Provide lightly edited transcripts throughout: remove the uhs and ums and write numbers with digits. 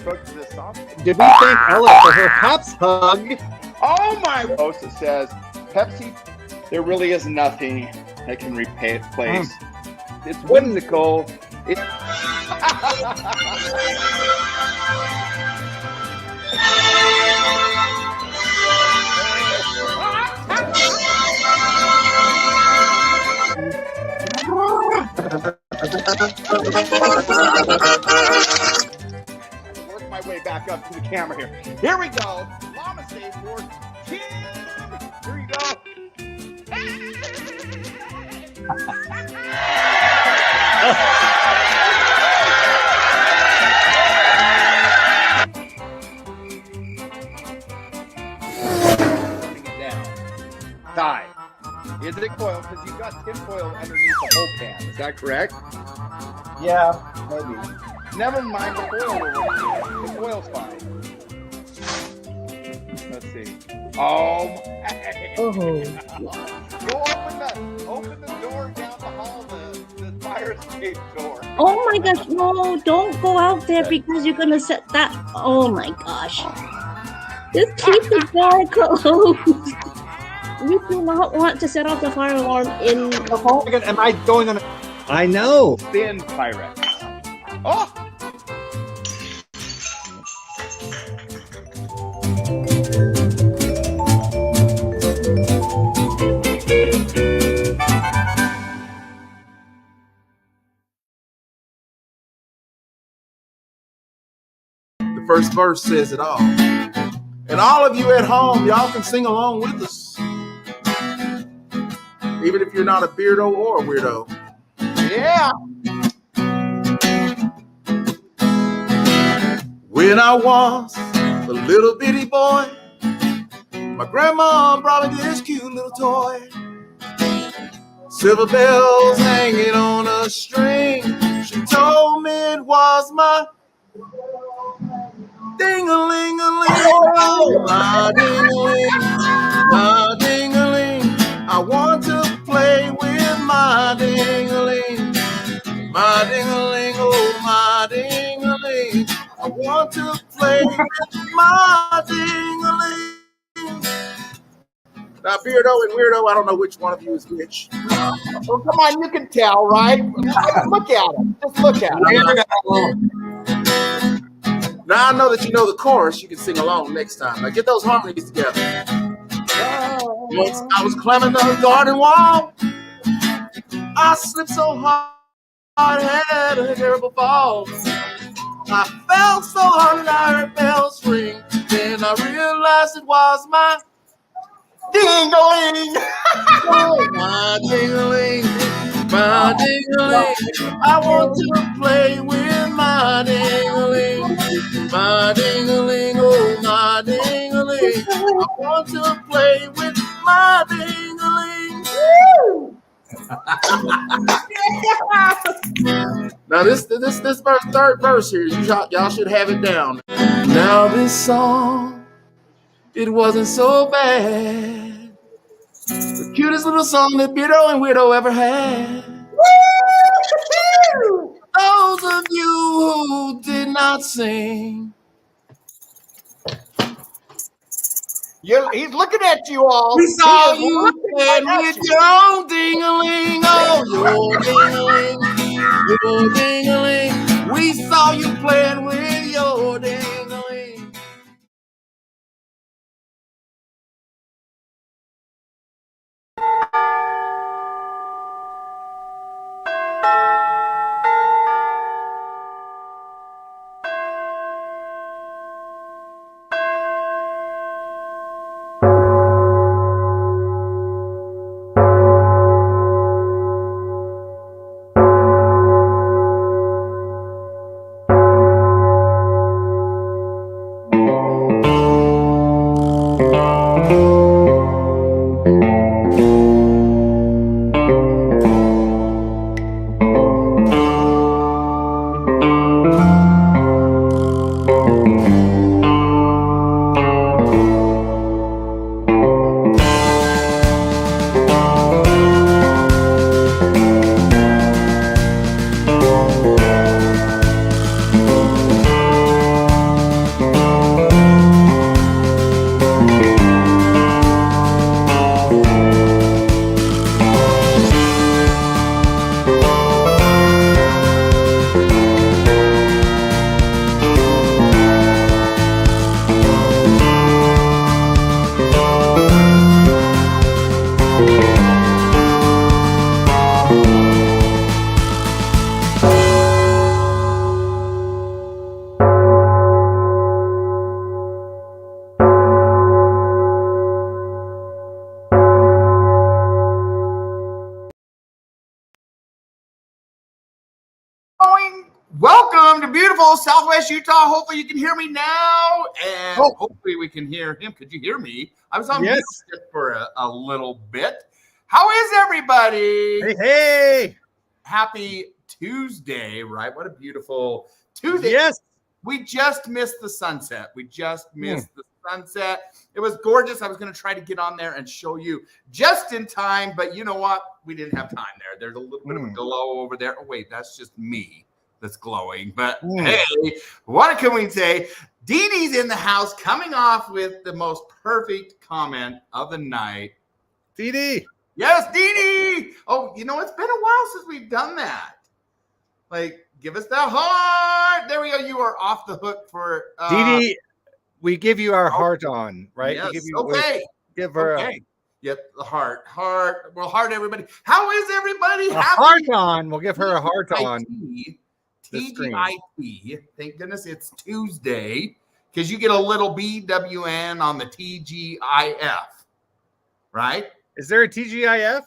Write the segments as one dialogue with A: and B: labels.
A: took this off.
B: Did we thank Ella for her Pops hug?
A: Oh my post that says Pepsi, there really is nothing that can replace. It's whimsical. It's work my way back up to the camera here. Here we go. Llama Save for Kim. Here we go. Turning it down. Tie. Is it coil? Because you've got tin foil underneath the whole can. Is that correct?
C: Yeah, maybe.
A: Never mind the foil. The foil's fine. Let's see. Oh my.
D: Oh.
A: Go open the door down the hall, the fire escape door.
D: Oh my gosh, no, don't go out there because you're gonna set that. Oh my gosh. Just keep the door closed. We do not want to set off the fire alarm in the hall.
B: Am I going on? I know.
A: Thin Pyrex. Oh!
E: The first verse says it all. And all of you at home, y'all can sing along with us. Even if you're not a Beardo or a Weirdo.
A: Yeah!
E: When I was a little bitty boy, my grandma brought me this cute little toy. Silver bells hanging on a string. She told me it was my ding-a-ling-a-ling, my ding-a-ling, my ding-a-ling. I want to play with my ding-a-ling, my ding-a-ling, oh my ding-a-ling. I want to play with my ding-a-ling. Now, Beardo and Weirdo, I don't know which one of you is which.
A: Oh, come on, you can tell, right? Look at him. Just look at him.
E: Now I know that you know the chorus. You can sing along next time. Now get those harmonies together. Once I was climbing the garden wall. I slipped so hard, I had a terrible fall. I fell so hard and I heard bells ring. Then I realized it was my ding-a-ling. Oh, my ding-a-ling, my ding-a-ling. I want to play with my ding-a-ling, my ding-a-ling, oh my ding-a-ling. I want to play with my ding-a-ling. Now this verse, third verse here, y'all should have it down. Now this song, it wasn't so bad. The cutest little song that Beardo and Weirdo ever had. Those of you who did not sing.
A: He's looking at you all.
E: We saw you playing with your own ding-a-ling. Oh, your ding-a-ling, your ding-a-ling. We saw you playing with your ding-a-ling. beautiful Southwest Utah. Hopefully you can hear me now, and hopefully we can hear him. Could you hear me? I was on mute just for a little bit. How is everybody?
B: Hey.
E: Happy Tuesday, right? What a beautiful Tuesday.
B: Yes.
E: We just missed the sunset. We just missed the sunset. It was gorgeous. I was going to try to get on there and show you just in time, but you know what? We didn't have time there. There's a little bit of a glow over there. Oh, wait, that's just me that's glowing. But hey, what can we say? Dee Dee's in the house coming off with the most perfect comment of the night.
B: Dee Dee.
E: Yes, Dee Dee. Oh, you know, it's been a while since we've done that. Like, give us that heart. There we go. You are off the hook for
B: Dee Dee. We give you our heart on, right?
E: Yes.
B: We give you,
E: Give her the heart. Well, heart, everybody. How is everybody?
B: A heart on. We'll give her a heart on.
E: TGIT. Thank goodness it's Tuesday, because you get a little BWN on the TGIF, right?
B: Is there a TGIF?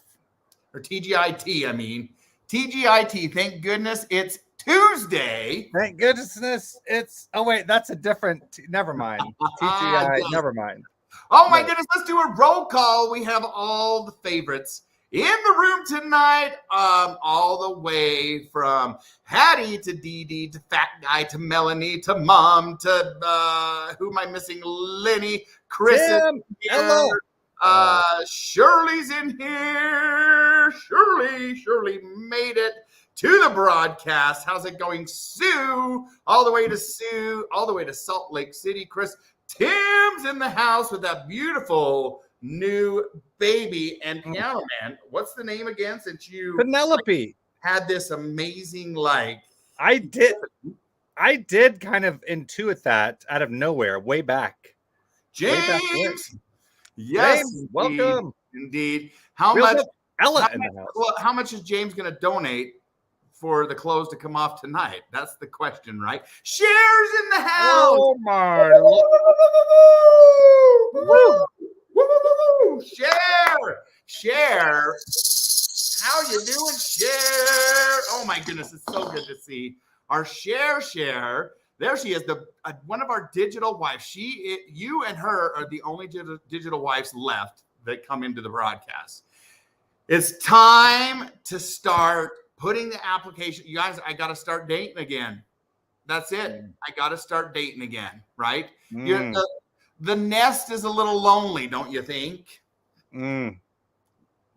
E: Or TGIT, I mean. TGIT. Thank goodness it's Tuesday.
B: Thank goodness it's. Oh, wait, that's a different. Never mind. TGI. Never mind.
E: Oh, my goodness. Let's do a roll call. We have all the favorites in the room tonight, all the way from Hattie to Dee Dee to Fat Guy to Melanie to Mom to who am I missing? Lenny, Chris,
B: Tim, hello.
E: Shirley's in here. Shirley made it to the broadcast. How's it going, Sue? All the way to Salt Lake City. Chris, Tim's in the house with that beautiful new baby. And Piano Man, what's the name again? Since you
B: Penelope
E: had this amazing
B: I did kind of intuit that out of nowhere, way back.
E: James. Yes,
B: James, welcome.
E: Indeed. How much is James going to donate for the clothes to come off tonight? That's the question, right? Shares in the house.
B: Oh my
E: Lord. Share. How you doing, Share? Oh my goodness, it's so good to see our Share. There she is, one of our digital wives. You and her are the only digital wives left that come into the broadcast. It's time to start putting the application. You guys, I got to start dating again. That's it. I got to start dating again, right? The nest is a little lonely, don't you think?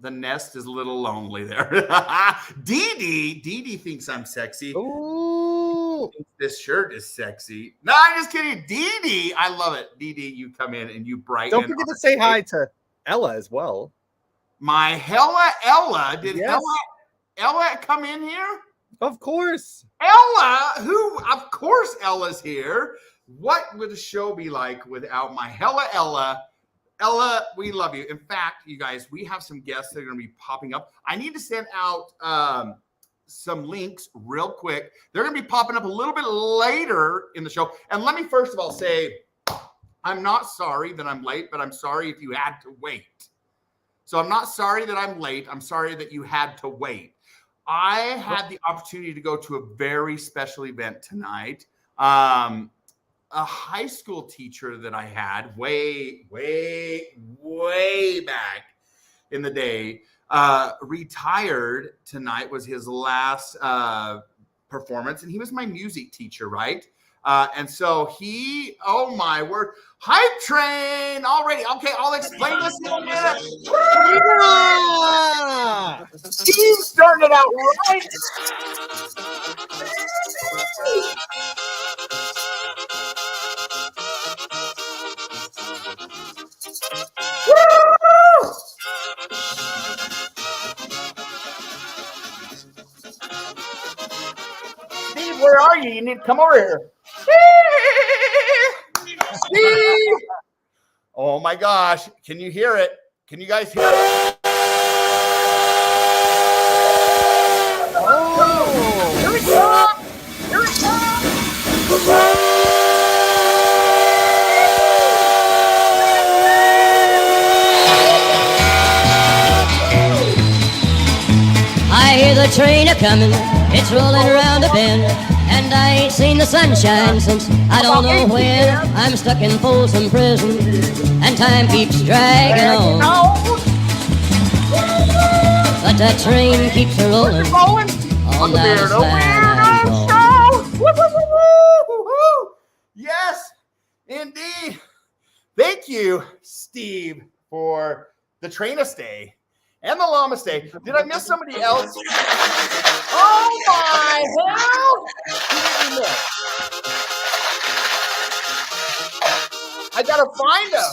E: The nest is a little lonely there. Dee Dee thinks I'm sexy.
B: Ooh.
E: This shirt is sexy. No, I'm just kidding. Dee Dee, I love it. Dee Dee, you come in and you brighten.
B: Don't forget to say hi to Ella as well.
E: My Ella. Did Ella come in here?
B: Of course.
E: Ella, of course Ella's here. What would the show be like without my Ella? Ella, we love you. In fact, you guys, we have some guests that are going to be popping up. I need to send out some links real quick. They're going to be popping up a little bit later in the show. And let me first of all say, I'm not sorry that I'm late, but I'm sorry if you had to wait. So I'm not sorry that I'm late. I'm sorry that you had to wait. I had the opportunity to go to a very special event tonight. A high school teacher that I had way back in the day retired tonight. Was his last performance, and he was my music teacher, right? And so oh my word, hype train already. Okay, I'll explain this in a minute. Yeah! Steve's starting it out right. Steve, where are you? You need to come over here. Steve! Oh my gosh. Can you hear it? Can you guys hear it? Oh! Here it comes! Here it comes!
F: I hear the train a-coming, it's rolling around a bend. and I ain't seen the sunshine since I don't know when. I'm stuck in Folsom Prison, and time keeps dragging on. But that train keeps a rolling on down the Weirdo
E: Show. Yes, indeed. Thank you, Steve, for the train stay and the llama stay. Did I miss somebody else? Oh my hell! Who did we miss? I gotta find him.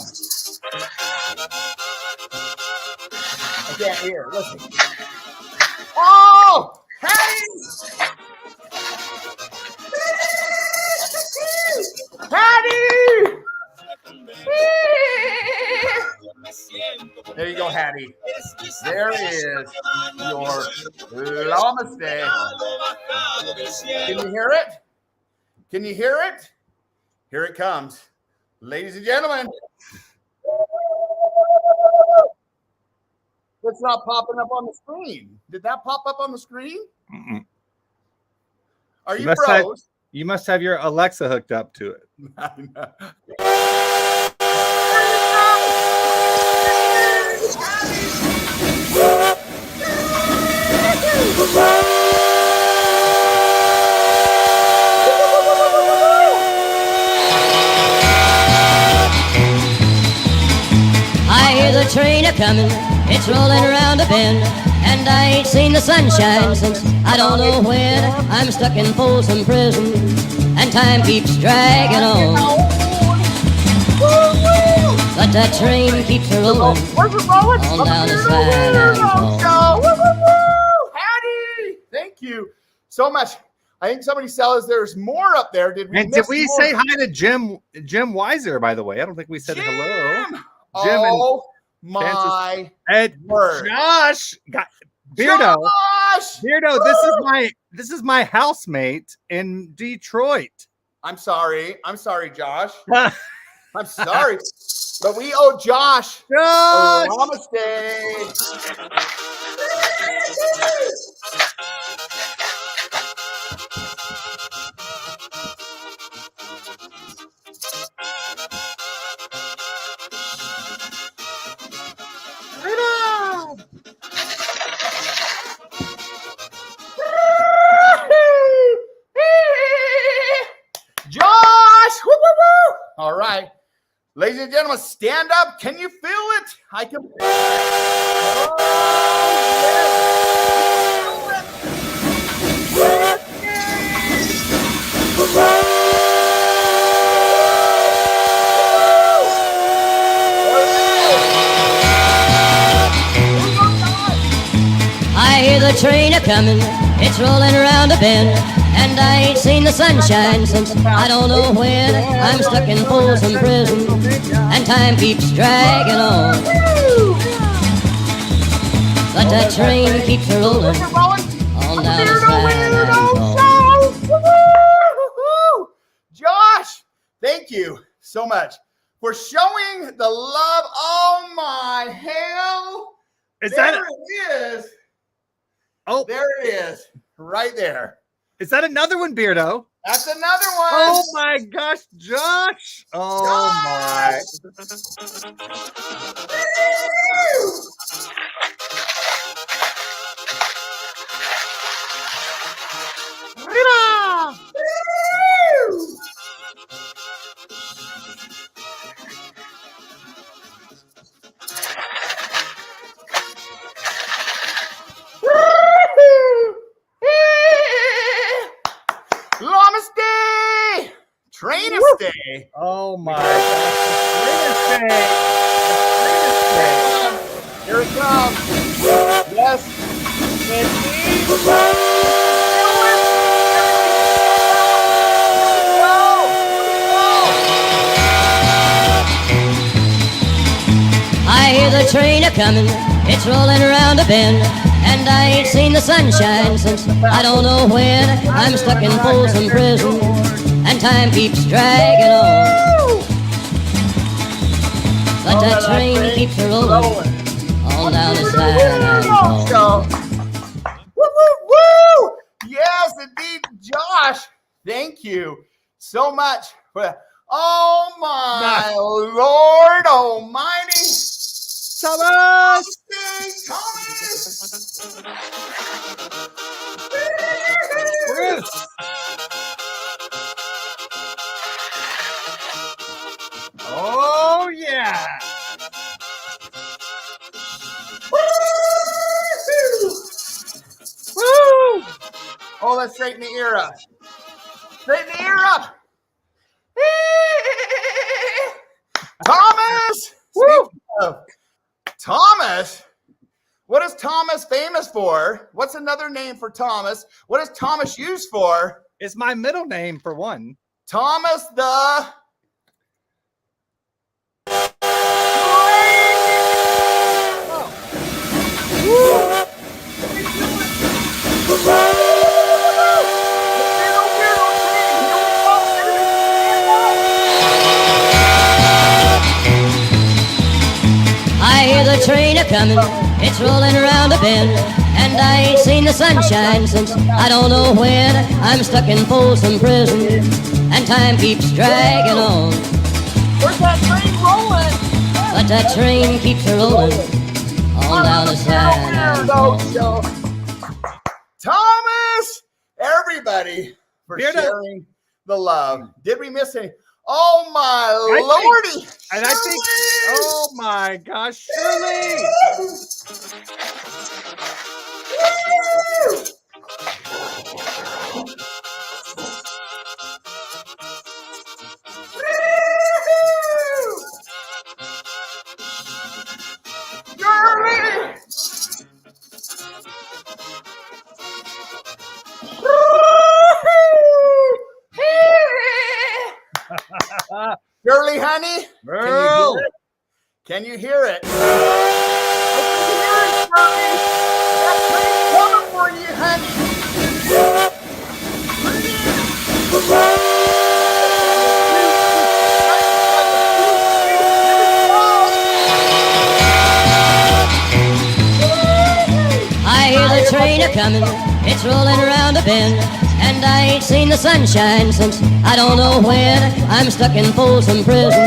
E: I can't hear. Listen. Oh, Hattie! Hattie! There you go, Hattie. There is your llama stay. Can you hear it? Can you hear it? Here it comes. Ladies and gentlemen. It's not popping up on the screen. Did that pop up on the screen?
B: Mm-mm.
E: Are you froze?
B: You must have your Alexa hooked up to it.
F: I hear the train a-coming, it's rolling around a bend, and I ain't seen the sunshine since I don't know when. I'm stuck in Folsom Prison, and time keeps dragging on. But that train keeps a rolling on down the side.
E: Howdy! Thank you so much. I think somebody says there's more up there. Did we?
B: And did we say hi to Jim Weiser, by the way? I don't think we said hello. Jim
E: oh my word.
B: Josh got Beardo.
E: Josh!
B: Beardo, this is my housemate in Detroit.
E: I'm sorry, Josh. I'm sorry, but we owe Josh. Namaste. Josh! Woo, woo, woo. All right. Ladies and gentlemen, stand up. Can you feel it? I can feel
F: I hear the train a-coming, it's rolling around a bend, and I ain't seen the sunshine since I don't know when. I'm stuck in Folsom Prison, and time keeps dragging on. But that train keeps rolling on down the side.
E: Josh, thank you so much for showing the love. Oh my hell!
B: Is
E: there
B: that
E: it is?
B: Oh,
E: there it is, right there.
B: Is that another one, Beardo?
E: That's another one.
B: Oh my gosh, Josh! Oh my!
E: Namaste! Train stay.
B: Oh my gosh!
E: Here it comes. Yes.
F: I hear the train a-coming, it's rolling around a bend, and I ain't seen the sunshine since I don't know when. I'm stuck in Folsom Prison, and time keeps dragging on. But that train keeps rolling on down the side.
E: Woo, woo, woo! Yes, indeed, Josh. you so much for that. Oh my Lord Almighty,
B: Thomas!
E: Thomas!
B: Bruce! Oh yeah!
E: Woo! Oh, let's straighten the ear up. Straighten the ear up. Thomas!
B: Woo!
E: Thomas? What is Thomas famous for? What's another name for Thomas? What is Thomas used for?
B: It's my middle name for one.
E: Thomas the...
F: I hear the train a-comin', it's rolling around a bend, and I ain't seen the sunshine since I don't know when. I'm stuck in Folsom Prison, and time keeps dragging on.
E: Where's that train rolling?
F: But that train keeps a-rolling on down the side.
E: Weirdo show. Thomas! Everybody for
B: Beardo.
E: sharing the love. Did we miss any? Oh my lordy!
B: And I think, oh my gosh, Shirley!
E: Shirley, honey,
B: Girl!
E: can you hear it? I can hear it, Shirley. That train's coming for you, honey.
F: I hear the train a-comin', it's rolling around a bend, and I ain't seen the sunshine since I don't know when. I'm stuck in Folsom Prison,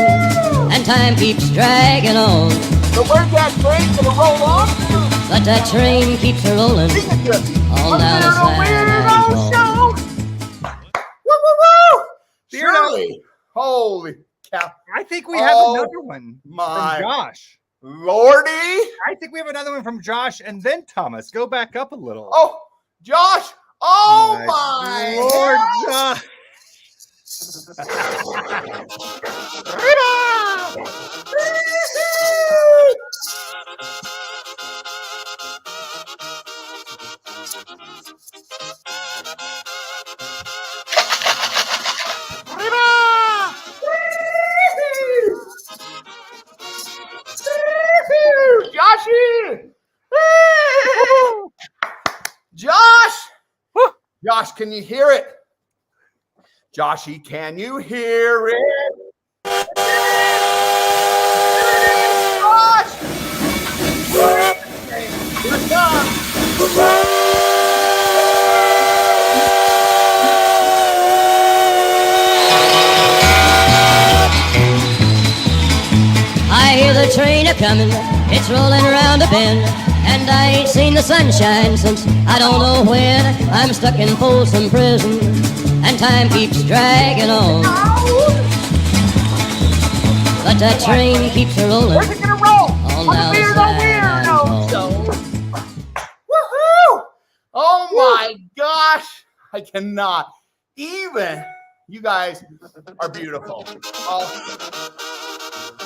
F: and time keeps dragging on.
E: So where's that train gonna roll off to?
F: But that train keeps a-rolling on down the side.
E: Show. Woo, woo, woo!
B: Beardo.
E: Shirley, holy cow!
B: I think we have
E: Oh,
B: another one
E: my
B: from Josh.
E: Lordy!
B: I think we have another one from Josh and then Thomas. Go back up a little.
E: Oh, Josh! Oh my
B: Lord,
E: hell.
B: Josh!
E: Joshy! Josh! Josh, can you hear it? Joshy, can you hear it? Josh! Here it comes.
F: I hear the train a-comin', it's rolling around a bend, and I ain't seen the sunshine since I don't know when. I'm stuck in Folsom Prison, and time keeps dragging on. But that train keeps a-rolling
E: Where's it gonna roll?
F: on
E: On
F: down
E: the
F: the
E: Weirdo
F: side.
E: show. Woohoo! Oh my gosh! I cannot even. You guys are beautiful.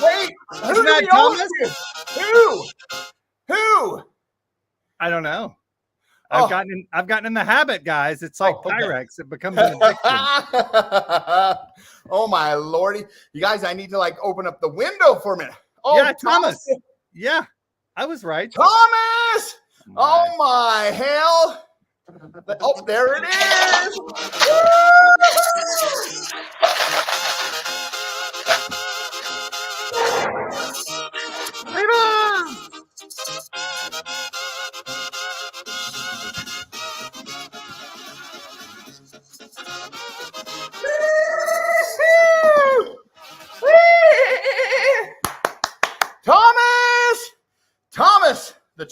E: Wait, who
B: Isn't
E: do
B: that
E: we owe
B: Thomas?
E: to? Who?
B: I don't know.
E: Oh.
B: I've gotten in the habit, guys. It's like
E: Oh, okay.
B: Pyrex. It becomes an addiction.
E: Oh my lordy! You guys, I need to like open up the window for a minute. Oh,
B: Yeah, Thomas. Yeah, I was right.
E: Thomas! Oh my hell! Oh, there it is!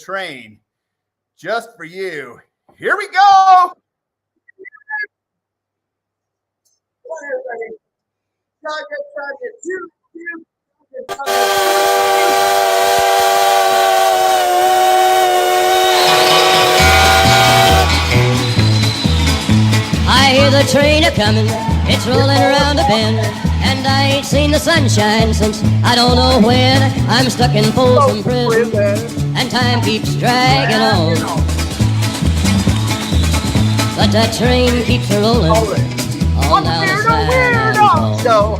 E: Train just for you. Here we go.
F: I hear the train a-comin', it's rolling around a bend, and I ain't seen the sunshine since I don't know when. I'm stuck in Folsom Prison, and time keeps dragging on. But that train keeps a-rollin' on down the Weirdo
E: Show.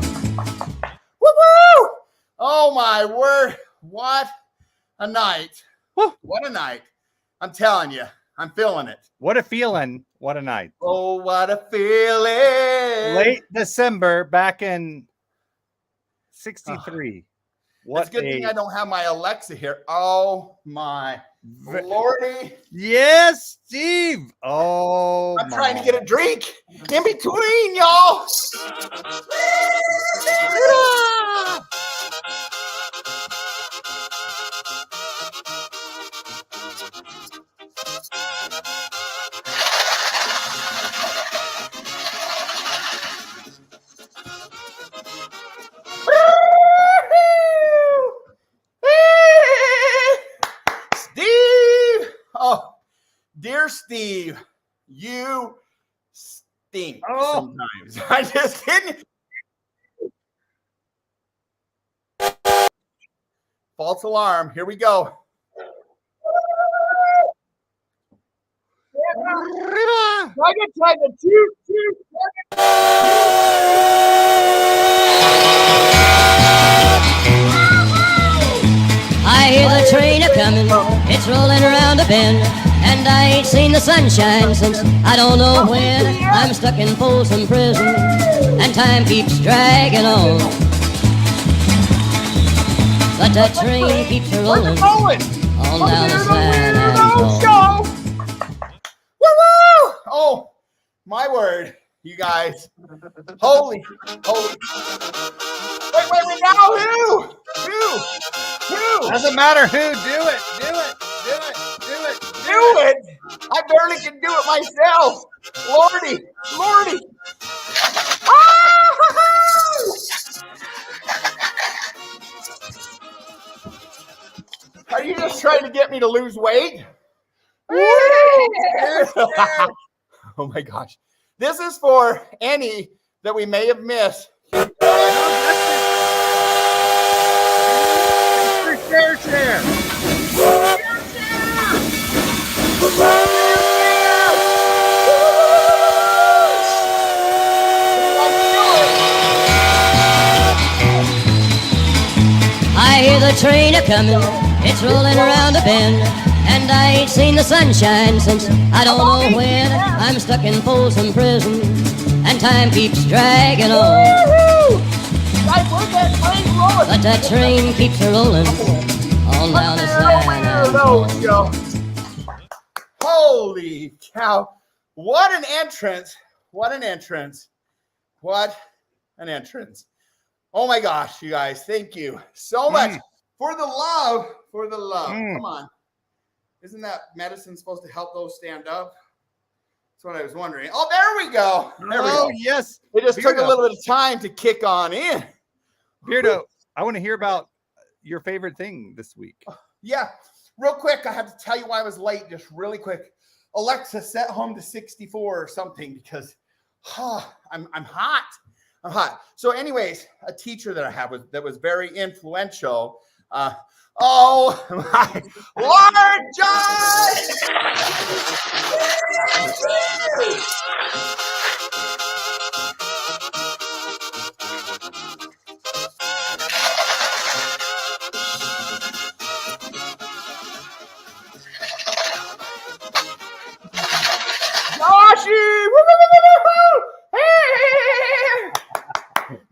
E: Woo-woo! Oh my word. What a night. What a night. I'm telling you, I'm feeling it.
B: What a feeling. What a night.
E: Oh, what a feeling.
B: Late December back in 63.
E: It's a good thing I don't have my Alexa here. Oh my lordy.
B: Yes, Steve. Oh,
E: I'm trying to get a drink in between, y'all. Steve! Oh, dear Steve, you stink sometimes. I just didn't. False alarm. Here we go.
F: I hear the train a-comin', it's rolling around a bend, and I ain't seen the sunshine since I don't know when. I'm stuck in Folsom Prison, and time keeps dragging on. But that train keeps a-rollin' on down the San Antonio.
E: Woo-woo! Oh, my word, you guys. Holy. Wait, now who?
B: Doesn't matter who. Do it.
E: Do it? I barely can do it myself. Lordy. Are you just trying to get me to lose weight? Oh my gosh. This is for any that we may have missed.
B: Share.
F: I hear the train a-comin', it's rolling around a bend, and I ain't seen the sunshine since I don't know when. I'm stuck in Folsom Prison, and time keeps dragging on. But that train keeps a-rollin' on down the San Antonio.
E: Holy cow. What an entrance. Oh my gosh, you guys. Thank you so much for the love. Come on. Isn't that medicine supposed to help those stand up? That's what I was wondering. Oh, there we go.
B: Yes.
E: It just took a
B: Beardo.
E: little bit of time to kick on in.
B: Beardo, I want to hear about your favorite thing this week.
E: Yeah, real quick, I have to tell you why I was late, just really quick. Alexa, set home to 64 or something because I'm hot. So anyways, a teacher that I have that was very influential. Oh my Lord,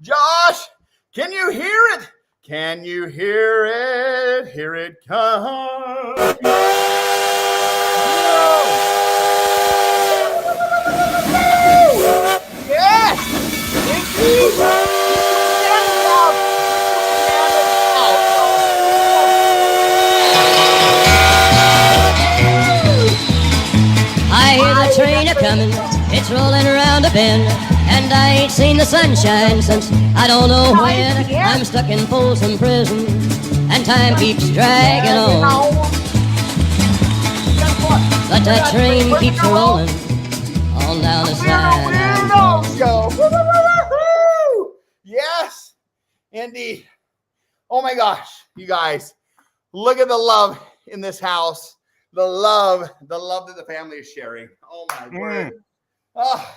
E: Josh, can you hear it? Can you hear it? Here it comes. Yes!
F: a coming, it's rolling around a bend, and I ain't seen the sunshine since I don't know when. I'm stuck in Folsom Prison, and time keeps dragging on. But that train keeps rolling on down the San Antonio.
C: Show. Woo-hoo-hoo-hoo! Yes, indeed. Oh my gosh, you guys, look at the love in this house. The love that the family is sharing. Oh my word. Oh,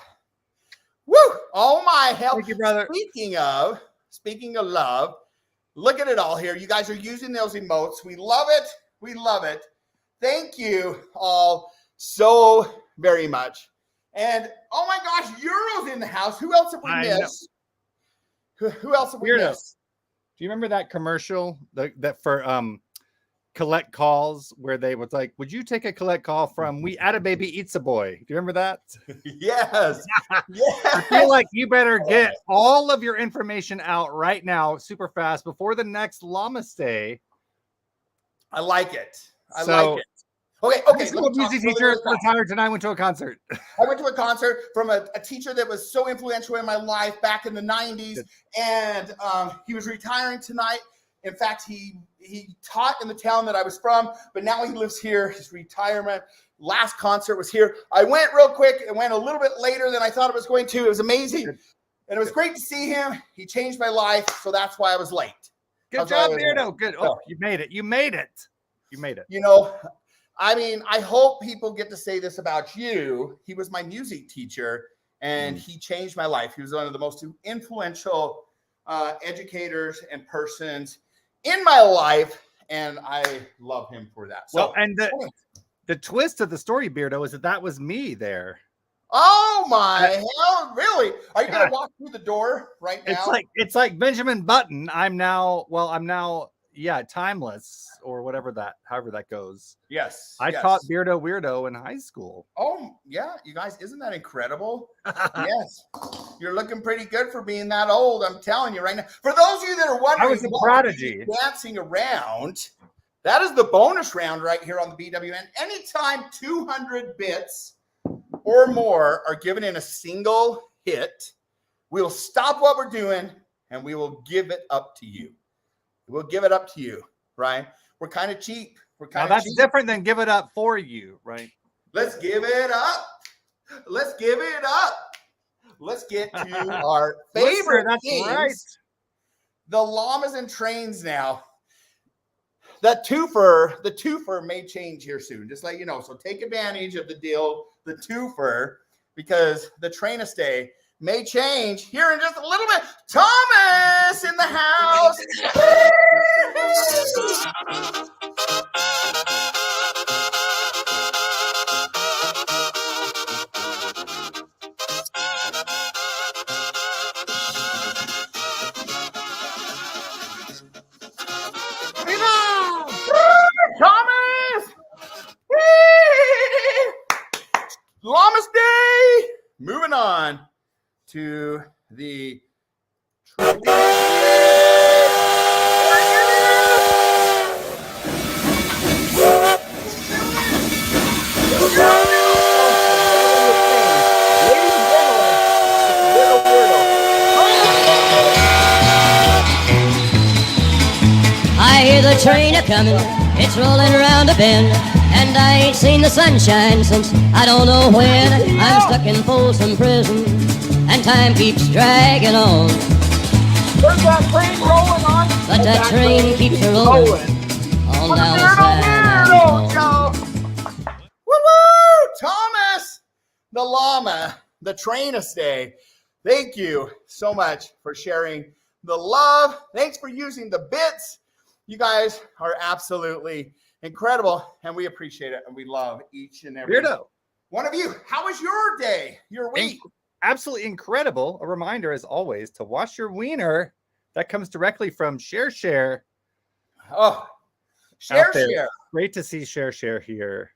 C: woo! Oh my hell.
B: Thank you, brother.
C: Speaking of love, look at it all here. You guys are using those emotes. We love it. We love it. Thank you all so very much. And oh my gosh, Euro's in the house. Who else have we missed? Who else have we
B: Weirdo.
C: missed?
B: Do you remember that commercial that for collect calls where they was like, would you take a collect call from We Atta Baby Eats a Boy? Do you remember that?
C: Yes. Yes.
B: I feel like you better get all of your information out right now, super fast, before the next Llama Stay.
C: I like it. I
B: So-
C: like it. Okay.
B: High school
C: let me talk
B: music
C: really,
B: teacher
C: really fast.
B: retired tonight, went to a concert.
C: I went to a concert from a teacher that was so influential in my life back in the 90s, and he was retiring tonight. In fact, he taught in the town that I was from, but now he lives here. His retirement last concert was here. I went real quick. It went a little bit later than I thought it was going to. It was amazing, and it was great to see him. He changed my life, so that's why I was late.
B: Good job, Beardo. Good. Oh, you made it. You made it. You made it.
C: You know, I mean, I hope people get to say this about you. He was my music teacher, and he changed my life. He was one of the most influential educators and persons in my life, and I love him for that. So,
B: Well, and the twist of the story, Beardo, is that was me there.
C: oh my hell, really? Are you gonna walk through the door right now?
B: It's like Benjamin Button. I'm now timeless or however that goes.
C: Yes.
B: I
C: yes.
B: taught Beardo Weirdo in high school.
C: Oh yeah, you guys, isn't that incredible? Yes, you're looking pretty good for being that old. I'm telling you right now. For those of you that are wondering,
B: I was a
C: what
B: prodigy.
C: we're dancing around. That is the bonus round right here on the BWN. Anytime 200 bits or more are given in a single hit, we'll stop what we're doing and we will give it up to you. We'll give it up to you, right? We're kind of cheap. We're
B: Now
C: kind of
B: that's
C: cheap.
B: different than give it up for you, right?
C: Let's give it up. Let's give it up. Let's get to our favorite
B: That's
C: things.
B: right.
C: The llamas and trains now. The twofer may change here soon. Just let you know. So take advantage of the deal, the twofer, because the train a stay may change here in just a little bit. Thomas in the house. Thomas! Llamas Day! Moving on to the
F: I hear the train a coming, it's rolling around a bend, and I ain't seen the sunshine since I don't know when. I'm stuck in Folsom Prison, and time keeps dragging on.
C: Where's that train rolling on?
F: But that train keeps rolling on down the San Antonio.
C: Woo-woo! Thomas, the llama, the train a stay. Thank you so much for sharing the love. Thanks for using the bits. You guys are absolutely incredible, and we appreciate it, and we love each and every
B: Weirdo.
C: one of you. How was your day, your week?
B: Absolutely incredible. A reminder, as always, to wash your wiener. That comes directly from Share.
C: Oh,
B: Out there.
C: share.
B: Great to see Share here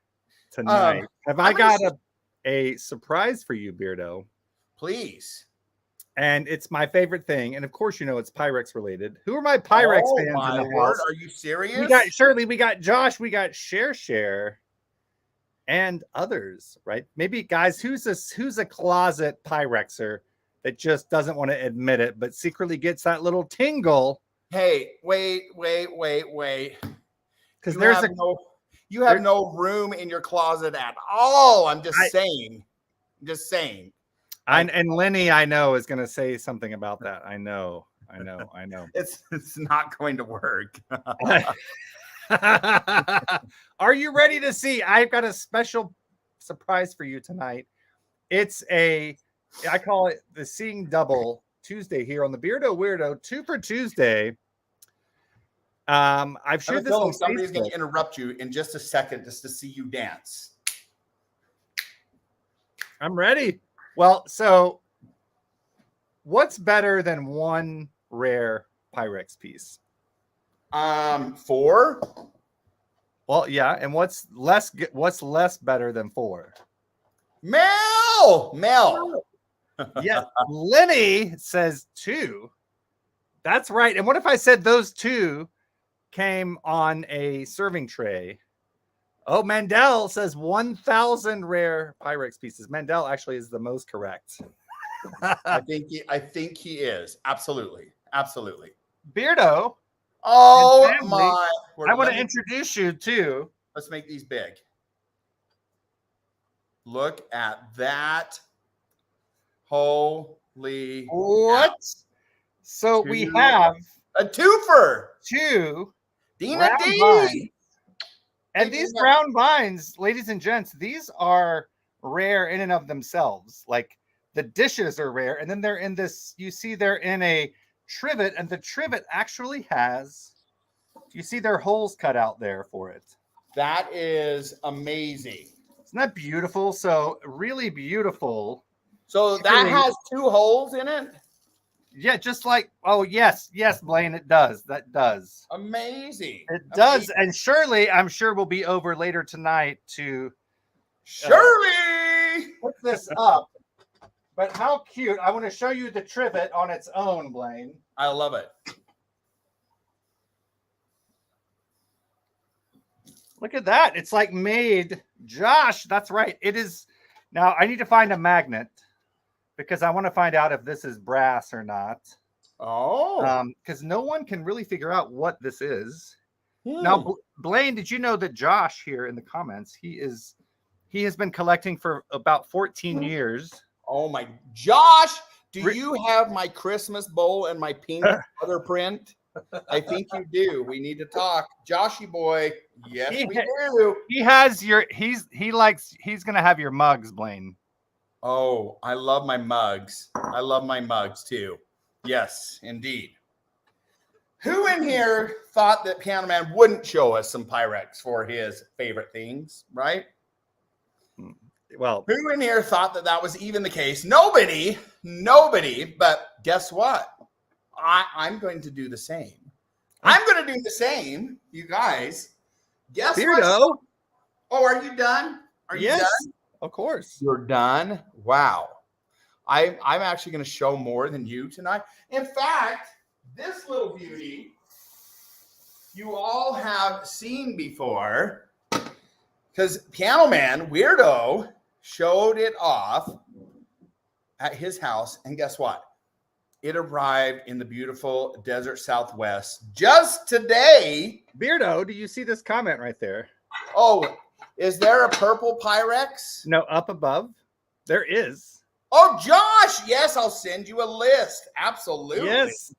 B: tonight. Have I
C: I'm gonna
B: got a surprise for you, Beardo?
C: Please.
B: And it's my favorite thing. And of course, you know it's Pyrex related. Who are my Pyrex
C: Oh
B: fans
C: my
B: in the
C: word,
B: house?
C: are you serious?
B: We got Shirley, we got Josh, we got Share. and others, right? Maybe guys, who's a closet Pyrexer that just doesn't want to admit it, but secretly gets that little tingle.
C: Hey, wait.
B: Because there's
C: you have no room in your closet at all. I'm just saying.
B: And Lenny, I know, is going to say something about that. I know.
C: It's not going to work.
B: Are you ready to see? I've got a special surprise for you tonight. I call it the Seeing Double Tuesday here on the Beardo Weirdo 2 for Tuesday. I've shared this on
C: somebody's
B: Facebook.
C: going to interrupt you in just a second just to see you dance.
B: I'm ready. Well, so what's better than one rare Pyrex piece?
C: 4.
B: Well, yeah, and what's less better than 4?
C: Mel.
B: Yeah, Lenny says 2. That's right. And what if I said those 2 came on a serving tray? Oh, Mandel says 1,000 rare Pyrex pieces. Mandel actually is the most correct.
C: I think he is. Absolutely.
B: Beardo.
C: Oh
B: family,
C: my!
B: I want to introduce you to.
C: Let's make these big. Look at that! Holy
B: what? So we have
C: a twofer.
B: 2
C: Dina D.
B: vines. And these brown vines, ladies and gents, these are rare in and of themselves. Like the dishes are rare, and then they're in this. You see, they're in a trivet, and the trivet actually has. You see, their holes cut out there for it.
C: That is amazing.
B: Isn't that beautiful? So really beautiful.
C: So that has 2 holes in it.
B: Yeah, just like, oh, yes, Blaine, it does. That does.
C: Amazing.
B: It does. And Shirley, I'm sure, will be over later tonight to
C: Shirley
B: put this up. But how cute. I want to show you the trivet on its own, Blaine.
C: I love it.
B: Look at that. It's like made. Josh, that's right. It is. Now, I need to find a magnet because I want to find out if this is brass or not.
C: Oh.
B: Because no one can really figure out what this is. Now, Blaine, did you know that Josh here in the comments, he has been collecting for about 14 years.
C: Oh my, Josh, do you have my Christmas bowl and my pink leather print? I think you do. We need to talk. Joshy boy. Yes, we do.
B: He has he's going to have your mugs, Blaine.
C: Oh, I love my mugs. I love my mugs too. Yes, indeed. Who in here thought that Piano Man wouldn't show us some Pyrex for his favorite things, right?
B: Well,
C: who in here thought that that was even the case? Nobody. But guess what? I'm going to do the same. I'm going to do the same, you guys. Guess
B: Beardo.
C: what? Oh, are you done? Are you done?
B: Of course.
C: You're done? Wow. I'm actually going to show more than you tonight. In fact, this little beauty you all have seen before because Piano Man, Weirdo, showed it off at his house. And guess what? It arrived in the beautiful desert Southwest just today.
B: Beardo, do you see this comment right there?
C: Oh, is there a purple Pyrex?
B: No, up above. There is.
C: Oh, Josh. Yes, I'll send you a list. Absolutely.
B: Yes.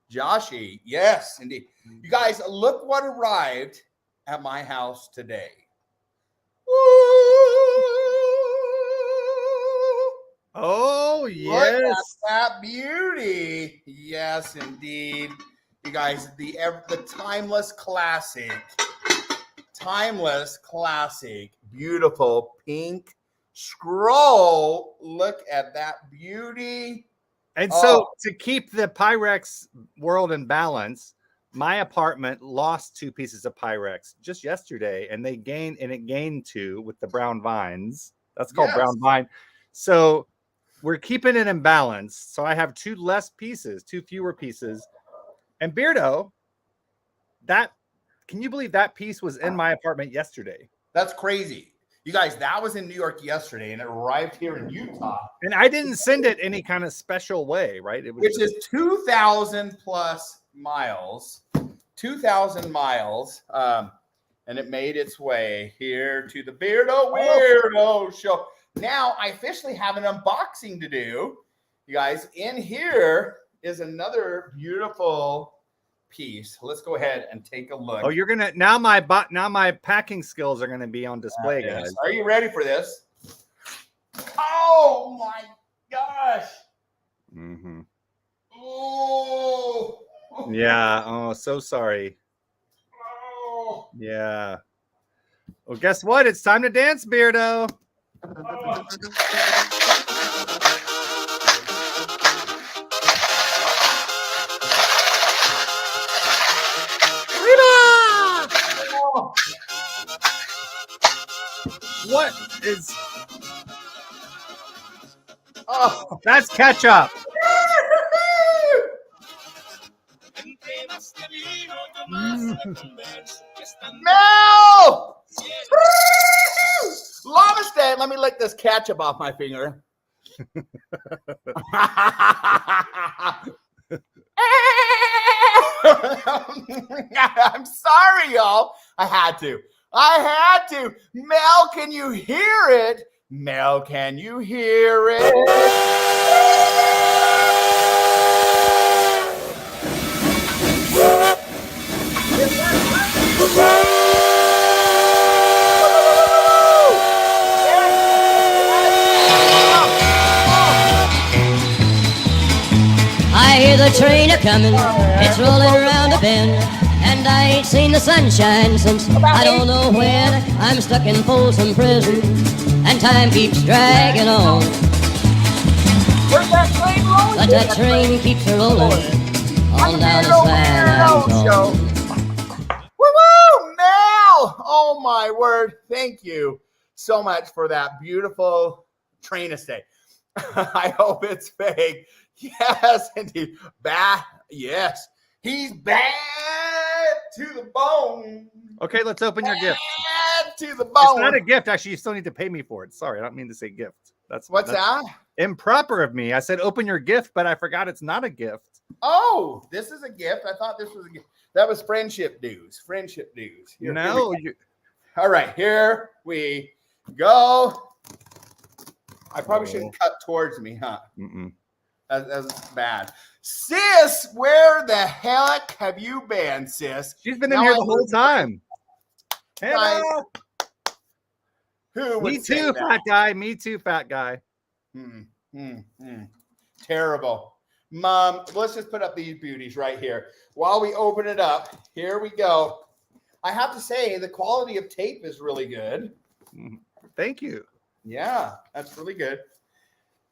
C: Joshy. Yes, indeed. You guys, look what arrived at my house today.
B: Oh, yes.
C: Look at that beauty. Yes, indeed. You guys, the timeless classic. Timeless classic. Beautiful pink scroll. Look at that beauty.
B: And so to keep the Pyrex world in balance, my apartment lost 2 pieces of Pyrex just yesterday, and it gained 2 with the brown vines. That's called brown vine. So we're keeping it in balance. So I have 2 fewer pieces. And Beardo, can you believe that piece was in my apartment yesterday?
C: That's crazy. You guys, that was in New York yesterday, and it arrived here in Utah.
B: And I didn't send it any kind of special way, right? It was
C: Which is 2,000 plus miles. 2,000 miles. And it made its way here to the Beardo Weirdo show. Now, I officially have an unboxing to do. You guys, in here is another beautiful piece. Let's go ahead and take a look.
B: Oh, you're gonna now my packing skills are gonna be on display, guys.
C: Are you ready for this? Oh my gosh!
B: Mm-hmm.
C: Oh
B: Yeah. Oh, so sorry.
C: oh.
B: Yeah. Well, guess what? It's time to dance, Beardo. What is?
C: Oh.
B: That's ketchup.
C: Mel! Llama stand. Let me lick this ketchup off my finger. I'm sorry, y'all. I had to. Mel, can you hear it? Mel, can you hear it?
F: I hear the train a-comin', it's rolling around a bend, and I ain't seen the sunshine since I don't know when. I'm stuck in Folsom Prison, and time keeps dragging on. But that train keeps a-rolling on down the San Antonio.
C: Woo-woo, Mel! Oh my word! Thank you so much for that beautiful train estate. I hope it's fake. Yes, indeed. Bad. Yes, he's bad to the bone.
B: Okay, let's open your gift.
C: Bad to the bone.
B: It's not a gift. Actually, you still need to pay me for it. Sorry, I don't mean to say gift.
C: What's that?
B: Improper of me. I said open your gift, but I forgot it's not a gift.
C: Oh, this is a gift. I thought this was a gift. That was friendship dues. Friendship dues. Here
B: No.
C: All right, here we go. I probably shouldn't cut towards me, huh?
B: Mm-mm.
C: That's bad. Sis, where the heck have you been, sis?
B: She's been in here the whole time.
C: Hello. Who would
B: Me
C: say
B: too,
C: that?
B: fat guy. Me too, fat guy.
C: Terrible. Mom, let's just put up these beauties right here. While we open it up, here we go. I have to say, the quality of tape is really good.
B: Thank you.
C: Yeah, that's really good.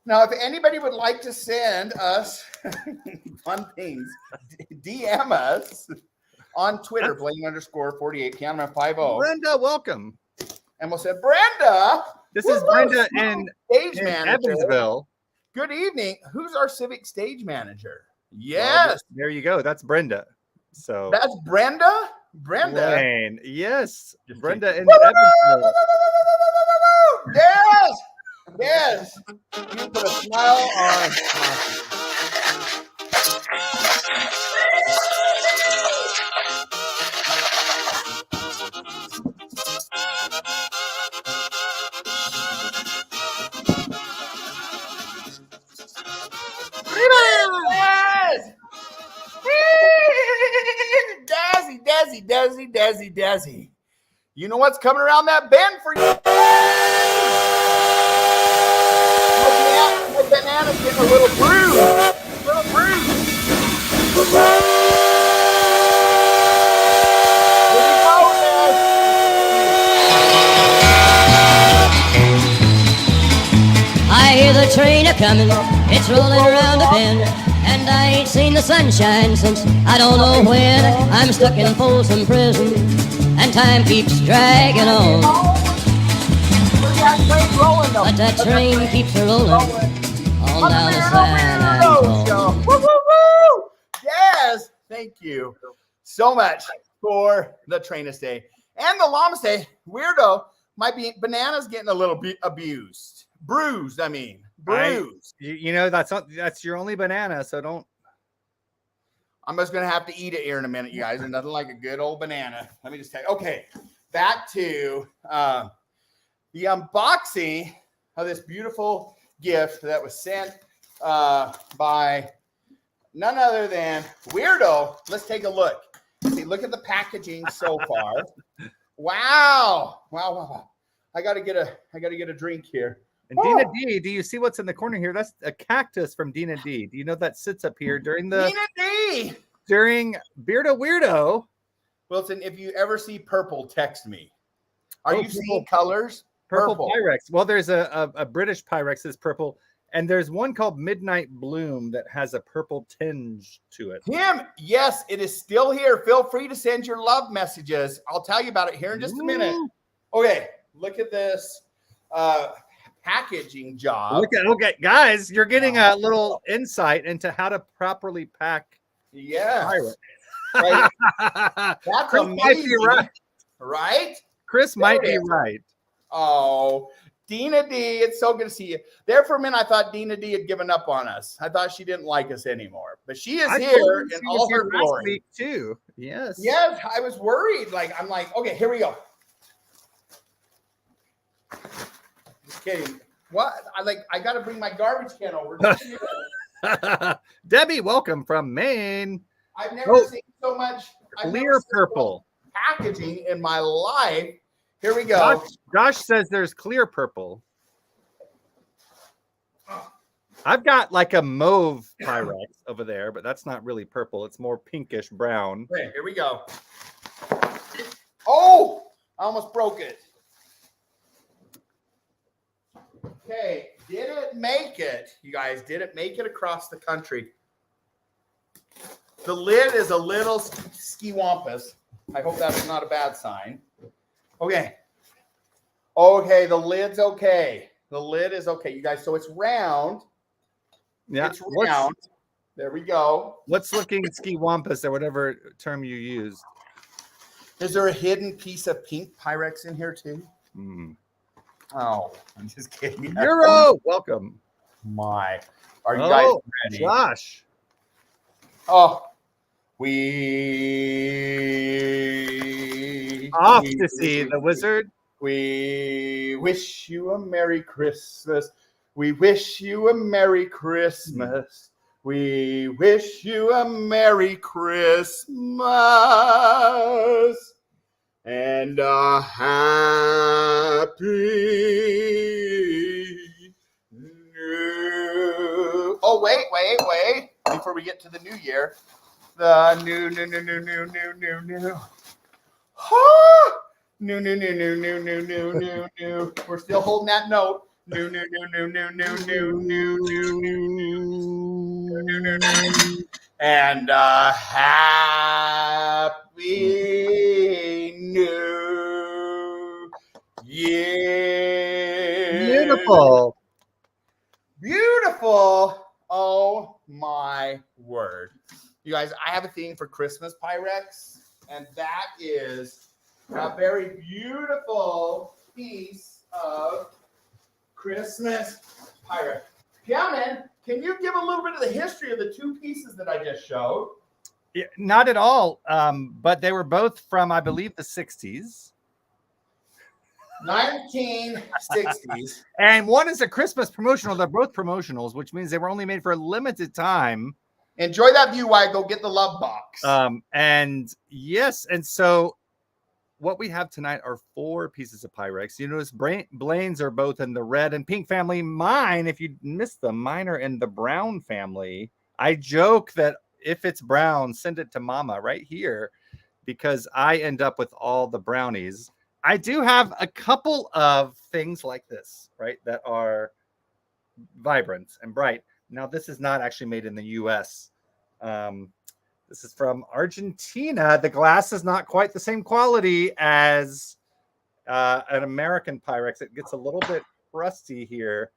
C: Now, if anybody would like to send us fun things, DM us on Twitter, Blaine_48, Piano 50.
B: Brenda, welcome.
C: And we'll say, Brenda.
B: This is Brenda in
C: manager.
B: Evansville.
C: Good evening. Who's our civic stage manager? Yes.
B: Well, there you go. That's Brenda. So
C: That's Brenda? Brenda.
B: Blaine. Yes.
C: Just
B: Brenda in
C: Woo, woo,
B: Evansville.
C: Yes. Yes. You put a smile on. Yes. Dazzy. You know what's coming around that bend for you? My banana's getting a little bruised.
F: I hear the train a-comin', it's rolling around a bend, and I ain't seen the sunshine since I don't know when. I'm stuck in Folsom Prison, and time keeps dragging on. But that train keeps a-rolling on down the San Antonio.
C: Woo! Yes, thank you so much for the train stay and the llama stay. Weirdo, banana's getting a little bit bruised. I mean, bruised.
B: You know, that's your only banana, so don't.
C: I'm just gonna have to eat it here in a minute, you guys. There's nothing like a good old banana. Let me just tell you. Okay, back to the unboxing of this beautiful gift that was sent by none other than Weirdo. Let's take a look. See, look at the packaging so far. Wow. I gotta get a drink here.
B: And Dina D, do you see what's in the corner here? That's a cactus from Dina D. Do you know that sits up here during
C: Dina D.
B: During Beardo Weirdo?
C: Wilson, if you ever see purple, text me. Are you seeing colors?
B: Purple Pyrex. Well, there's a British Pyrex that's purple, and there's one called Midnight Bloom that has a purple tinge to it.
C: Yes, it is still here. Feel free to send your love messages. I'll tell you about it here in just a minute. Okay, look at this packaging job.
B: Okay, guys, you're getting a little insight into how to properly pack.
C: Yeah,
B: right.
C: That's
B: Chris
C: amazing.
B: might be right.
C: Right?
B: Chris might be right.
C: Oh, Dina D, it's so good to see you. There for a minute, I thought Dina D had given up on us. I thought she didn't like us anymore, but she is here in all her glory.
B: Week too. Yes.
C: Yes, I was worried. I'm like, okay, here we go. Just kidding. What? I got to bring my garbage can over.
B: Debbie, welcome from Maine.
C: I've never seen so much
B: clear purple
C: packaging in my life. Here we go.
B: Josh says there's clear purple. I've got like a mauve Pyrex over there, but that's not really purple. It's more pinkish brown.
C: Okay, here we go. Oh, I almost broke it. Okay, did it make it? You guys, did it make it across the country? The lid is a little ski-wampus. I hope that's not a bad sign. Okay. Okay, the lid's okay. The lid is okay, you guys. So it's round.
B: Yeah.
C: It's round. There we go.
B: What's looking ski-wampus or whatever term you used?
C: Is there a hidden piece of pink Pyrex in here too? Oh, I'm just kidding.
B: Euro, welcome.
C: Are you guys ready?
B: Josh.
C: Oh, we
B: off to see the wizard.
C: We wish you a Merry Christmas. We wish you a Merry Christmas. We wish you a Merry Christmas and a Happy New. Oh, wait. Before we get to the new year, the new. New. We're still holding that note. New. And Happy New Year. Beautiful. Oh my word. You guys, I have a thing for Christmas Pyrex, and that is a very beautiful piece of Christmas Pyrex. Piaman, can you give a little bit of the history of the two pieces that I just showed?
B: Yeah, not at all, but they were both from, I believe, the 60s.
C: 1960s.
B: And one is a Christmas promotional. They're both promotionals, which means they were only made for a limited time.
C: Enjoy that view while I go get the love box.
B: And yes, and so what we have tonight are 4 pieces of Pyrex. You notice Blaine's are both in the red and pink family. Mine, if you missed them, mine are in the brown family. I joke that if it's brown, send it to Mama right here because I end up with all the brownies. I do have a couple of things like this, right, that are vibrant and bright. Now, this is not actually made in the U.S. This is from Argentina. The glass is not quite the same quality as an American Pyrex. It gets a little bit rusty here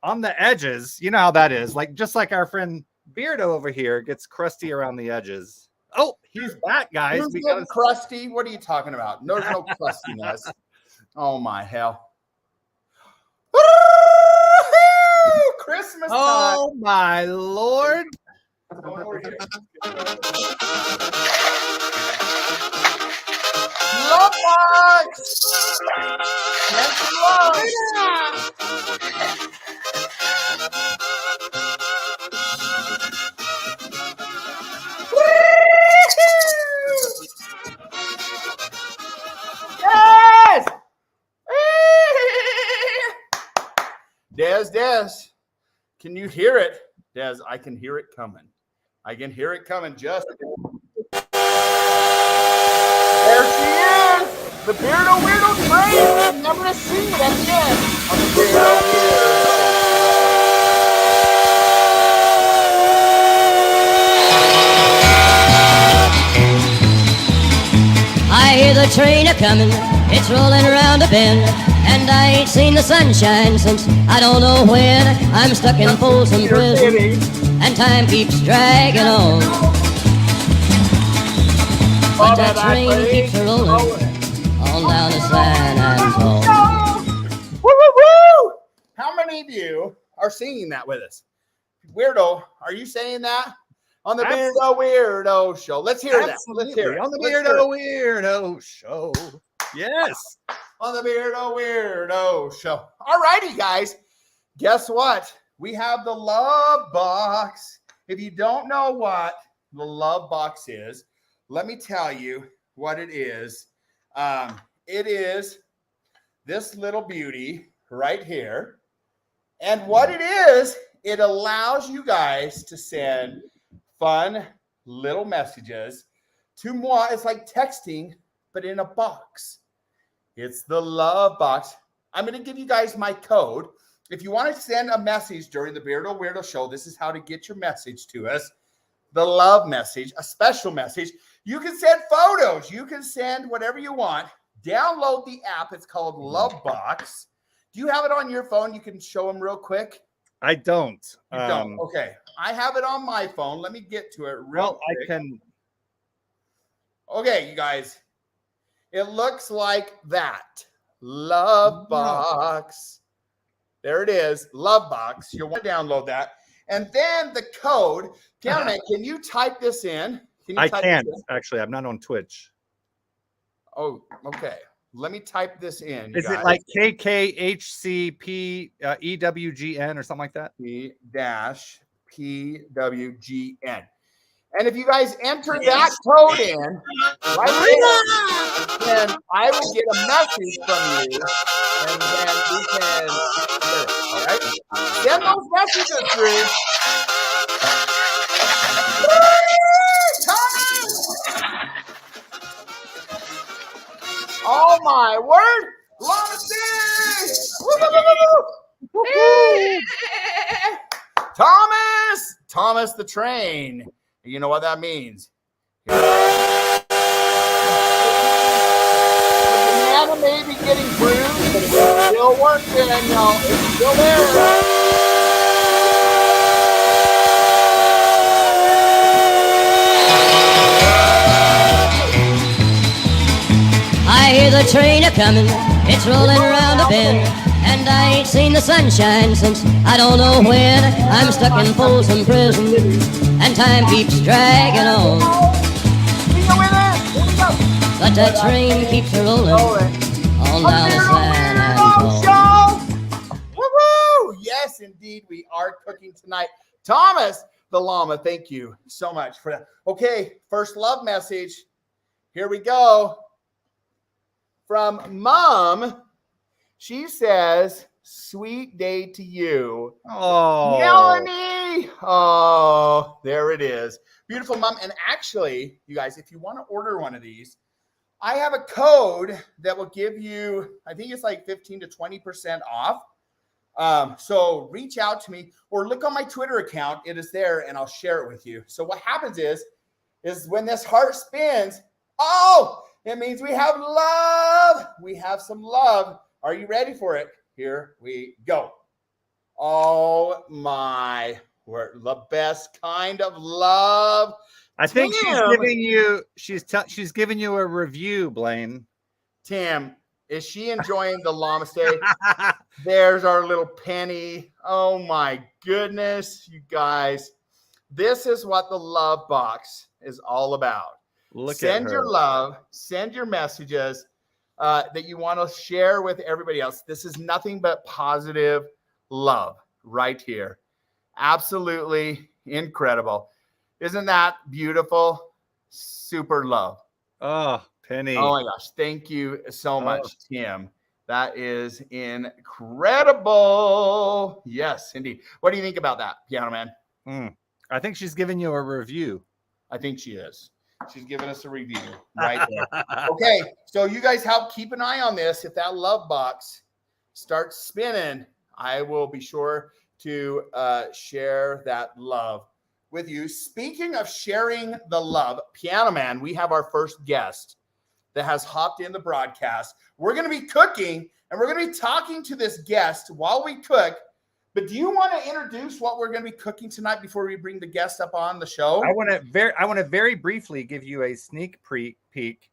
B: on the edges. You know how that is. Just like our friend Beardo over here gets crusty around the edges. Oh, he's back, guys.
C: We got crusty. What are you talking about? No crustiness. Oh my hell. Christmas time.
B: Oh my Lord.
C: Love box. Yes, love. Yes. Des, can you hear it? Des, I can hear it coming. I can hear it coming. Just there she is, the Beardo Weirdo train. Remember to see it at the end on the Beardo Weirdo.
F: I hear the train a-comin', it's rolling around a bend, and I ain't seen the sunshine since I don't know when. I'm stuck in Folsom Prison, and time keeps dragging on. But that train keeps a-rollin' on down to San Antone.
C: Woo, woo, woo! How many of you are singing that with us? Weirdo, are you saying that? On the Beardo Weirdo Show. Let's hear that. Let's hear it.
B: On the
C: Let's hear
B: Beardo Weirdo Show. Yes.
C: On the Beardo Weirdo Show. All righty, guys. Guess what? We have the love box. If you don't know what the love box is, let me tell you what it is. It is this little beauty right here. And what it is, it allows you guys to send fun little messages to moi. It's like texting, but in a box. It's the love box. I'm going to give you guys my code. If you want to send a message during the Beardo Weirdo Show, this is how to get your message to us. The love message, a special message. You can send photos. You can send whatever you want. Download the app. It's called Love Box. Do you have it on your phone? You can show them real quick.
B: I don't.
C: You don't. Okay. I have it on my phone. Let me get to it real quick.
B: I can.
C: Okay, you guys. It looks like that. Love Box. There it is. Love Box. You'll want to download that. And then the code. Cameraman, can you type this in?
B: I can't. Actually, I'm not on Twitch.
C: Oh, okay. Let me type this in.
B: Is it like KKHCP EWGN or something like that?
C: P-PWGN. And if you guys enter that code in right there, then I will get a message from you. And then we can, all right? Send those messages through. Oh my word! Thomas the train. You know what that means. The banana may be getting bruised, but it's still working, y'all. It's still there.
F: I hear the train a-comin', it's rolling around a bend, and I ain't seen the sunshine since I don't know when. I'm stuck in Folsom Prison, and time keeps dragging on. But that train keeps a-rolling on down to San Antone.
C: Woo-hoo! Yes, indeed, we are cooking tonight. Thomas the Llama, thank you so much for that. Okay, first love message. Here we go. From Mom, she says, "Sweet day to you."
B: Oh,
C: Melanie. Oh, there it is. Beautiful, Mom. And actually, you guys, if you want to order one of these, I have a code that will give you, I think it's like 15 to 20% off. So reach out to me or look on my Twitter account. It is there and I'll share it with you. So what happens is when this heart spins, oh, it means we have love. We have some love. Are you ready for it? Here we go. Oh my, we're the best kind of love.
B: I think she's giving you a review, Blaine.
C: Tim, Is she enjoying the llama stay? There's our little Penny. Oh my goodness, you guys. This is what the love box is all about. Send your love, send your messages that you want to share with everybody else. This is nothing but positive love right here. Absolutely incredible. Isn't that beautiful? Super love.
B: Oh, Penny.
C: Oh my gosh. Thank you so much, Tim. That is incredible. Yes, indeed. What do you think about that, Piano Man?
B: I think she's giving you a review.
C: I think she is. She's giving us a review right there. Okay, so you guys help keep an eye on this. If that love box starts spinning, I will be sure to share that love with you. Speaking of sharing the love, Piano Man, we have our first guest that has hopped in the broadcast. We're going to be cooking, and we're going to be talking to this guest while we cook. But do you want to introduce what we're going to be cooking tonight before we bring the guest up on the show?
B: I want to very briefly give you a sneak peek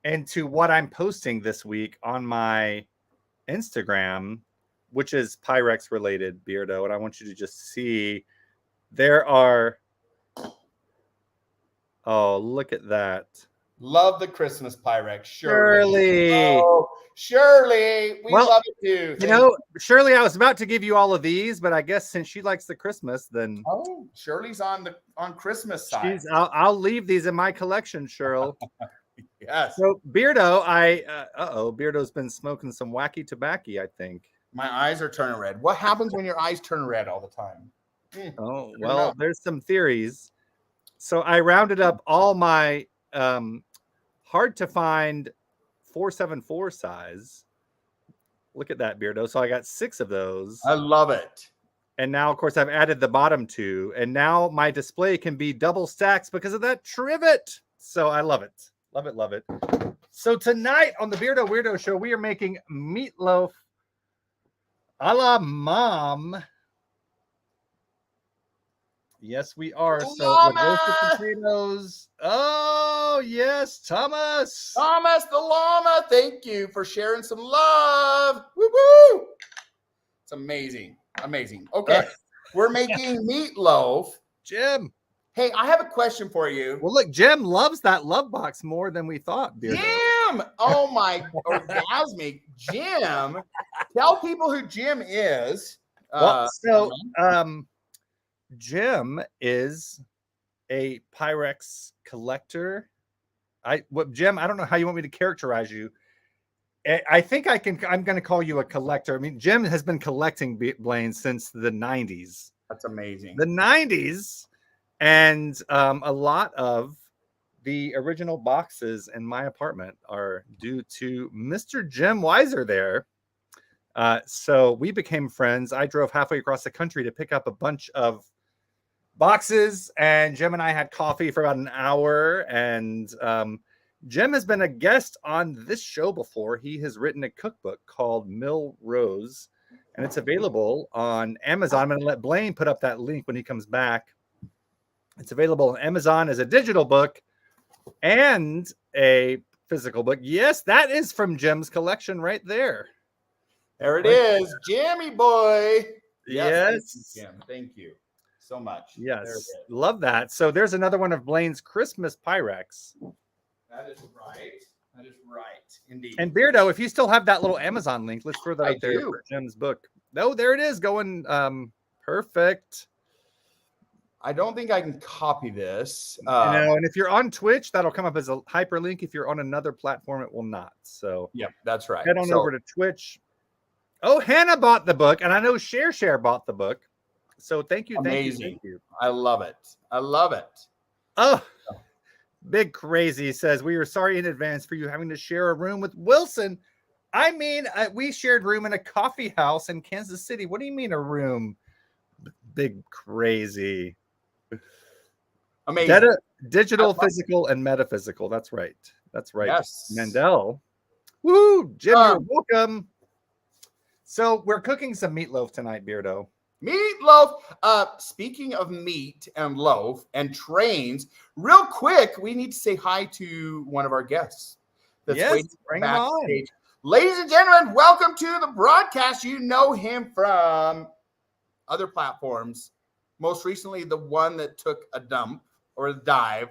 B: into what I'm posting this week on my Instagram, which is Pyrex related, Beardo, and I want you to just see there are. Oh, look at that!
C: Love the Christmas Pyrex,
B: Shirley.
C: Oh, Shirley, we love it too.
B: You know, Shirley, I was about to give you all of these, but I guess since she likes the Christmas, then
C: Shirley's on Christmas side.
B: I'll leave these in my collection, Cheryl.
C: Yes.
B: So Beardo, Beardo's been smoking some wacky tobacco, I think.
C: My eyes are turning red. What happens when your eyes turn red all the time?
B: Oh, well, there's some theories. So I rounded up all my hard to find 474 size. Look at that, Beardo. So I got 6 of those.
C: I love it.
B: And now, of course, I've added the bottom 2. And now my display can be double stacks because of that trivet. So I love it. Love it, love it. So tonight on the Beardo Weirdo Show, we are making meatloaf a la mom. Yes, we are. So with roasted potatoes. Oh, yes, Thomas.
C: Thomas the llama. Thank you for sharing some love. Woo woo. It's amazing. Amazing. Okay. We're making meatloaf.
B: Jim.
C: Hey, I have a question for you.
B: Well, look, Jim loves that love box more than we thought, Beardo.
C: Jim! Oh, my orgasmic Jim. Tell people who Jim is.
B: Jim is a Pyrex collector. Jim, I don't know how you want me to characterize you. I think I'm going to call you a collector. I mean, Jim has been collecting Blaine since the 90s.
C: That's amazing.
B: The 90s. And a lot of the original boxes in my apartment are due to Mr. Jim Weiser there. So we became friends. I drove halfway across the country to pick up a bunch of boxes, and Jim and I had coffee for about an hour. And Jim has been a guest on this show before. He has written a cookbook called Mill Rose, and it's available on Amazon. I'm going to let Blaine put up that link when he comes back. It's available on Amazon as a digital book and a physical book. Yes, that is from Jim's collection right there.
C: There it is, Jimmy boy.
B: Yes.
C: Jim. Thank you so much.
B: Yes, love that. So there's another one of Blaine's Christmas Pyrex.
C: That is right. That is right, indeed.
B: And Beardo, if you still have that little Amazon link, let's throw that up there for Jim's book. Oh, there it is, going perfect.
C: I don't think I can copy this.
B: And if you're on Twitch, that'll come up as a hyperlink. If you're on another platform, it will not. So
C: yeah, that's right.
B: Head on over to Twitch. Oh, Hannah bought the book, and I know Share bought the book. So thank you.
C: Amazing.
B: Thank you.
C: I love it. I love it.
B: Oh, Big Crazy says, we are sorry in advance for you having to share a room with Wilson. I mean, we shared room in a coffee house in Kansas City. What do you mean a room? Big Crazy.
C: Amazing.
B: Digital, physical, and metaphysical. That's right. That's right.
C: Yes.
B: Mandel. Woo! Jim, you're welcome. So we're cooking some meatloaf tonight, Beardo.
C: Meatloaf. Speaking of meat and loaf and trains, real quick, we need to say hi to one of our guests.
B: Yes, bring him on.
C: Ladies and gentlemen, welcome to the broadcast. You know him from other platforms. Most recently, the one that took a dump or a dive,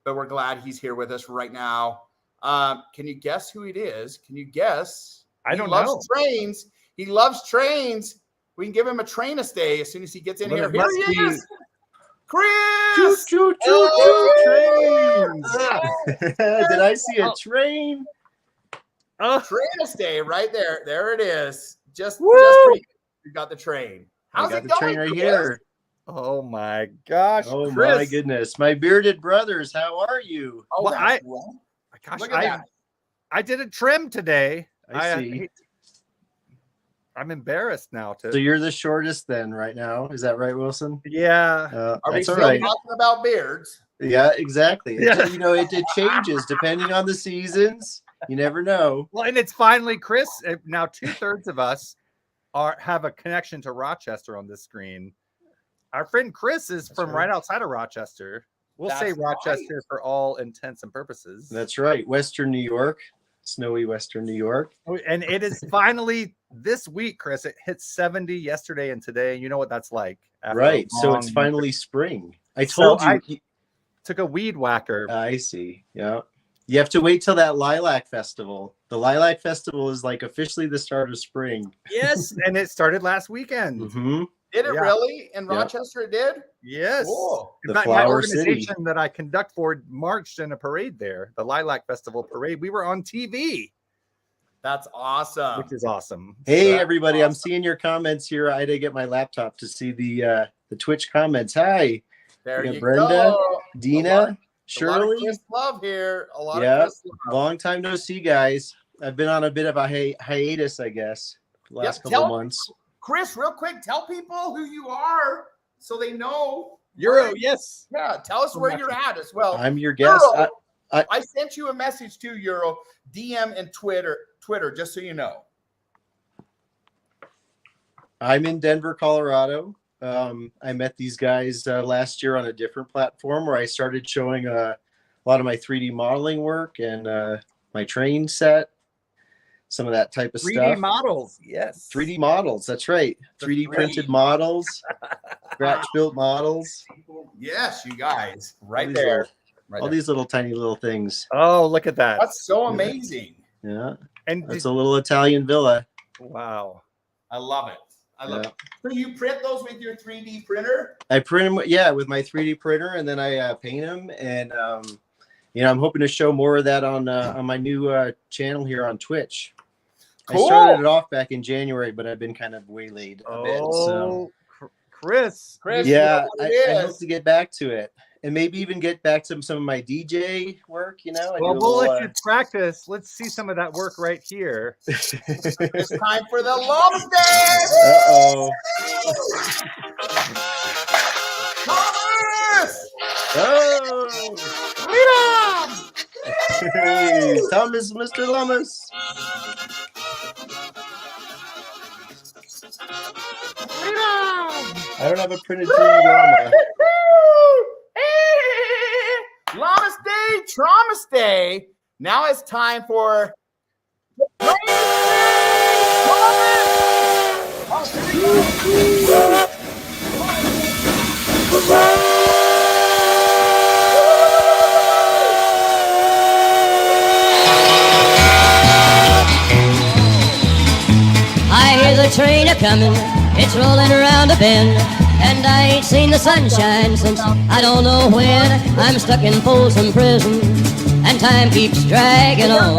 C: but we're glad he's here with us right now. Can you guess who it is? Can you guess?
B: I don't
C: know.
B: know.
C: Trains. He loves trains. We can give him a train a stay as soon as he gets in here. Here he is. Chris!
E: Choo, choo, choo, trains. Did I see a train?
C: Train a stay right there. There it is. Just for you. We got the train. How's
E: I got
C: it
E: the
C: going,
E: train right
C: Chris?
E: here.
B: Oh my gosh.
E: Oh
B: Chris.
E: my goodness. My bearded brothers, how are you?
C: Oh,
B: Well,
C: gosh, look at that.
B: I did a trim today.
E: I see.
B: I'm embarrassed now.
E: So you're the shortest then right now. Is that right, Wilson?
B: Yeah.
C: Are we
E: That's
C: still
E: all right.
C: talking about beards?
E: Yeah, exactly.
B: Yeah.
E: You know, it changes depending on the seasons. You never know.
B: Well, and it's finally Chris. Now 2/3 of us have a connection to Rochester on this screen. Our friend Chris is from right outside of Rochester. We'll say Rochester for all intents and purposes.
E: That's right. Western New York. Snowy Western New York.
B: And it is finally this week, Chris. It hit 70 yesterday and today. You know what that's like.
E: Right. So it's finally spring. I told you.
B: I took a weed whacker.
E: I see. Yeah. You have to wait till that Lilac Festival. The Lilac Festival is like officially the start of spring.
B: Yes. And it started last weekend.
E: Mm-hmm.
C: Did it really? In Rochester, it did?
B: Yes.
C: Cool.
B: In
E: The
B: fact, my
E: Flower
B: organization
E: City.
B: that I conduct for marched in a parade there, the Lilac Festival parade. We were on TV,
C: That's awesome.
B: which is awesome.
E: Hey,
C: That's
E: everybody.
C: awesome.
E: I'm seeing your comments here. I had to get my laptop to see the Twitch comments. Hi.
C: There
E: We got
C: you
E: Brenda,
C: go.
E: Dina,
C: A lot of
E: Shirley.
C: Chris love here. A lot
E: Yeah.
C: of Chris love.
E: Long time no see, guys. I've been on a bit of a hiatus, I guess, the last couple months.
C: Chris, real quick, tell people who you are so they know.
B: Euro, yes.
C: Yeah, tell us where you're at as well.
E: I'm your guest.
C: Euro,
E: I-
C: I sent you a message too, Euro, DM and Twitter, just so you know.
E: I'm in Denver, Colorado. I met these guys last year on a different platform where I started showing a lot of my 3D modeling work and my train set, some of that type of
B: 3D
E: stuff.
B: models, yes.
E: 3D models, that's right. 3D printed models, scratch built models.
C: Yes, you guys, right
E: All these
C: there.
E: little- all these little tiny little things.
B: Oh, look at that.
C: That's so amazing.
E: Yeah,
B: And
E: that's a little Italian villa.
B: wow.
C: I love it. I love
E: Yeah.
C: it. So you print those with your 3D printer?
E: I print them, with my 3D printer, and then I paint them. And I'm hoping to show more of that on my new channel here on Twitch.
C: Cool.
E: I started it off back in January, but I've been kind of waylaid a bit. So
B: Chris.
C: Chris,
E: yeah,
C: you know what
E: I
C: it
E: hope
C: is.
E: to get back to it, and maybe even get back to some of my DJ work. I
B: Well,
E: do a
B: we'll
E: little,
B: let you practice. Let's see some of that work right here.
C: It's time for the lobster.
E: Uh-oh.
C: Thomas!
E: Oh. Hey, Thomas, Mr. Lummus. I don't have a printed 3D llama.
C: Llama's Day, Trauma's Day. Now it's time for.
F: I hear the train a coming, it's rolling around a bend, and I ain't seen the sunshine since I don't know when. I'm stuck in Folsom Prison, and time keeps dragging on.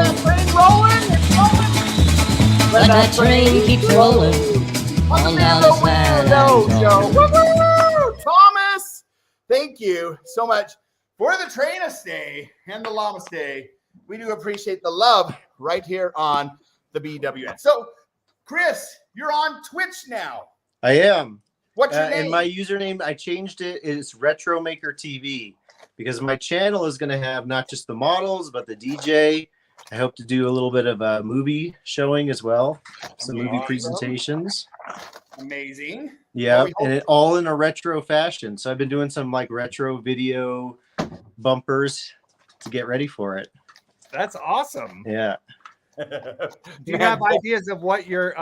F: But that train keeps rolling on down the San Antonio.
C: Thomas, thank you so much for the train a stay and the llama stay. We do appreciate the love right here on the BWN. So, Chris, you're on Twitch now.
E: I am.
C: What's your name?
E: And my username, I changed it. It's Retro Maker TV because my channel is going to have not just the models, but the DJ. I hope to do a little bit of a movie showing as well, some movie presentations.
C: Amazing.
E: Yeah, and it all in a retro fashion. So I've been doing some like retro video bumpers to get ready for it.
B: That's awesome.
E: Yeah.
B: Do you have ideas of what your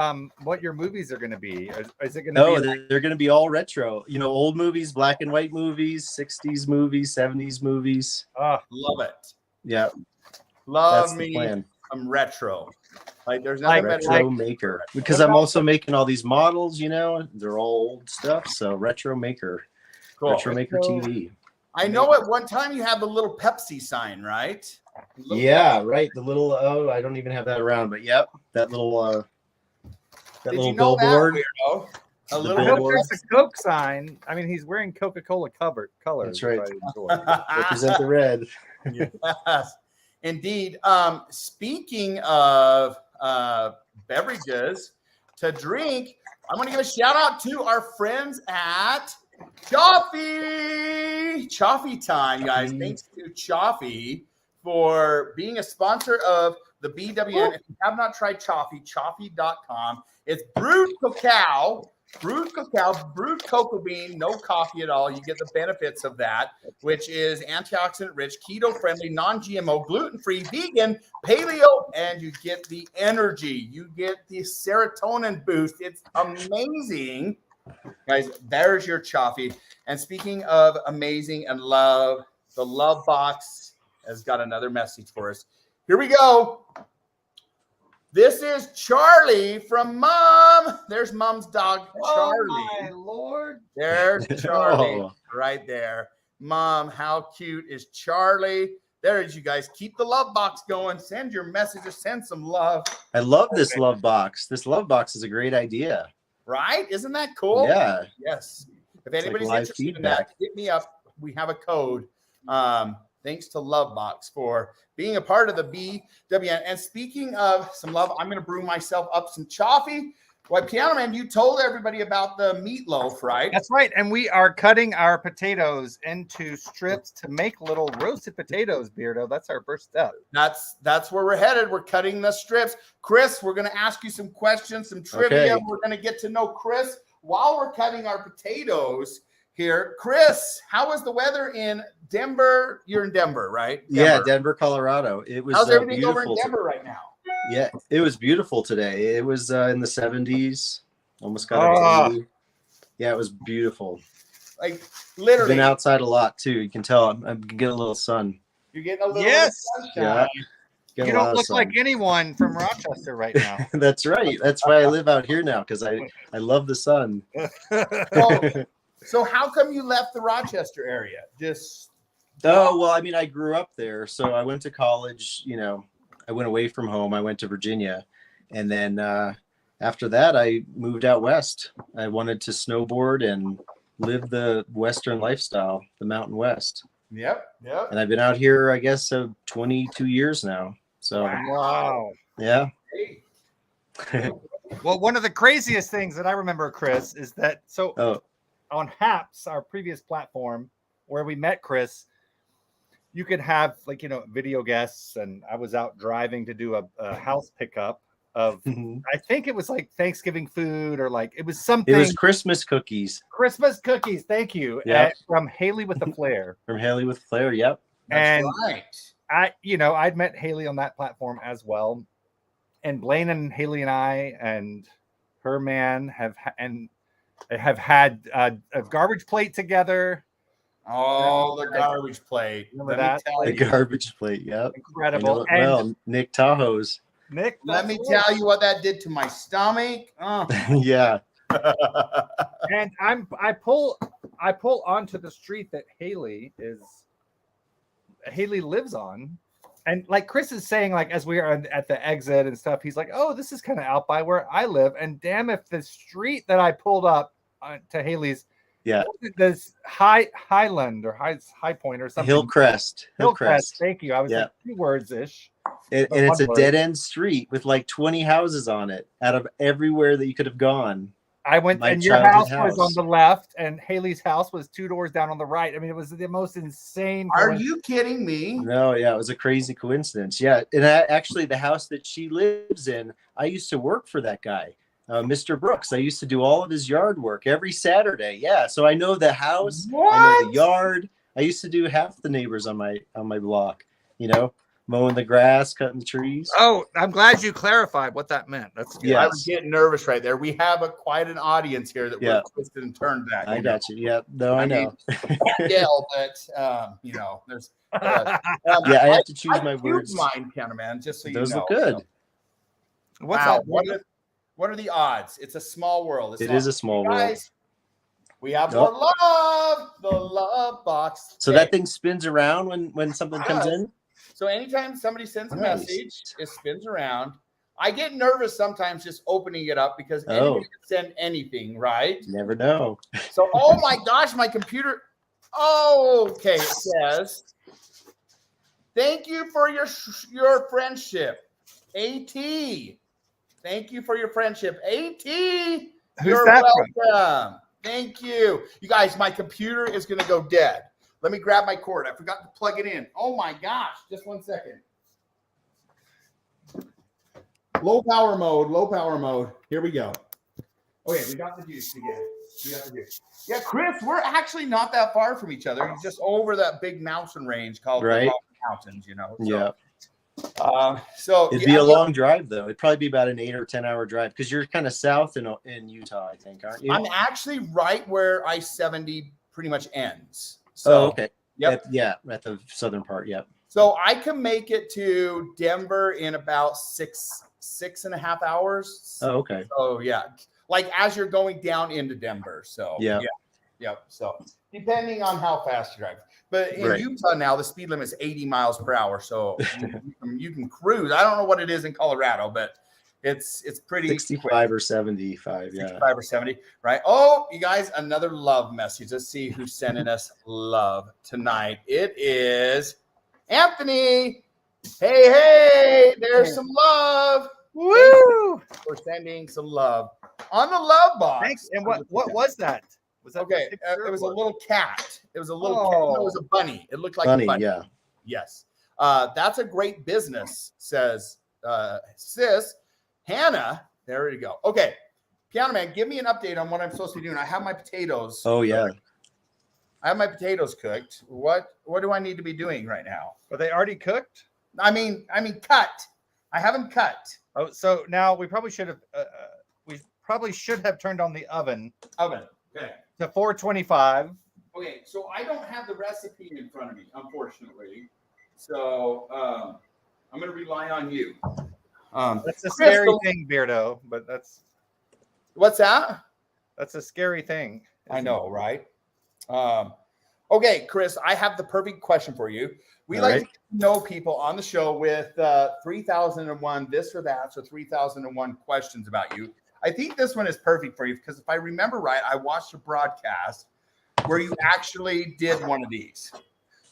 B: movies are going to be? Is it going to
G: Oh,
B: be?
G: they're going to be all retro. You know, old movies, black and white movies, 60s movies, 70s movies.
C: Love it.
G: Yeah,
C: Love
G: that's the
C: me
G: plan.
C: some retro. Like there's nothing better.
G: Retro maker, because I'm also making all these models. You know, they're all old stuff. So retro maker,
C: Cool.
G: retro maker TV.
C: I know at one time you had the little Pepsi sign, right?
G: Yeah, right. The little I don't even have that around, but yep, that little
C: Did
G: little
C: you know
G: billboard.
C: that, Weirdo? A
G: The
C: little
G: billboard.
B: There's a Coke sign. I mean, he's wearing Coca-Cola colors.
G: That's right.
B: which I enjoy.
G: Represent the red.
C: Yes, indeed. Speaking of beverages to drink, I'm going to give a shout out to our friends at Chaffee time, guys. Thanks to Chaffee for being a sponsor of the BWN. If you have not tried chaffee.com. It's brewed cacao, brewed cocoa bean, no coffee at all. You get the benefits of that, which is antioxidant rich, keto friendly, non-GMO, gluten-free, vegan, paleo, and you get the energy. You get the serotonin boost. It's amazing. Guys, there's your Chaffee. And speaking of amazing and love, the Love Box has got another message for us. Here we go. This is Charlie from Mom. There's Mom's dog, Charlie.
B: Oh, my Lord.
C: There's Charlie right there. Mom, how cute is Charlie? There it is, you guys. Keep the Love Box going. Send your messages. Send some love.
G: I love this love box. This love box is a great idea.
C: Right? Isn't that cool?
G: Yeah.
C: Yes. If anybody's
G: live
C: interested in
G: feedback.
C: that, hit me up. We have a code. Thanks to Lovebox for being a part of the BWN. And speaking of some love, I'm going to brew myself up some Chaffee. Why, Piano Man, you told everybody about the meatloaf, right?
B: That's right. And we are cutting our potatoes into strips to make little roasted potatoes, Beardo. That's our first step.
C: That's where we're headed. We're cutting the strips. Chris, we're going to ask you some questions, some trivia.
G: Okay.
C: We're going to get to know Chris while we're cutting our potatoes here. Chris, how was the weather in Denver? You're in Denver, right?
G: Yeah, Denver, Colorado. It was
C: How's everything
G: beautiful.
C: over in Denver right now?
G: Yeah, it was beautiful today. It was in the 70s. Almost got up to 80. Yeah, it was beautiful.
C: Like
G: I've
C: literally,
G: been outside a lot too. You can tell I'm getting a little sun.
C: you're getting a little
B: Yes.
C: sunshine.
G: Yeah. Getting
B: You
G: a lot
B: don't
G: of
B: look
G: sun.
B: like anyone from Rochester right now.
G: That's right. That's why I live out here now, because I love the sun.
C: So how come you left the Rochester area? Just
G: Oh, well, I mean, I grew up there. So I went to college, you know, I went away from home. I went to Virginia. And then after that, I moved out west. I wanted to snowboard and live the Western lifestyle, the Mountain West.
C: Yep.
G: And I've been out here, I guess, 22 years now. So,
B: Wow.
G: yeah.
C: Hey.
B: Well, one of the craziest things that I remember, Chris, is that on Haps, our previous platform where we met Chris, you could have video guests, and I was out driving to do a house pickup of I think it was like Thanksgiving food or it was something.
G: It was Christmas cookies.
B: Christmas cookies. Thank you.
G: Yep.
B: From Haley with the Flair.
G: From Haley with Flair. Yep.
C: That's
B: And
C: right.
B: I'd met Haley on that platform as well. And Blaine and Haley and I and her man have had a garbage plate together.
C: Oh, the garbage plate.
B: Remember
C: Let me
B: that?
C: tell
G: The
C: you.
G: garbage plate. Yep.
B: Incredible.
G: I know it well, Nick Tahoe's.
B: Nick,
C: Let me tell you what that did to my stomach. Oh.
G: Yeah.
B: And I pull onto the street that Haley lives on. And like Chris is saying, as we are at the exit and stuff, he's like, oh, this is kind of out by where I live. And damn if the street that I pulled up to Haley's, this Highland or High Point or something.
G: Hillcrest.
B: Hillcrest. Thank you. I was like 2 words ish.
G: And it's a dead end street with 20 houses on it out of everywhere that you could have gone.
B: I went,
G: My
B: and your house
G: childhood
B: was on the left, and Haley's house was 2 doors down on the right. I mean, it was the most insane.
C: Are you kidding me?
G: No, yeah, it was a crazy coincidence. Yeah, and actually, the house that she lives in, I used to work for that guy, Mr. Brooks. I used to do all of his yard work every Saturday. Yeah, so I know the house, I know the yard. I used to do half the neighbors on my block. mowing the grass, cutting the trees.
B: Oh, I'm glad you clarified what that meant. That's good.
G: Yeah.
C: I was getting nervous right there. We have quite an audience here that
G: Yeah.
C: we're twisted and turned back.
G: I got you. Yeah, no, I know.
C: Yell, but there's.
G: Yeah, I have to choose my
C: cubed
G: words.
C: mine, cameraman, just so
G: Those
C: you know.
G: look good.
B: What's
C: Wow,
B: that?
C: what are the odds? It's a small world.
G: It is a small world.
C: Guys, we have
G: Nope.
C: more love. The love box.
G: So
C: Okay.
G: that thing spins around when something comes in.
C: So anytime somebody sends a
G: Nice.
C: message, it spins around. I get nervous sometimes just opening it up because
G: Oh.
C: anybody can send anything, right?
G: You never know.
C: So, oh my gosh, my computer. Oh, okay. It says, thank you for your friendship, AT. Thank you for your friendship, AT.
B: Who's
C: You're
B: that
C: welcome. Thank you. You guys, my computer is going to go dead. Let me grab my cord. I forgot to plug it in. Oh my gosh. Just 1 second. Low power mode. Low power mode. Here we go. Okay, we got the juice again. We got the juice. Yeah, Chris, we're actually not that far from each other. He's just over that big mountain range called
G: Right.
C: the Rocky Mountains, So,
G: Yeah.
C: So
G: It'd be a long drive though. It'd probably be about an 8 or 10 hour drive because you're kind of south in Utah, I think, aren't you?
C: I'm actually right where I-70 pretty much ends. So,
G: Oh, okay.
C: Yep.
G: Yeah, at the southern part. Yep.
C: So I can make it to Denver in about six and a half hours.
G: Oh, okay.
C: So yeah, like as you're going down into Denver. So
G: Yeah.
C: Yep. So depending on how fast you drive, but in
G: Right.
C: Utah now the speed limit is 80 miles per hour. So you can cruise. I don't know what it is in Colorado, but it's pretty
G: 65
C: quick.
G: or 75. Yeah.
C: 65 or 70, right? Oh, you guys, another love message. Let's see who's sending us love tonight. It is Anthony. Hey, there's some love.
B: Woo!
C: We're sending some love on the love box.
B: Thanks. And what was that? Was that
C: Okay,
B: the picture
C: it was a
B: or-
C: little cat. It was a little cat. No, it was a bunny. It looked like
G: Funny.
C: a bunny.
G: Yeah.
C: Yes. That's a great business, says sis Hannah. There you go. Okay. Piano Man, give me an update on what I'm supposed to be doing. I have my potatoes.
G: Oh, yeah.
C: I have my potatoes cooked. What do I need to be doing right now?
B: Were they already cooked?
C: I mean, cut. I haven't cut.
B: Oh, so now we probably should have turned on the oven
C: Oven. Okay.
B: to 425.
C: Okay. So I don't have the recipe in front of me, unfortunately. So I'm going to rely on you.
B: That's a
C: Chris,
B: scary
C: the-
B: thing, Beardo, but
C: What's that?
B: that's a scary thing.
C: I know, right? Okay, Chris, I have the perfect question for you. We
G: All
C: like
G: right.
C: to know people on the show with 3001 this or that, so 3001 questions about you. I think this one is perfect for you because if I remember right, I watched a broadcast where you actually did one of these.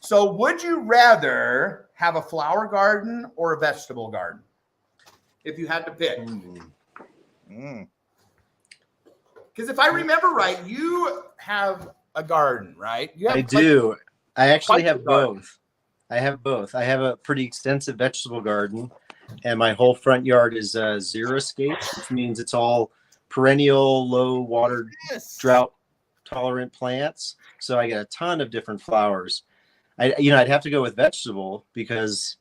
C: So would you rather have a flower garden or a vegetable garden? If you had to pick.
B: Mm.
C: Because if I remember right, you have a garden, right? You have
G: I do. I actually
C: quite
G: have
C: the garden.
G: both. I have both. I have a pretty extensive vegetable garden, and my whole front yard is xeriscape, which means it's all perennial, low water,
B: Yes.
G: drought tolerant plants. So I get a ton of different flowers. I'd have to go with vegetable because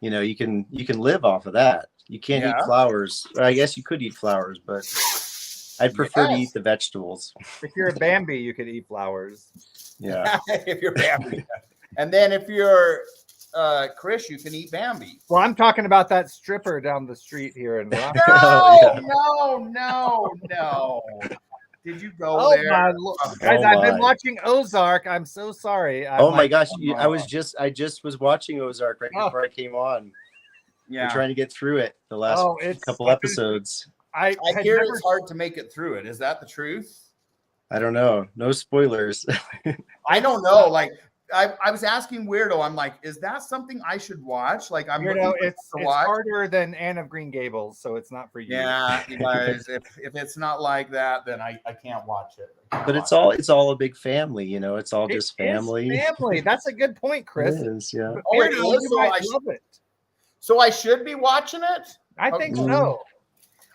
G: you can live off of that. You can't
C: Yeah.
G: eat flowers. I guess you could eat flowers, but I'd prefer to
C: Yes.
G: eat the vegetables.
B: If you're a Bambi, you could eat flowers.
G: Yeah.
C: If you're Bambi. And then if you're Chris, you can eat Bambi.
B: Well, I'm talking about that stripper down the street here in Rock.
G: Oh,
C: No. Did you go
B: Oh
C: there?
B: my guys!
G: Oh
B: I've been
G: my.
B: watching Ozark. I'm so sorry. I'm
G: Oh my
B: like,
G: gosh!
B: come
G: I just was watching Ozark right
B: Oh.
G: before I came on.
C: Yeah.
G: We're trying to get through it the last
B: it's
G: couple episodes.
C: I
B: had
C: hear
B: never-
C: it's hard to make it through it. Is that the truth?
G: I don't know. No spoilers.
C: I don't know. Like I was asking Weirdo, I'm like, is that something I should watch? Like I'm looking for
B: it's
C: to watch.
B: harder than Anne of Green Gables, so it's not for you.
C: Yeah, you guys, if it's not like that, then I can't watch it.
G: But it's all a big family. It's all
B: It
G: just
B: is
G: family.
B: family. That's a good point, Chris.
G: It is, yeah.
C: Oh, it
B: Beardo,
C: is?
B: you
C: So
B: might
C: I sh-
B: love it.
C: So I should be watching it?
B: I think
G: Mm.
B: so.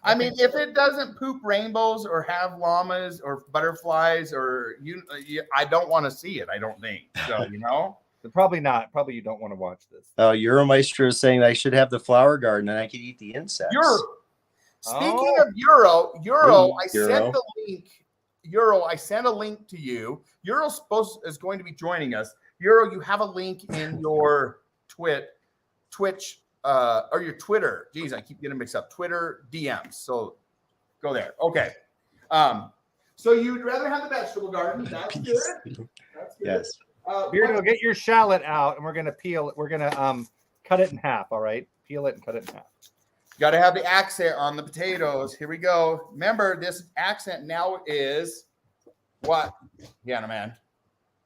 C: I mean, if it doesn't poop rainbows or have llamas or butterflies or I don't want to see it. I don't think so.
B: But probably not. Probably you don't want to watch this.
G: Oh, Euromaestro is saying I should have the flower garden and I could eat the insects.
C: Speaking of Euro,
G: Hey,
C: I sent the link. Euro, I sent a link to you. Euro is going to be joining us. Euro, you have a link in your Twitch, or your Twitter. Geez, I keep getting mixed up. Twitter DMs. So go there. Okay. So you'd rather have the vegetable garden. That's good. That's good.
G: Yes.
B: Beardo, get your shallot out, and we're gonna peel it. We're gonna cut it in half. All right, peel it and cut it in half.
C: Got to have the accent on the potatoes. Here we go. Remember, this accent now is what? Yeah, man.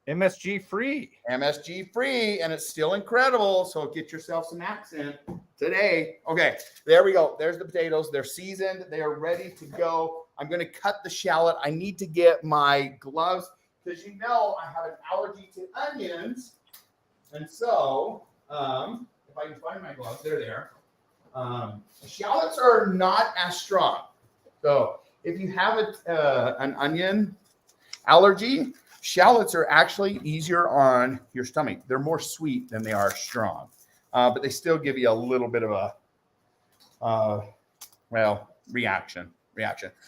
B: MSG free.
C: MSG free, and it's still incredible. So get yourself some accent today. Okay, there we go. There's the potatoes. They're seasoned. They are ready to go. I'm going to cut the shallot. I need to get my gloves because you know I have an allergy to onions. And so, if I can find my gloves, they're there. Shallots are not as strong. So if you have an onion allergy, shallots are actually easier on your stomach. They're more sweet than they are strong, but they still give you a little bit of a, reaction.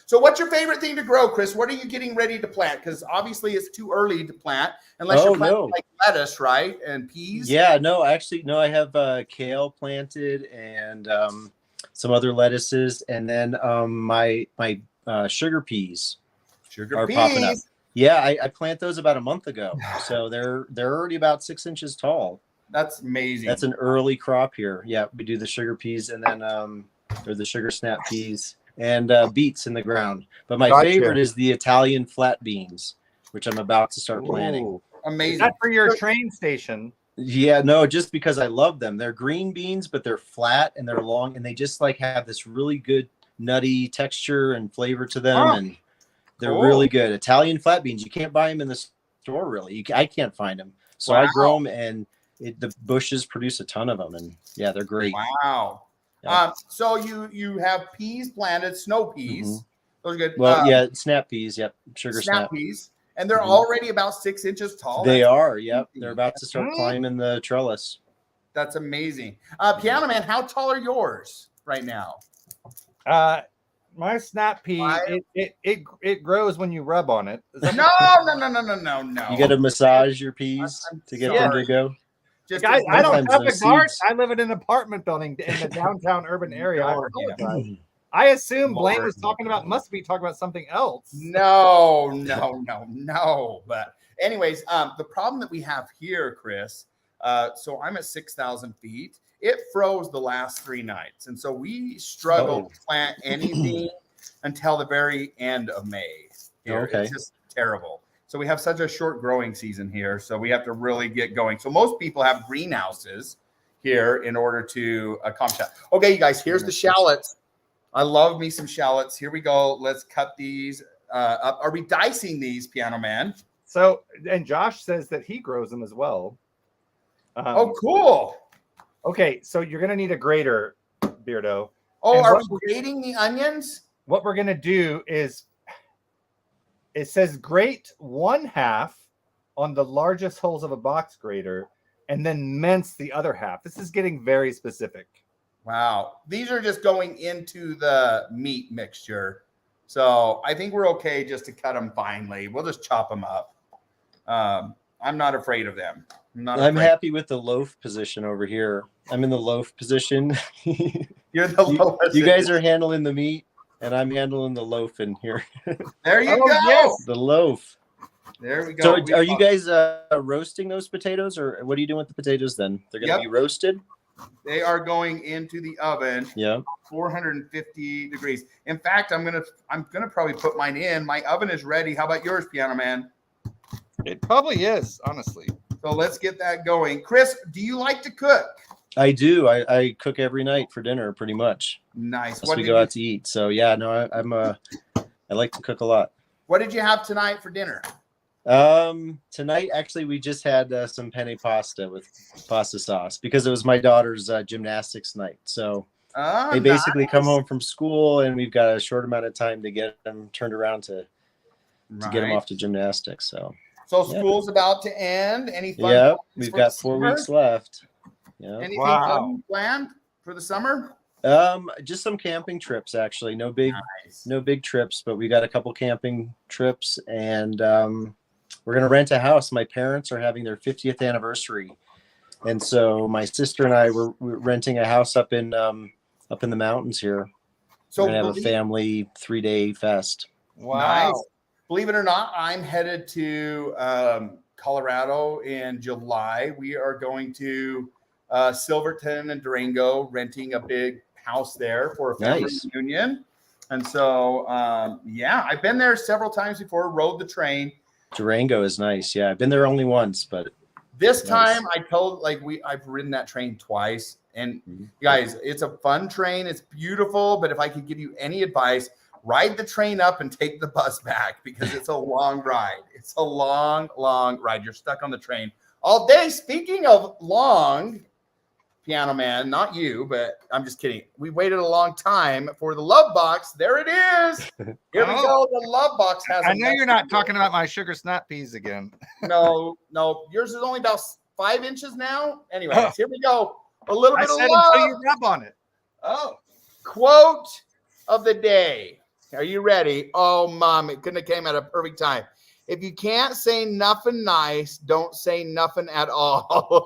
C: So what's your favorite thing to grow, Chris? What are you getting ready to plant? Because obviously it's too early to plant unless you're planting like lettuce, right? And peas.
G: Yeah, no, actually, no, I have kale planted and some other lettuces. And then my sugar peas are popping up. Yeah, I planted those about a month ago. So they're already about 6 inches tall.
C: That's amazing.
G: That's an early crop here. Yeah, we do the sugar peas and then or the sugar snap peas and beets in the ground. But my favorite is the Italian flat beans, which I'm about to start planting.
B: Ooh.
C: Amazing.
B: Is that for your train station?
G: Yeah, no, just because I love them. They're green beans, but they're flat and they're long, and they just like have this really good nutty texture and flavor to them, and they're really good. Italian flat beans. You can't buy them in the store, really. I can't find them, so I grow them, and the bushes produce a ton of them, and yeah, they're great.
C: Wow. Yeah. So you have peas planted, snow peas.
G: Mm-hmm.
C: Those are good.
G: Well, yeah, snap peas. Yep, sugar snap
C: peas. And they're already about 6 inches tall.
G: They are. Yep. They're about to start climbing the trellis.
C: That's amazing. Piano Man, how tall are yours right now?
B: My snap pea, it grows when you rub on it.
C: No.
G: You got to massage your peas to get them to go.
B: Guys, I don't have a garden. I live in an apartment building in the downtown urban area. I assume Blaine was must be talking about something else.
C: No. But anyways, the problem that we have here, Chris, so I'm at 6,000 feet. It froze the last 3 nights. And so we struggled to plant anything until the very end of May.
G: Okay.
C: It's just terrible. So we have such a short growing season here. So we have to really get going. So most people have greenhouses here in order to accomplish that. Okay, you guys, here's the shallots. I love me some shallots. Here we go. Let's cut these up. Are we dicing these, Piano Man?
B: So, and Josh says that he grows them as well.
C: Oh, cool.
B: Okay, so you're going to need a grater, Beardo.
C: Oh, are we grating the onions?
B: What we're going to do is, it says grate 1/2 on the largest holes of a box grater and then mince the other half. This is getting very specific.
C: Wow. These are just going into the meat mixture. So I think we're okay just to cut them finely. We'll just chop them up. I'm not afraid of them.
G: I'm happy with the loaf position over here. I'm in the loaf position.
C: You're the lowest.
G: You guys are handling the meat, and I'm handling the loaf in here.
C: There you go.
B: Yes.
G: The loaf.
C: There we go.
G: So are you guys roasting those potatoes, or what are you doing with the potatoes then? They're going to be roasted?
C: They are going into the oven.
G: Yeah.
C: 450 degrees. In fact, I'm gonna probably put mine in. My oven is ready. How about yours, Piano Man?
B: It probably is, honestly.
C: So let's get that going. Chris, do you like to cook?
G: I do. I cook every night for dinner, pretty much.
C: Nice.
G: Once we go out to eat. So yeah, no, I like to cook a lot.
C: What did you have tonight for dinner?
G: Tonight actually we just had some penne pasta with pasta sauce because it was my daughter's gymnastics night. So they basically come home from school and we've got a short amount of time to get them turned around to get them off to gymnastics. So
C: So
G: Yeah.
C: school's about to end. Any fun?
G: Yep,
C: plans
G: we've
C: for
G: got
C: the
G: 4
C: summer?
G: weeks left. Yeah.
C: Anything
B: Wow.
C: fun planned for the summer?
G: Just some camping trips actually. No
C: Nice.
G: big trips, but we got a couple camping trips, and we're gonna rent a house. My parents are having their 50th anniversary, and so my sister and I we're renting a house up in the mountains here.
C: So
G: We're gonna have a
C: believe,
G: family 3-day fest.
B: Wow.
C: nice. Believe it or not, I'm headed to Colorado in July. We are going to Silverton and Durango, renting a big house there for a family
G: Nice.
C: reunion. And so, yeah, I've been there several times before. Rode the train.
G: Durango is nice. Yeah, I've been there only once, but
C: This
G: Nice.
C: time, I told I've ridden that train twice, and
G: Mhm.
C: guys, it's a fun train. It's beautiful, but if I could give you any advice, ride the train up and take the bus back because it's a long ride. It's a long, long ride. You're stuck on the train all day. Speaking of long, Piano Man, not you, but I'm just kidding. We waited a long time for the love box. There it is. Here we go. The love box has.
B: I
C: a
B: know you're not
C: message.
B: talking about my sugar snap peas again.
C: No, yours is only about 5 inches now. Anyways,
B: Oh.
C: here we go. A little
B: I
C: bit of
B: said
C: love.
B: until you rub on it.
C: Oh, quote of the day. Are you ready? Oh, Mom, it couldn't have came at a perfect time. If you can't say nothing nice, don't say nothing at all.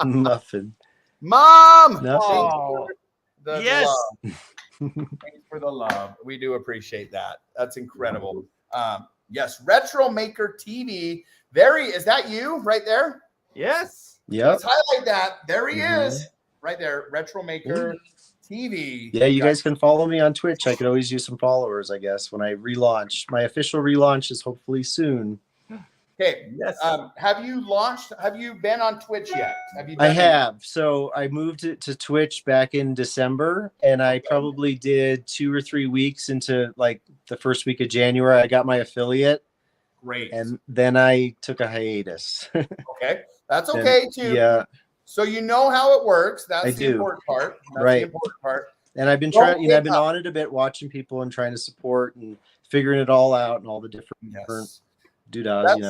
G: Nothing.
C: Mom,
G: Nothing.
C: thanks for the
B: Yes.
C: love. Thanks for the love. We do appreciate that. That's incredible. Yes, Retro Maker TV. Is that you right there?
B: Yes.
G: Yep.
C: Let's highlight that. There he
G: Mhm.
C: is, right there. Retro Maker TV.
G: Yeah, you guys can follow me on Twitch. I could always use some followers, I guess, when I relaunch. My official relaunch is hopefully soon.
C: Okay.
B: Yes.
C: Have you been on Twitch yet? Have you?
G: I
C: done
G: have. So I moved it to Twitch back in December, and I probably did 2 or 3 weeks into like the first week of January. I got my affiliate,
C: Great.
G: and then I took a hiatus.
C: Okay. That's okay too.
G: Yeah,
C: So you know how it works. That's
G: I
C: the
G: do.
C: important part. That's
G: Right.
C: the important part.
G: and I've been
C: Don't
G: trying. I've
C: give
G: been
C: up.
G: on it a bit, watching people and trying to support and figuring it all out and all the different
C: Yes.
G: doodads.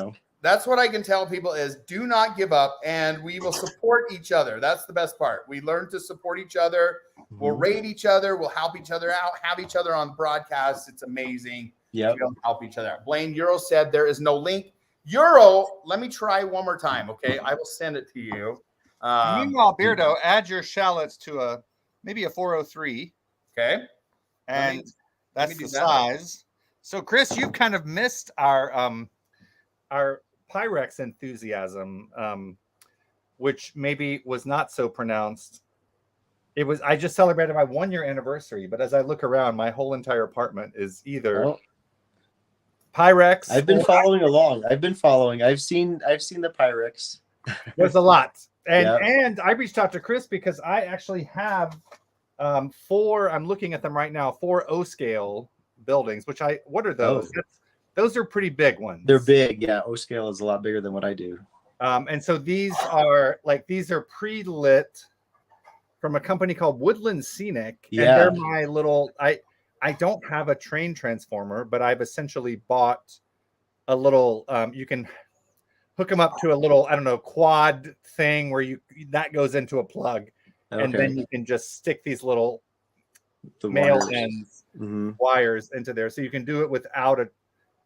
C: That's what I can tell people is do not give up, and we will support each other. That's the best part. We learn to support each other. We'll
G: Mhm.
C: rate each other. We'll help each other out, have each other on broadcasts. It's amazing.
G: Yep.
C: We'll help each other out. Blaine Euro said there is no link. Euro, let me try one more time. Okay. I will send it to you.
B: Meanwhile, Beardo, add your shallots to maybe a 403,
C: Okay.
B: and that's
C: do
B: the
C: that.
B: size. So, Chris, you've kind of missed our Pyrex enthusiasm, which maybe was not so pronounced. I just celebrated my 1-year anniversary, but as I look around, my whole entire apartment is either
G: Oh,
B: Pyrex.
G: I've been following along. I've seen the Pyrex.
B: There's a lot, and
G: Yeah.
B: and I reached out to Chris because I actually have 4. I'm looking at them right now. 4 O scale buildings. What are those?
G: Oh.
B: Those are pretty big ones.
G: They're big. Yeah, O scale is a lot bigger than what I do.
B: And so these are pre-lit from a company called Woodland Scenic.
G: Yeah.
B: And they're my little. I don't have a train transformer, but I've essentially bought a little. You can hook them up to a little, I don't know, quad thing where that goes into a plug, and then you can just stick these little
G: The
B: male
G: wires.
B: ends
G: Mhm.
B: wires into there, so you can do it without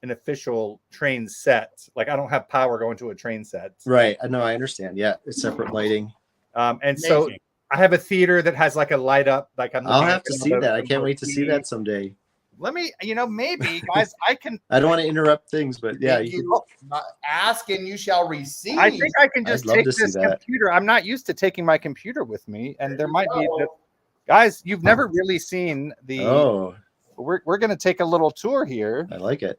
B: an official train set. Like I don't have power going to a train set.
G: Right. I know. I understand. Yeah, it's separate lighting.
B: And so
C: Amazing.
B: I have a theater that has like a light up. Like
G: I'll
B: looking
G: have
B: at
G: to
B: some
G: see
B: of the
G: that. I can't wait to see
B: TV.
G: that someday.
B: Let me, maybe guys, I can.
G: I don't want to interrupt things, but yeah,
C: Thank
G: you
C: you. Ask and you shall receive.
B: I think I can just
G: I'd love
B: take
G: to see
B: this
G: that.
B: computer. I'm not used to taking my computer with me, and there might be.
C: go.
B: Guys, you've never really seen the.
G: Oh,
B: We're going to take a little tour here.
G: I like it.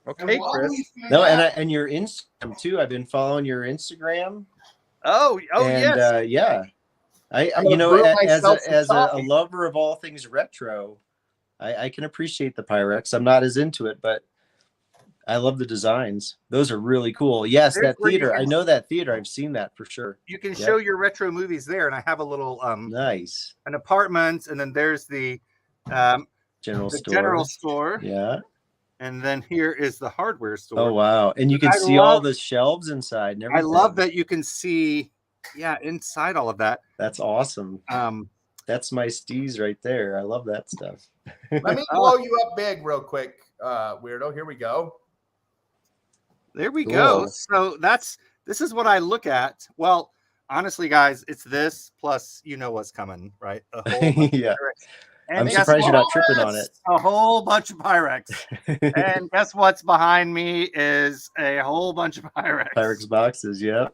B: Okay, Chris.
G: No, and your Instagram too. I've been following your Instagram.
B: Oh,
G: and,
B: yes.
G: yeah. I
C: I'm gonna brew myself some
G: as a
C: coffee.
G: lover of all things retro, I can appreciate the Pyrex. I'm not as into it, but I love the designs. Those are really cool. Yes,
B: There's
G: that
B: where you
G: theater.
B: can-
G: I know that theater. I've seen that for sure.
B: You can
G: Yep.
B: show your retro movies there, and I have a little
G: Nice.
B: an apartment, and then there's the
G: General
B: the
G: store.
B: general store.
G: Yeah.
B: And then here is the hardware store.
G: Oh wow! And you can
B: I
G: see all
B: love-
G: the shelves inside and
B: I
G: everything.
B: love that you can see, inside all of that.
G: That's awesome. That's my steez right there. I love that stuff.
C: Let me blow you up big real quick, Weirdo. Here we go.
B: There we go.
G: Cool.
B: So this is what I look at. Well, honestly, guys, it's this plus you know what's coming, right? A whole bunch
G: Yeah.
B: of Pyrex. And
G: I'm
B: guess
G: surprised you're not
B: what?
G: tripping on it.
B: A whole bunch of Pyrex. And guess what's behind me is a whole bunch of Pyrex.
G: Pyrex boxes, yeah.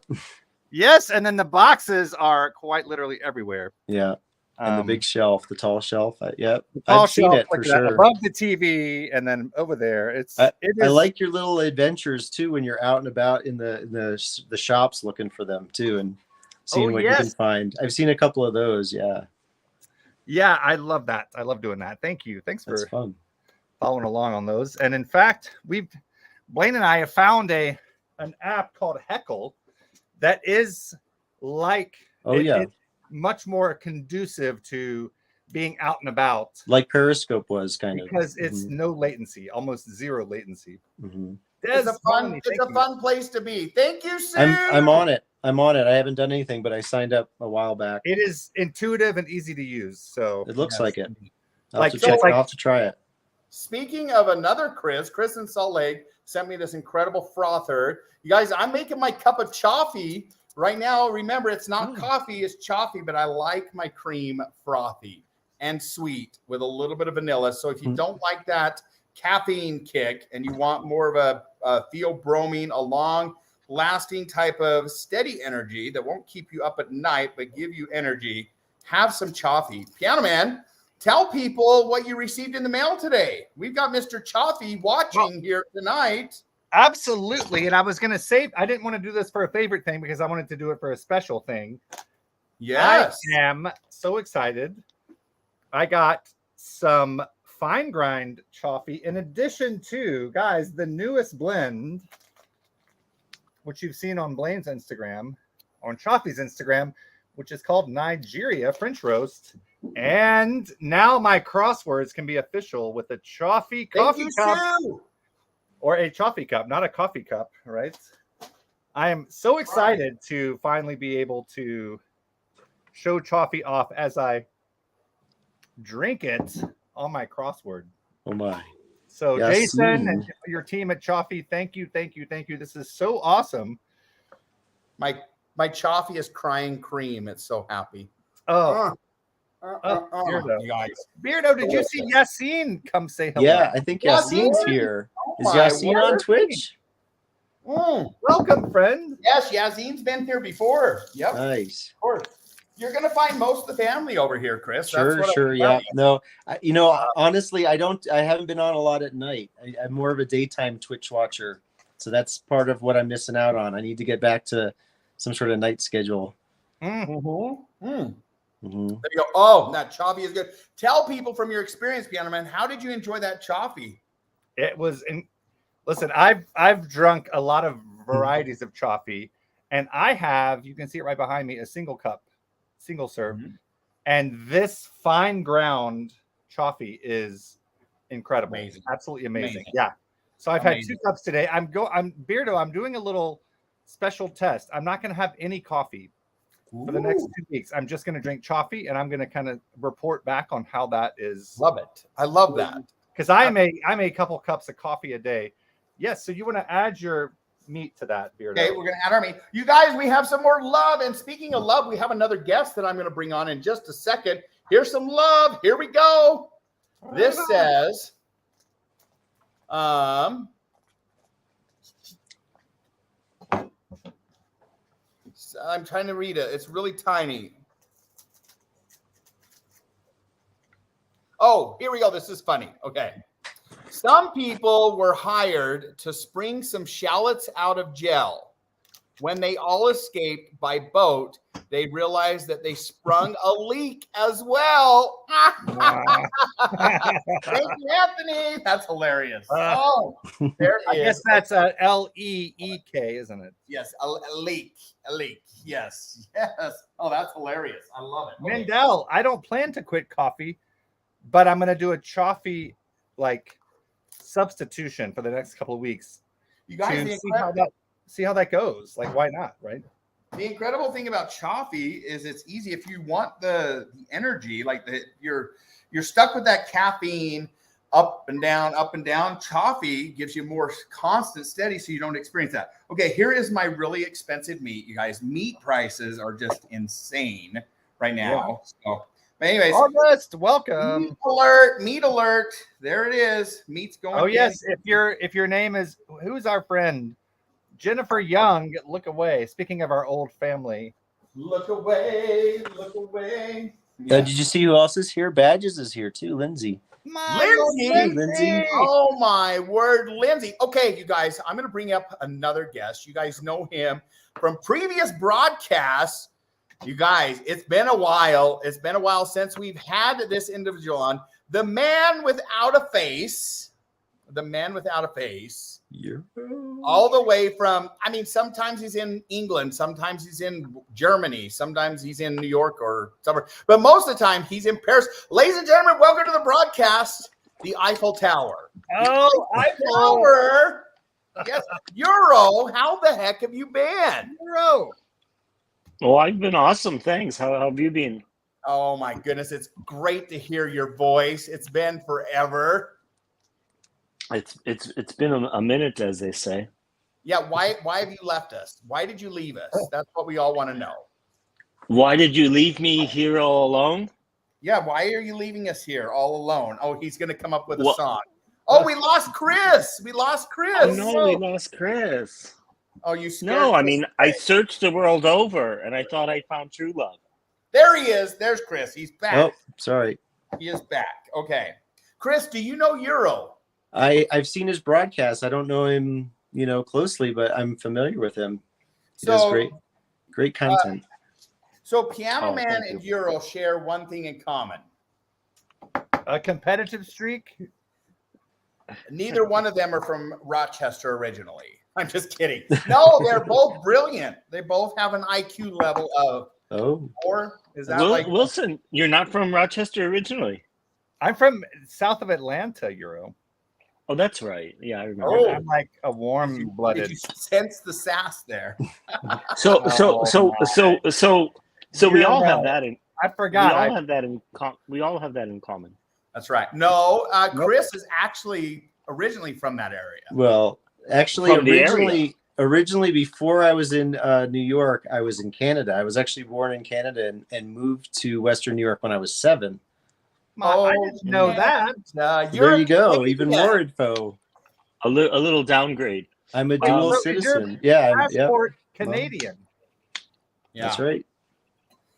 B: Yes, and then the boxes are quite literally everywhere.
G: Yeah. And the big shelf, the tall shelf. Yep.
B: tall
G: I've seen
B: shelf
G: it for
B: like that,
G: sure.
B: above the TV, and then over there. It
G: I
B: is
G: like your little adventures too when you're out and about in the shops looking for them too and seeing what you can find. I've seen a couple of those, yeah.
B: Yeah, I love that. I love doing that. Thank you. Thanks
G: That's
B: for
G: fun.
B: following along on those. And in fact, Blaine and I have found an app called Heckle that is like it's much more conducive to being out and about,
G: like Periscope was kind of,
B: because it's no latency, almost zero latency.
C: It's a fun place to be. Thank you, Sue.
G: I'm on it. I haven't done anything, but I signed up a while back.
B: It is intuitive and easy to use. So
G: it looks like it.
B: I'll
G: have to try it.
C: Speaking of another Chris in Salt Lake sent me this incredible frother. You guys, I'm making my cup of coffee right now. Remember, it's not coffee, it's coffee, but I like my cream frothy and sweet with a little bit of vanilla. So if you don't like that caffeine kick and you want more of a theobromine, a long lasting type of steady energy that won't keep you up at night but give you energy, have some coffee. Piano Man, tell people what you received in the mail today. We've got Mr. Chaffee watching here tonight.
B: Absolutely. And I was going to say, I didn't want to do this for a favorite thing because I wanted to do it for a special thing.
C: Yes.
B: I am so excited. I got some fine grind coffee in addition to, guys, the newest blend, which you've seen on Blaine's Instagram, on Chaffee's Instagram, which is called Nigeria French Roast. And now my crosswords can be official with a Chaffee coffee cup. Or a coffee cup, not a coffee cup, right? I am so excited to finally be able to show Chaffee off as I drink it on my crossword.
G: Oh my.
B: So Jason and your team at Chaffee, thank you. This is so awesome.
C: My Chaffee is crying cream. It's so happy.
B: Beardo. Beardo, did you see Yassine come say hello?
G: Yeah, I think Yassine's here. Is Yassine on Twitch?
B: Welcome, friend.
C: Yes, Yassine's been here before. Yep.
G: Nice.
C: Of course. You're going to find most of the family over here, Chris.
G: Sure. Yeah. No, honestly, I haven't been on a lot at night. I'm more of a daytime Twitch watcher. So that's part of what I'm missing out on. I need to get back to some sort of night schedule.
C: There you go. Oh, that Chaffee is good. Tell people from your experience, Piano Man, how did you enjoy that Chaffee?
B: It was listen, I've drunk a lot of varieties of Chaffee, and I have, you can see it right behind me, a single cup, single serve. And this fine ground Chaffee is incredible.
C: Amazing.
B: Absolutely amazing. Yeah. So I've had 2 cups today. I'm Beardo, I'm doing a little special test. I'm not going to have any coffee for the next 2 weeks. I'm just going to drink Chaffee, and I'm going to kind of report back on how that is.
C: Love it. I love that.
B: Because I make a couple cups of coffee a day. Yes. So you want to add your meat to that, Beardo.
C: Okay, we're going to add our meat. You guys, we have some more love. And speaking of love, we have another guest that I'm going to bring on in just a second. Here's some love. Here we go. This says, I'm trying to read it. It's really tiny. Oh, here we go. This is funny. Okay. Some people were hired to spring some shallots out of gel. When they all escaped by boat, they realized that they sprung a leak as well. Thank you, Anthony. That's hilarious. There it is.
B: I guess that's a L-E-E-K, isn't it?
C: Yes, a leak. A leak. Yes. Oh, that's hilarious. I love it. Okay.
B: Mandel, I don't plan to quit coffee, but I'm going to do a Chaffee substitution for the next couple of weeks.
C: You guys,
B: To see how that goes. Like, why not, right?
C: the incredible thing about Choffee is it's easy if you want the energy, like you're stuck with that caffeine up and down, up and down. Choffee gives you more constant, steady, so you don't experience that. Okay, here is my really expensive meat, you guys. Meat prices are just insane right now. Yeah. So, but anyways,
B: August, welcome.
C: Meat alert! Meat alert! There it is. Meat's going.
B: Oh yes, if your name is, who's our friend? Jennifer Young, look away. Speaking of our old family.
C: Look away, look away. Yeah.
G: Did you see who else is here? Badges is here too. Lindsay.
C: Lindsay. Oh my word, Lindsay. Okay, you guys, I'm going to bring up another guest. You guys know him from previous broadcasts. You guys, it's been a while. It's been a while since we've had this individual on. The man without a face. The man without a face.
G: Yeah.
C: All the way from, I mean, sometimes he's in England, sometimes he's in Germany, sometimes he's in New York or somewhere, but most of the time he's in Paris. Ladies and gentlemen, welcome to the broadcast, the Eiffel Tower.
B: Oh,
C: Eiffel Tower. Yes, Euro. How the heck have you been?
B: Euro.
H: Oh, I've been awesome. Thanks. How have you been?
C: Oh my goodness, it's great to hear your voice. It's been forever.
H: It's been a minute, as they say.
C: Yeah, why have you left us? Why did you leave us? That's what we all want to know.
H: Why did you leave me here all alone?
C: Yeah, why are you leaving us here all alone? Oh, he's going to come up with a song. Oh, we lost Chris. We lost Chris.
H: Oh, no, we lost Chris.
C: Oh, you scared
H: No, I
C: Chris
H: mean,
C: away.
H: I searched the world over, and I thought I found true love.
C: There he is. There's Chris. He's back.
G: Oh, sorry.
C: He is back. Okay. Chris, do you know Euro?
G: I've seen his broadcast. I don't know him, closely, but I'm familiar with him. He does great content.
C: So Piano Man
H: thank
C: and Euro share one thing in common.
B: A competitive streak.
C: Neither one of them are from Rochester originally. I'm just kidding. No, they're both brilliant. They both have an IQ level of 4. Is that
H: Wilson, you're not from Rochester originally.
B: I'm from south of Atlanta, Euro.
H: Oh, that's right. Yeah, I remember.
C: Oh.
H: That.
B: I'm like a warm-blooded.
C: Did you sense the sass there?
H: So we all have that in.
B: I forgot.
H: We all have that in common.
C: That's right. No, Chris is actually originally from that area.
G: Well, actually,
H: From the area.
G: originally before I was in New York, I was in Canada. I was actually born in Canada and moved to Western New York when I was 7.
B: I didn't know that.
G: There you go. Even more info.
H: A little downgrade.
G: I'm a dual
B: so is your
G: citizen. Yeah,
B: Passport Canadian.
C: Yeah.
G: that's right.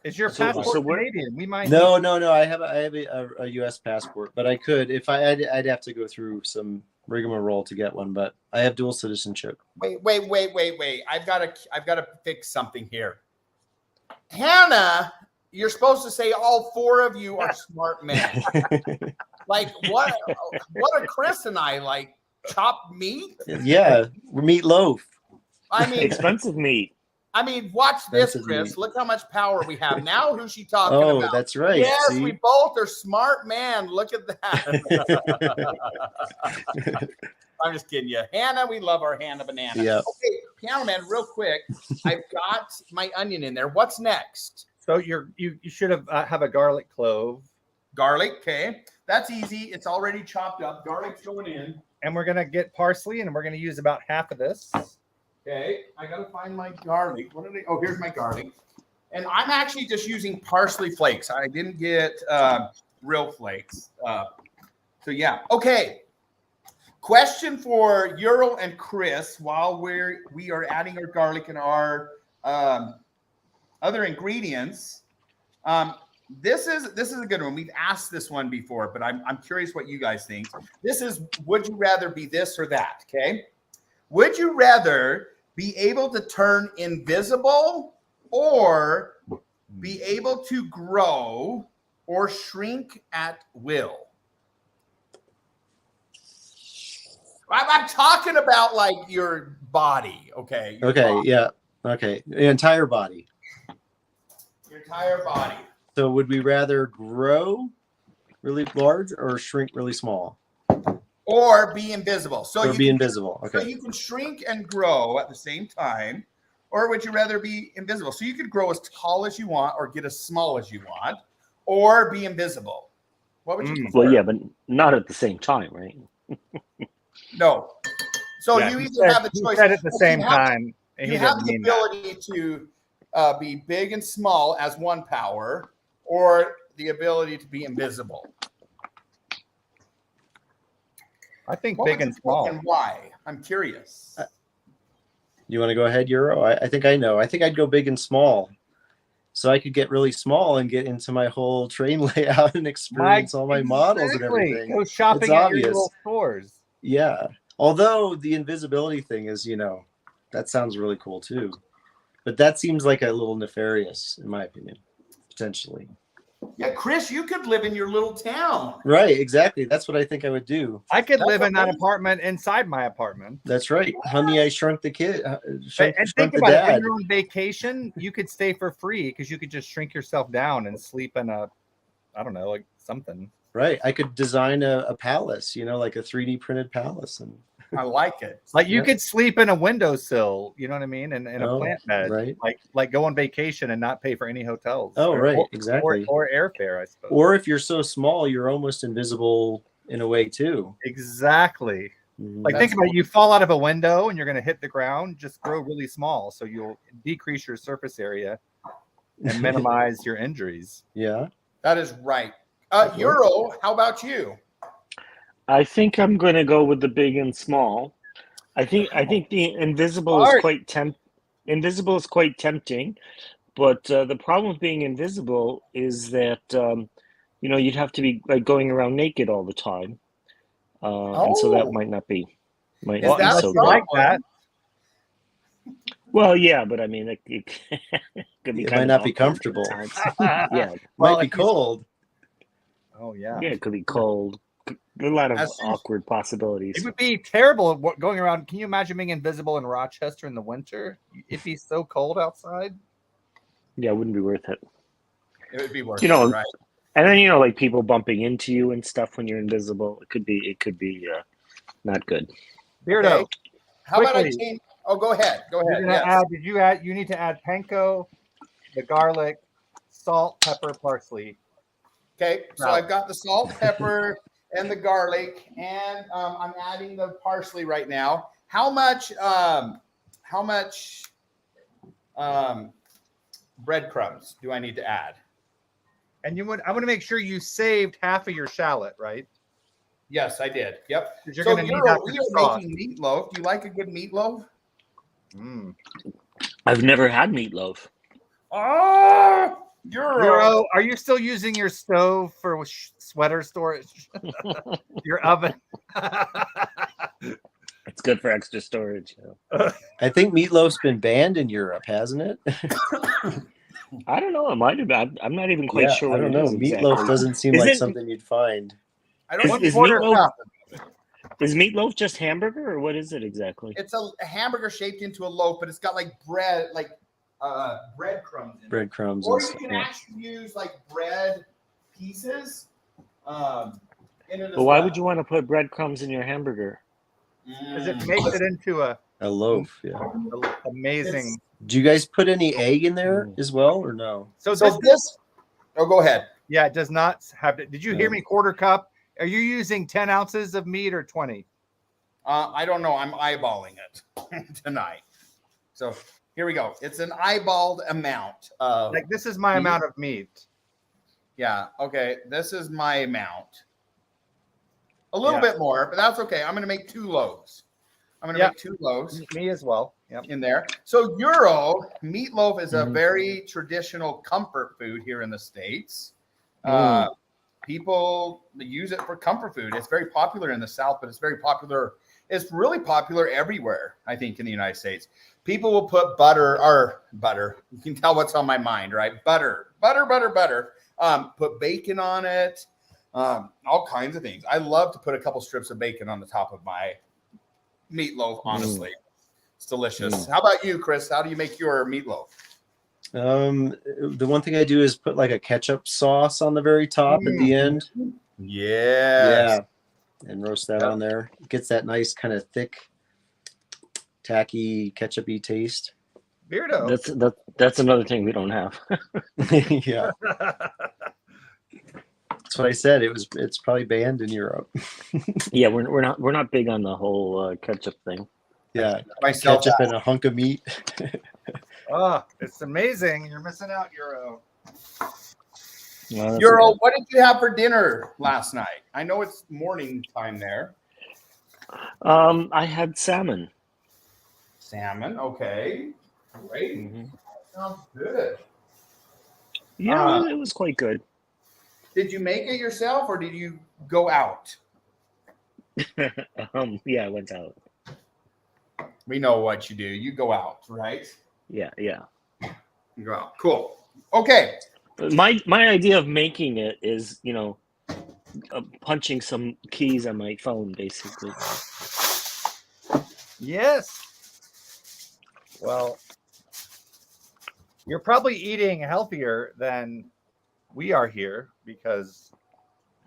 B: Is your
H: So-
B: passport
H: so we're-
B: Canadian? We might.
G: No. I have a U.S. passport, but I could if I'd have to go through some rigmarole to get one. But I have dual citizenship.
C: Wait. I've got to fix something here. Hannah, you're supposed to say all 4 of you are smart men. Like what are Chris and I like? Chopped meat?
G: Yeah, we're meatloaf.
C: I mean,
H: Expensive meat.
C: watch this,
G: Expensive
C: Chris.
G: meat.
C: Look how much power we have. Now who's she talking
G: Oh,
C: about?
G: that's right.
C: Yes,
G: See?
C: we both are smart men. Look at that. I'm just kidding you. Hannah, we love our Hannah banana.
G: Yeah.
C: Okay, Piano Man, real quick. I've got my onion in there. What's next?
B: So you should have a garlic clove,
C: Garlic, okay. That's easy. It's already chopped up. Garlic's going in.
B: and we're gonna get parsley, and we're gonna use about half of this.
C: Okay, I gotta find my garlic. What are they? Oh, here's my garlic. And I'm actually just using parsley flakes. I didn't get real flakes. So yeah, okay. Question for Euro and Chris while we are adding our garlic and our other ingredients. This is a good one. We've asked this one before, but I'm curious what you guys think. This is, would you rather be this or that? Okay. Would you rather be able to turn invisible or be able to grow or shrink at will? I'm talking about like your body, okay? Your body.
G: Yeah. Okay. The entire body.
C: Your entire body.
G: So would we rather grow really large or shrink really small?
C: or be invisible. So
G: Or
C: you
G: be
C: can,
G: invisible.
C: So
G: Okay.
C: you can shrink and grow at the same time, or would you rather be invisible? So you could grow as tall as you want, or get as small as you want, or be invisible. What would you prefer?
H: Well, yeah, but not at the same time, right?
C: No. So
B: Yeah,
C: you
B: he
C: either have the
B: he
C: choice.
B: said at the
C: but
B: same
C: you have-
B: time. And
C: You
B: he
C: have
B: didn't
C: the
B: mean that.
C: ability to be big and small as one power, or the ability to be invisible.
B: I think
C: What
B: big
C: would
B: and
C: you pick
B: small.
C: and why? I'm curious.
G: You want to go ahead, Euro? I think I know. I think I'd go big and small. So I could get really small and get into my whole train layout and experience all my models and
B: Exactly.
G: everything.
B: Go shopping
G: It's
B: at your
G: obvious.
B: little stores.
G: Yeah. Although the invisibility thing is, that sounds really cool too. But that seems like a little nefarious, in my opinion, potentially.
C: Yeah, Chris, you could live in your little town.
G: Right, exactly. That's what I think I would do.
B: I could
C: That's
B: live in that
C: amazing.
B: apartment inside my apartment.
G: That's right. Honey, I Shrunk the Kid.
B: And
G: Shrunk
B: think
G: the
B: about it. When
G: Dad.
B: you're on vacation, you could stay for free because you could just shrink yourself down and sleep in a, I don't know, like something.
G: Right. I could design a palace, like a 3D printed palace. And
C: I like it.
B: Like you
G: Yeah.
B: could sleep in a windowsill, you know what I mean, and in a
G: Oh,
B: plant bed,
G: right.
B: Like go on vacation and not pay for any hotels.
G: Oh, right,
B: or,
G: exactly.
B: or airfare, I suppose.
G: Or if you're so small, you're almost invisible in a way too.
B: Exactly.
G: Mhm.
B: Like
C: That's
B: think about it, you fall out of a window and you're going to hit the ground. Just grow really small, so you'll decrease your surface area and minimize your injuries.
G: Yeah.
C: That is right. Euro, how about you?
H: I think I'm going to go with the big and small. I think the invisible is quite tempting, but the problem with being invisible is that you'd have to be like going around naked all the time, and so that might not be
C: Is
H: so
C: that
B: You
H: good.
B: like that?
H: Well, yeah, but I mean, it could be
G: It
H: kind
G: might
H: of
G: not be
H: awkward
G: comfortable.
H: at times. Yeah,
B: Well,
G: Might be
B: if you-
G: cold.
B: Oh yeah.
H: yeah, it could be cold. A lot of
C: That's true.
H: awkward possibilities.
B: It would be terrible going around. Can you imagine being invisible in Rochester in the winter? It'd be so cold outside.
H: Yeah, it wouldn't be worth it.
C: It would be worth
H: You know,
C: it, right?
H: And then like people bumping into you and stuff when you're invisible. It could be not good.
B: Beardo,
C: Okay. How about I
B: quickly.
C: change? Oh, go ahead. Go
B: You're
C: ahead.
B: gonna
C: Yes.
B: you need to add panko, the garlic, salt, pepper, parsley.
C: Okay. So
B: Wow.
C: I've got the salt, pepper, and the garlic, and I'm adding the parsley right now. How much breadcrumbs do I need to add?
B: And I want to make sure you saved half of your shallot, right?
C: Yes, I did. Yep.
B: 'Cause you're
C: So
B: gonna need
C: Euro,
B: that for
C: we
B: the
C: are
B: sauce.
C: making meatloaf. Do you like a good meatloaf?
B: Mm.
H: I've never had meatloaf.
C: Oh,
B: Euro, are you still using your stove for sweater storage? Your oven?
H: It's good for extra storage.
G: I think meatloaf's been banned in Europe, hasn't it?
H: I don't know. It might have been. I'm not even quite sure
G: I
H: what
G: don't
H: it
G: know.
H: is
G: Meatloaf
H: exactly.
G: doesn't seem
H: Is
G: like
H: it-
G: something you'd find.
C: I don't want
H: Is
C: quarter
H: meatloaf-
C: cup.
H: Is meatloaf just hamburger or what is it exactly?
C: It's a hamburger shaped into a loaf, but it's got like bread, like breadcrumbs in it.
G: Breadcrumbs
C: Or
G: and
C: you
G: stuff.
C: can
G: Yeah.
C: actually use like bread pieces in it as
H: But why
C: well.
H: would you want to put breadcrumbs in your hamburger?
B: Because it makes it into a
G: A loaf, yeah.
B: amazing.
G: Do you guys put any egg in there as well, or no?
B: So
C: So
B: this,
C: this, oh, go ahead.
B: yeah, it does not have. Did you hear
G: No.
B: me? Quarter cup. Are you using 10 ounces of meat or 20?
C: I don't know. I'm eyeballing it tonight. So here we go. It's an eyeballed amount of.
B: Like this is my
C: Meat?
B: amount of meat.
C: Yeah. Okay. This is my amount. A little
B: Yeah.
C: bit more, but that's okay. I'm going to make 2 loaves. I'm going to
B: Yeah.
C: make 2 loaves
B: Me as well. Yep.
C: in there. So Euro meatloaf is a
G: Mhm.
C: very traditional comfort food here in the States.
H: Mm.
C: People use it for comfort food. It's very popular in the South, but it's very popular. It's really popular everywhere, I think, in the United States. People will put butter. You can tell what's on my mind, right? Butter. Put bacon on it. All kinds of things. I love to put a couple strips of bacon on the top of my meatloaf, honestly. It's delicious. How about you, Chris? How do you make your meatloaf?
G: The one thing I do is put like a ketchup sauce on the very top at the end.
C: Yes.
G: Yeah. and roast that on there. It gets that nice kind of thick, tacky, ketchup-y taste.
B: Beardo.
H: That's another thing we don't have.
G: Yeah, that's what I said. It's probably banned in Europe.
H: Yeah, we're not big on the whole ketchup thing.
G: Yeah,
C: Myself,
G: ketchup and a hunk of meat.
B: Oh, it's amazing. You're missing out, Euro.
H: No, that's
C: Euro,
H: okay.
C: what did you have for dinner last night? I know it's morning time there.
H: I had salmon.
C: Salmon, okay. Great.
H: Mhm.
C: Sounds good.
H: Yeah, it was quite good.
C: Did you make it yourself or did you go out?
H: Yeah, I went out.
C: We know what you do. You go out, right?
H: Yeah.
C: You go out. Cool. Okay.
H: My idea of making it is, punching some keys on my phone, basically.
B: Yes. Well, you're probably eating healthier than we are here because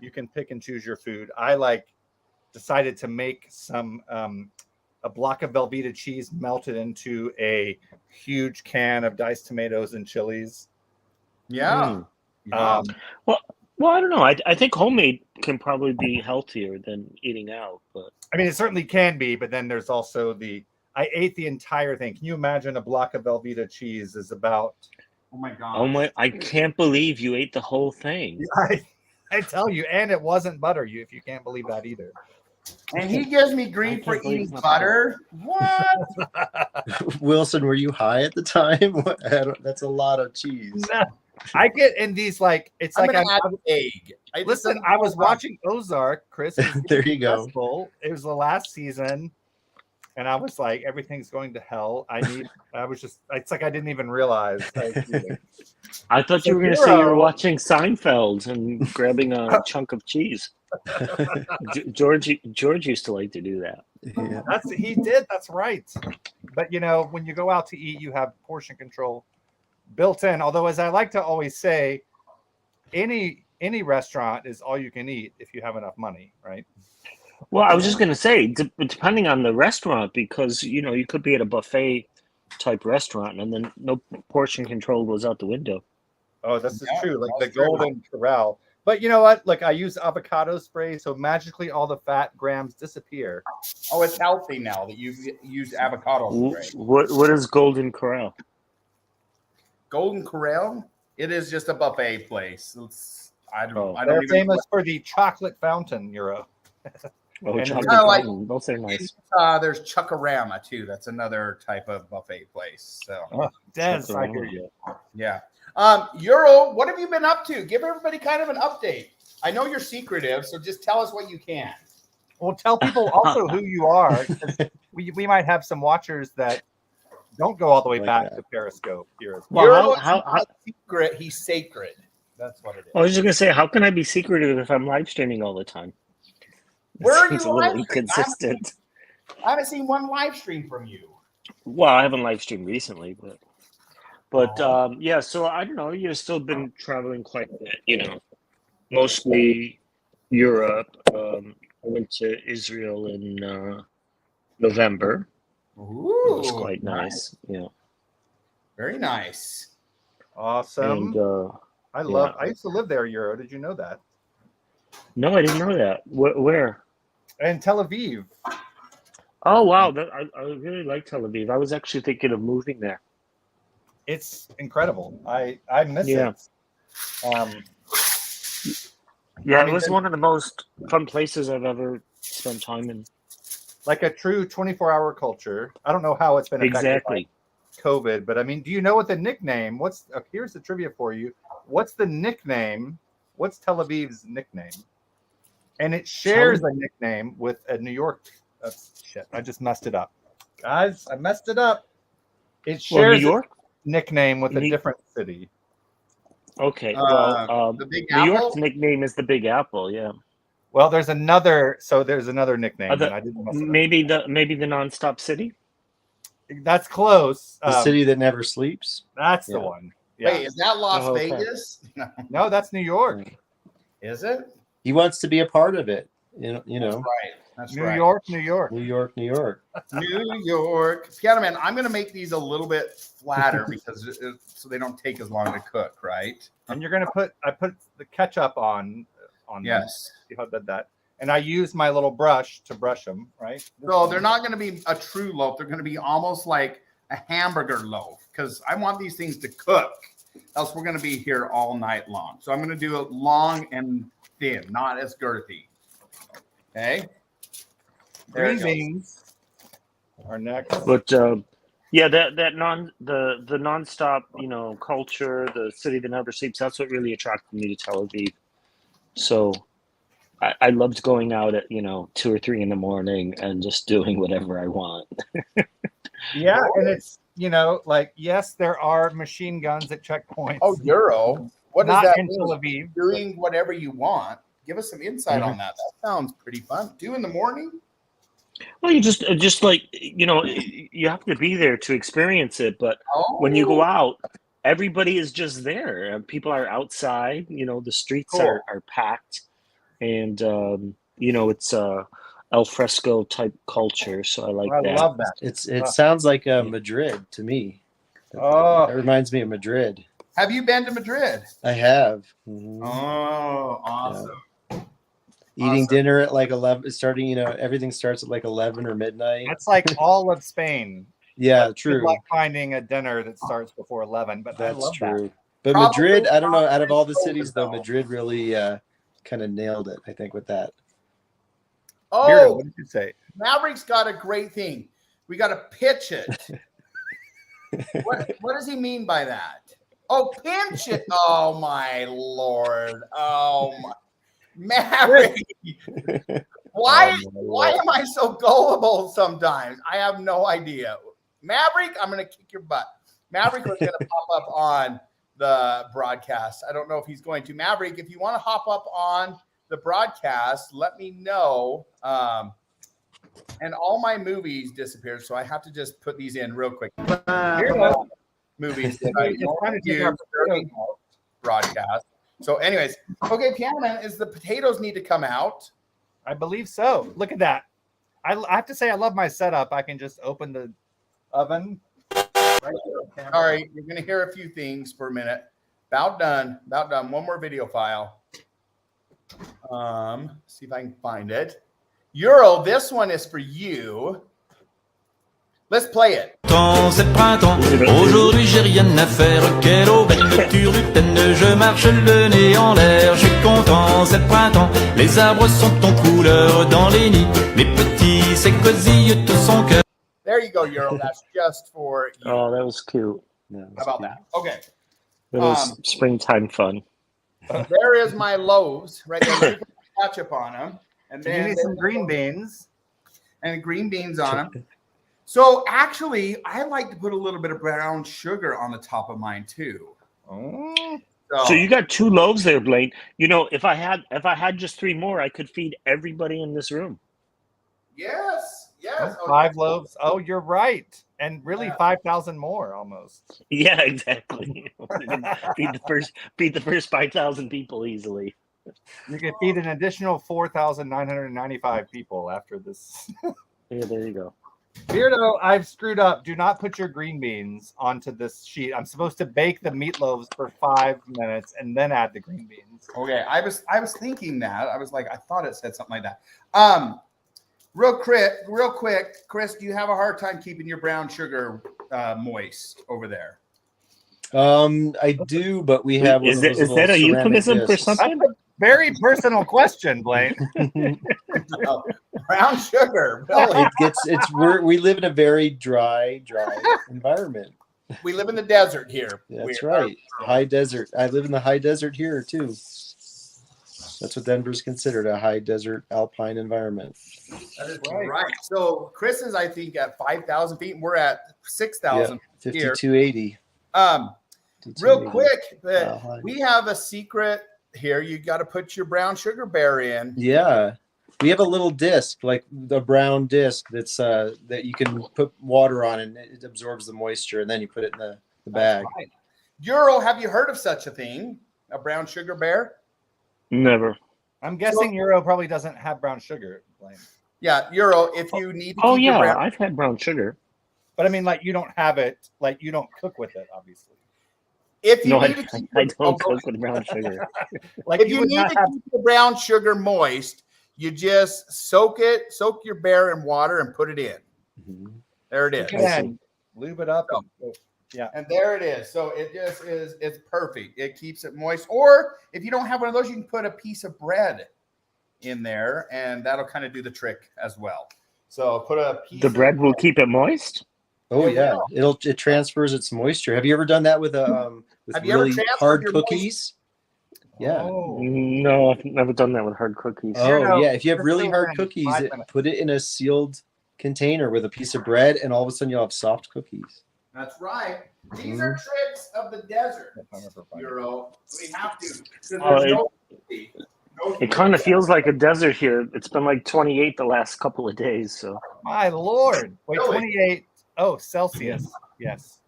B: you can pick and choose your food. I decided to make some a block of Velveeta cheese melted into a huge can of diced tomatoes and chilies.
C: Yeah.
H: Well, I don't know. I think homemade can probably be healthier than eating out, but
B: I mean, it certainly can be, but then there's also I ate the entire thing. Can you imagine a block of Velveeta cheese is about?
C: Oh my god.
H: I can't believe you ate the whole thing.
B: I tell you, and it wasn't butter. If you can't believe that either.
C: And he gives me grief for
H: can't believe
C: eating
H: it's not
C: butter. What?
G: Wilson, were you high at the time? That's a lot of cheese.
B: No, I get in these it's
C: I'm
B: like
C: gonna add an egg.
B: Listen, I was watching Ozark, Chris.
G: There you go.
B: It was the last season, and I was like, everything's going to hell. It's like I didn't even realize.
H: I thought you were going to say you were watching Seinfeld and grabbing a chunk of cheese. George used to like to do that.
G: Yeah.
B: He did. That's right. But when you go out to eat, you have portion control built in. Although, as I like to always say, any restaurant is all you can eat if you have enough money, right?
H: Well, I was just going to say, depending on the restaurant, because you could be at a buffet type restaurant, and then no portion control goes out the window.
B: Oh, this is true. Like the Golden Corral. But you know what? I use avocado spray, so magically all the fat grams disappear.
C: Oh, it's healthy now that you've used avocado spray.
H: What is Golden Corral?
C: Golden Corral? It is just a buffet place. I don't
B: They're
C: even
B: famous for the chocolate fountain, Euro.
H: Oh,
B: And
H: chocolate
C: kinda like-
H: fountain. Those are nice.
C: there's Chuckarama too. That's another type of buffet place. So
B: Des, I
H: Chocolate
B: hear
H: fountain.
B: you.
C: yeah. Euro, what have you been up to? Give everybody kind of an update. I know you're secretive, so just tell us what you can.
B: Well, tell people also who you are. 'Cause we might have some watchers that don't go all the way
G: Like
B: back
G: that.
B: to Periscope here.
H: Well,
C: Euro's
H: how-
C: not secret, he's sacred. That's what it is.
H: I was just going to say, how can I be secretive if I'm live streaming all the time?
C: Where are
H: It's
C: you
H: a little
C: live streaming?
H: inconsistent.
C: I haven't seen one live stream from you.
H: Well, I haven't live streamed recently, but yeah. So I don't know. You've still been traveling quite a bit. Mostly Europe. I went to Israel in November.
C: Ooh,
H: It was quite nice. Yeah.
C: Very nice.
B: Awesome.
H: And
B: I used to live there, Euro. Did you know that?
H: no, I didn't know that. Where?
B: And Tel Aviv.
H: Oh wow, I really like Tel Aviv. I was actually thinking of moving there.
B: It's incredible. I miss
H: Yeah.
B: it.
H: Yeah,
B: I mean,
H: it was one of the most fun places I've ever spent time in.
B: Like a true 24-hour culture. I don't know how it's been affected
H: Exactly.
B: by COVID, but I mean, do you know what the nickname? Here's the trivia for you. What's the nickname? What's Tel Aviv's nickname? And it shares a nickname with a New York. Shit, I just messed it up, guys. I messed it up. It shares
H: New York
B: a nickname with a different city.
H: Okay.
C: The Big
H: New
C: Apple?
H: York's nickname is the Big Apple. Yeah.
B: Well, there's another nickname, and I didn't mess it up.
H: Maybe the nonstop city.
B: That's close.
G: The city that never sleeps.
B: That's the
G: Yeah.
B: one. Yeah.
C: Wait, is that Las
H: Oh, okay.
C: Vegas?
B: No, that's New York.
C: Is it?
G: He wants to be a part of it. You know,
C: That's
B: New
C: right.
B: York, New York.
G: New York, New York.
C: New York. Piano Man, I'm going to make these a little bit flatter because so they don't take as long to cook, right?
B: And you're gonna I put the ketchup on
C: Yes.
B: them. See how I did that? And I used my little brush to brush them, right?
C: So they're not going to be a true loaf. They're going to be almost like a hamburger loaf because I want these things to cook. Else we're going to be here all night long. So I'm going to do it long and thin, not as girthy. Okay.
B: Green beans are next.
H: But yeah, the nonstop, culture, the city that never sleeps. That's what really attracted me to Tel Aviv. So I loved going out at 2 or 3 in the morning and just doing whatever I want.
B: Yeah, and it's like yes, there are machine guns at checkpoints.
C: Oh, Euro. What does
B: Not
C: that
B: in
C: mean?
B: Tel Aviv.
C: Doing whatever you want. Give us some insight on that. That sounds pretty fun. 2 in the morning?
H: Well, you just like you have to be there to experience it. But when you go out, everybody is just there. People are outside. The streets are packed, and it's al fresco type culture. So I like that.
B: I love that.
G: It sounds like Madrid to me.
B: Oh,
G: That reminds me of Madrid.
C: Have you been to Madrid?
G: I have. Mhm.
C: Oh, awesome.
G: Eating dinner at like 11, starting, everything starts at like 11 or midnight.
B: that's like all of Spain.
G: Yeah,
B: Good
G: true.
B: luck finding a dinner that starts before 11, but I
G: That's
B: love
G: true.
B: that.
G: But
C: Probably
G: Madrid, I don't know, out of all the
C: not
G: cities though,
C: though.
G: Madrid really kind of nailed it, I think, with that.
B: Beardo,
C: Oh,
B: what did you say?
C: Maverick's got a great thing. We got to pitch it. What does he mean by that? Oh, pinch it. Oh, my Lord. Oh, my. Maverick. Why am I so gullible sometimes? I have no idea. Maverick, I'm going to kick your butt. Maverick was going to pop up on the broadcast. I don't know if he's going to. Maverick, if you want to hop up on the broadcast, let me know. And all my movies disappeared, so I have to just put these in real quick. Movies that I don't use during broadcast. So, anyways, okay, Piano Man, is the potatoes need to come out?
B: I believe so. Look at that. I have to say, I love my setup. I can just open the oven.
C: All right, you're going to hear a few things for a minute. About done. One more video file. See if I can find it. Euro, this one is for you. Let's play it.
I: C'est printemps, aujourd'hui j'ai rien à faire. Quelle aubaine de turlutaine, je marche le nez en l'air. Je suis content, c'est printemps, les arbres sont en couleur dans les nids. Les petits s'écosillent tout son cœur.
C: There you go, Euro. That's just for you.
H: Oh, that was cute.
C: How about that? Okay.
H: That was springtime fun.
C: There is my loaves right there. Let me put ketchup on them. And
B: You
C: then
B: need some green beans.
C: and green beans on them. So actually, I like to put a little bit of brown sugar on the top of mine too.
B: Oh.
H: So you got 2 loaves there, Blaine. If I had just 3 more, I could feed everybody in this room.
C: Yes.
B: Oh, 5 loaves. Oh, you're right. And really 5,000 more almost.
H: Yeah, exactly. feed the first 5,000 people easily.
B: You can feed an additional 4,995 people after this.
H: Yeah, there you go.
B: Beardo, I've screwed up. Do not put your green beans onto this sheet. I'm supposed to bake the meatloaves for 5 minutes and then add the green beans.
C: Okay, I was thinking that. I was like, I thought it said something like that. Real quick, Chris, do you have a hard time keeping your brown sugar moist over there?
G: I do, but we have.
H: Is that a euphemism for something?
B: That's a very personal question, Blaine.
C: Brown sugar. Really?
G: We live in a very dry environment.
C: We live in the desert here.
G: That's right. High desert. I live in the high desert here too. That's what Denver's considered, a high desert alpine environment.
C: That is right. So Chris is, I think, at 5,000 feet. And we're at 6,000 here.
G: 5280.
C: Real quick, we have a secret here. You got to put your brown sugar bear in.
G: Yeah. We have a little disc, like the brown disc that's that you can put water on and it absorbs the moisture, and then you put it in the bag.
C: Right. Euro, have you heard of such a thing? A brown sugar bear?
H: Never.
B: I'm guessing Euro probably doesn't have brown sugar. Blaine.
C: Yeah, Euro. If you need to
H: Oh
C: keep your
H: yeah,
C: brown,
H: I've had brown sugar.
B: But I mean, like you don't have it, like you don't cook with it, obviously.
C: if you
H: No,
C: need to keep
H: I
C: your,
H: don't cook with brown sugar.
B: Like
C: if
B: you
C: you
B: would
C: need
B: not
C: to
B: have.
C: keep the brown sugar moist, you just soak your bear in water and put it in.
H: Mhm.
C: There it is.
B: Cook it in, lube it up.
C: And there it is. So it just is, it's perfect. It keeps it moist. Or if you don't have one of those, you can put a piece of bread in there and that'll kind of do the trick as well. So put a piece
H: The
C: of
H: bread will keep it moist.
G: Oh
C: It
G: yeah,
C: will.
G: it transfers its moisture. Have you ever done that with with
C: Have you ever
G: really
C: transferred
G: hard
C: your
G: cookies? Yeah.
B: Oh,
H: No, I've never done that with hard cookies.
G: Oh
B: Weirdo,
G: yeah, if you have
B: just
G: really
B: so
G: hard
B: then,
G: cookies,
B: 5 minutes.
G: put it in a sealed container with a piece of bread, and all of a sudden you'll have soft cookies.
C: That's right. These are tricks of the desert,
B: Timer for 5 minutes.
C: Euro. We have to. 'Cause
H: Oh,
C: there's
H: It kind of feels like a desert here. It's been like 28 the last couple of days. So
B: My Lord. Wait,
C: Really?
B: 28. Oh, Celsius. Yes.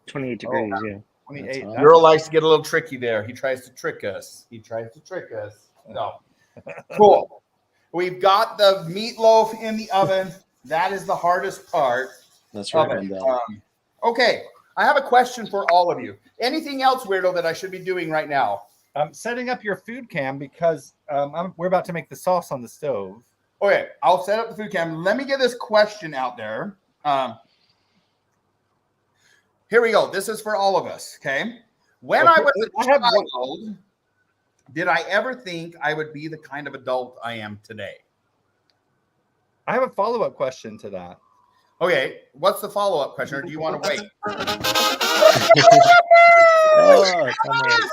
H: 28 degrees. Yeah.
B: 28.
G: hot.
C: Euro likes to get a little tricky there. He tries to trick us. No. Cool. We've got the meatloaf in the oven. That is the hardest part.
G: That's
C: of
G: right.
C: it. Okay. I have a question for all of you. Anything else, Weirdo, that I should be doing right now?
B: I'm setting up your food cam because we're about to make the sauce on the stove.
C: Okay, I'll set up the food cam. Let me get this question out there. Here we go. This is for all of us. Okay. When I was a child, did I ever think I would be the kind of adult I am today?
B: I have a follow-up question to that.
C: Okay. What's the follow-up question? Or do you want to wait?
G: Oh, Thomas.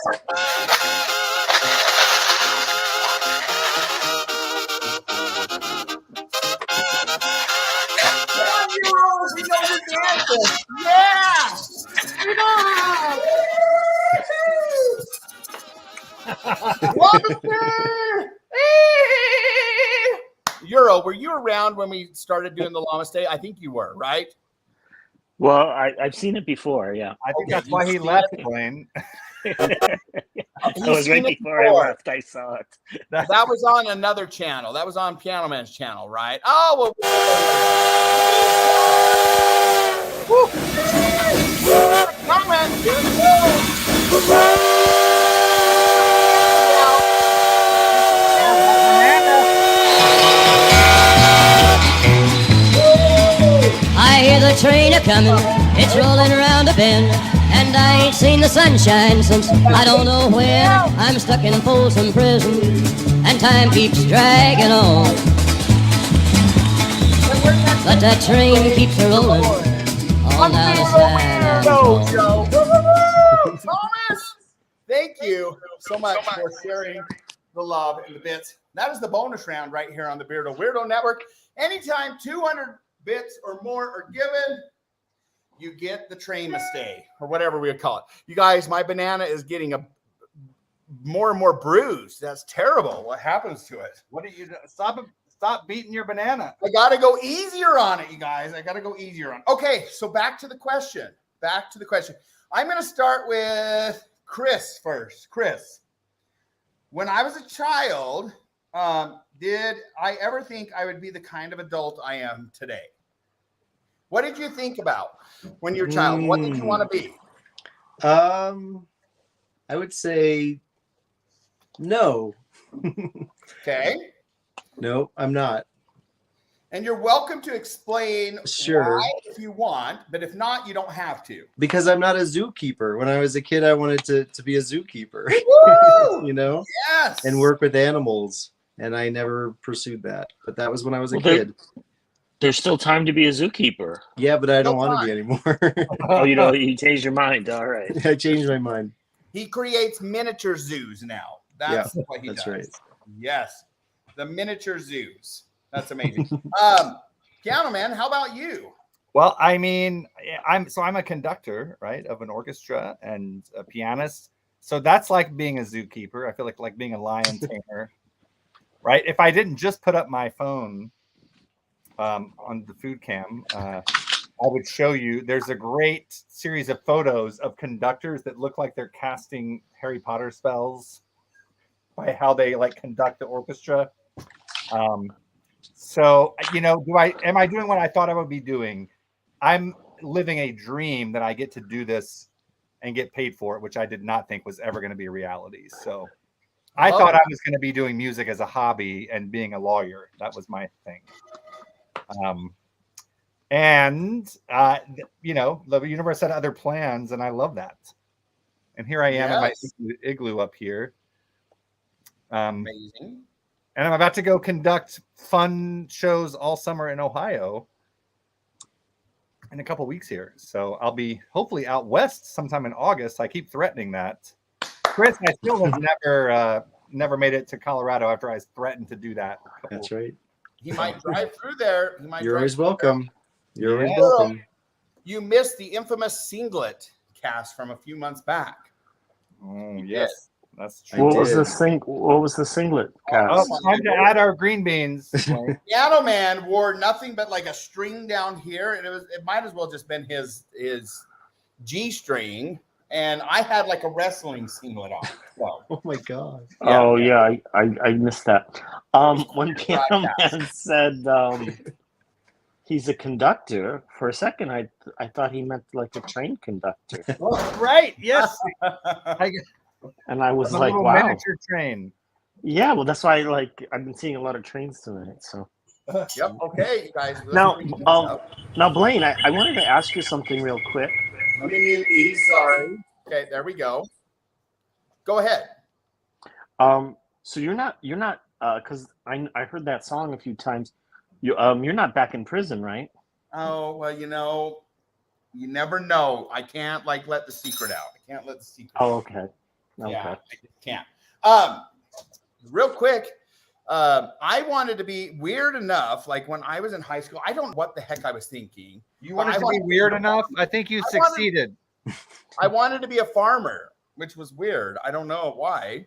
C: Euro, were you around when we started doing the Llama Stay? I think you were, right?
H: Well, I've seen it before. Yeah.
B: I think
C: Okay,
B: that's why he
C: you've
B: left,
C: seen it.
B: Blaine.
H: It was right before I left. I saw it.
C: That was on another channel. That was on Piano Man's channel, right? Oh, well.
F: I hear the train a coming, it's rolling around a bend, and I ain't seen the sunshine since I don't know when. I'm stuck in Folsom Prison, and time keeps dragging on. But that train keeps a rolling on down the side.
C: Thomas, thank you so much for sharing the love and the bits. That is the bonus round right here on the Beardo Weirdo Network. Anytime 200 bits or more are given, you get the train to stay, or whatever we would call it. You guys, my banana is getting a more and more bruised. That's terrible. What happens to it?
B: What do you do? Stop beating your banana.
C: I got to go easier on it, you guys. I got to go easier on it. Okay, so back to the question. I'm going to start with Chris first. Chris, when I was a child, did I ever think I would be the kind of adult I am today? What did you think about when you were a child? What did you want to be?
G: I would say no.
C: Okay.
G: No, I'm not.
C: And you're welcome to explain
G: Sure.
C: why if you want, but if not, you don't have to.
G: Because I'm not a zookeeper. When I was a kid, I wanted to be a zookeeper,
C: Woo!
G: you know,
C: Yes.
G: and work with animals. And I never pursued that. But that was when I was a
H: Well,
G: kid.
H: There's still time to be a zookeeper.
G: Yeah, but I don't
C: No
G: want to be anymore.
H: Oh, you changed your mind. All right.
G: I changed my mind.
C: He creates miniature zoos now. That's what he
G: That's
C: does.
G: right.
C: Yes. The miniature zoos. That's amazing. Piano Man, how about you?
B: Well, I mean, I'm a conductor, right, of an orchestra and a pianist. So that's like being a zookeeper. I feel like being a lion tamer, right? If I didn't just put up my phone on the food cam, I would show you. There's a great series of photos of conductors that look like they're casting Harry Potter spells. by how they like conduct the orchestra. So am I doing what I thought I would be doing? I'm living a dream that I get to do this and get paid for it, which I did not think was ever going to be a reality. So I thought I was going to be doing music as a hobby and being a lawyer. That was my thing. The universe had other plans, and I love that. And here I am in my igloo up here.
C: Amazing.
B: And I'm about to go conduct fun shows all summer in Ohio in a couple weeks here. So I'll be hopefully out west sometime in August. I keep threatening that. Chris, I still have never made it to Colorado after I threatened to do that.
G: That's right.
C: He might drive through there.
G: You're always welcome. You're always welcome.
C: You missed the infamous singlet cast from a few months back.
B: Oh, yes. That's
H: true. What was the singlet cast?
B: Time to add our green beans.
C: Piano Man wore nothing but like a string down here, and it might as well just been his G string, and I had like a wrestling singlet on. So.
G: Oh my god!
H: Yeah. Oh yeah, I missed that. When Piano Man said he's a conductor, for a second I thought he meant like a train conductor.
B: Right? Yes.
H: And I was like, wow.
B: Miniature train.
H: Yeah, well, that's why I've been seeing a lot of trains tonight. So.
C: Yep. Okay, you guys.
H: Now, Blaine, I wanted to ask you something real quick.
C: Sorry. Okay, there we go. Go ahead.
H: So you're not, because I heard that song a few times. You're not back in prison, right?
C: Oh well, you never know. I can't let the secret out. I can't let the secret.
H: Oh, okay. Okay.
C: Yeah, I just can't. Real quick, I wanted to be weird enough. Like when I was in high school, I don't know what the heck I was thinking.
B: You wanted to be weird enough? I think you succeeded.
C: I wanted to be a farmer, which was weird. I don't know why.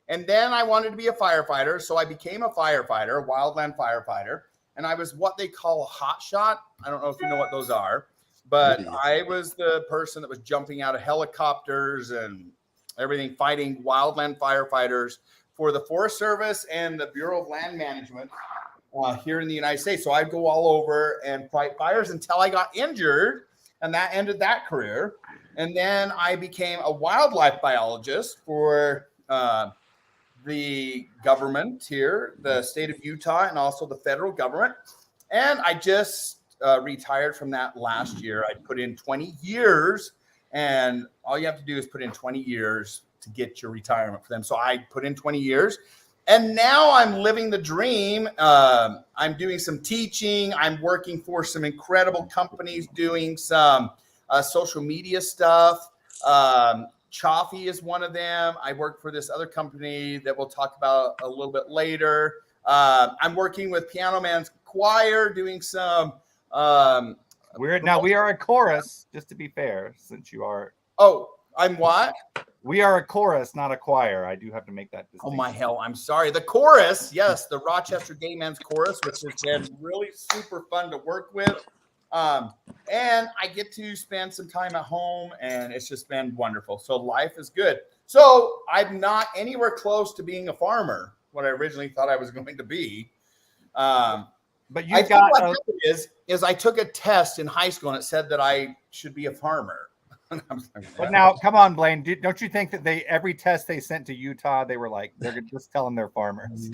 C: And then I wanted to be a firefighter, so I became a firefighter, a wildland firefighter, and I was what they call a hot shot. I don't know if you know what those are, but I was the person that was jumping out of helicopters and everything, fighting wildland firefighters for the Forest Service and the Bureau of Land Management here in the United States. So I'd go all over and fight fires until I got injured, and that ended that career. And then I became a wildlife biologist for the government here, the state of Utah, and also the federal government. And I just retired from that last year. I put in 20 years. And all you have to do is put in 20 years to get your retirement for them. So I put in 20 years. And now I'm living the dream. I'm doing some teaching. I'm working for some incredible companies doing some social media stuff. Chaffee is one of them. I work for this other company that we'll talk about a little bit later. I'm working with Piano Man's choir, doing some...
B: we are a chorus, just to be fair, since you are.
C: Oh, I'm what?
B: We are a chorus, not a choir. I do have to make that distinction.
C: Oh my hell, I'm sorry. The chorus, yes, the Rochester Gay Men's Chorus, which has been really super fun to work with. And I get to spend some time at home, and it's just been wonderful. So life is good. So I'm not anywhere close to being a farmer, what I originally thought I was going to be.
B: But you got
C: what happened is I took a test in high school and it said that I should be a farmer.
B: But now, come on, Blaine. Don't you think that every test they sent to Utah, they were like, they're just telling their farmers?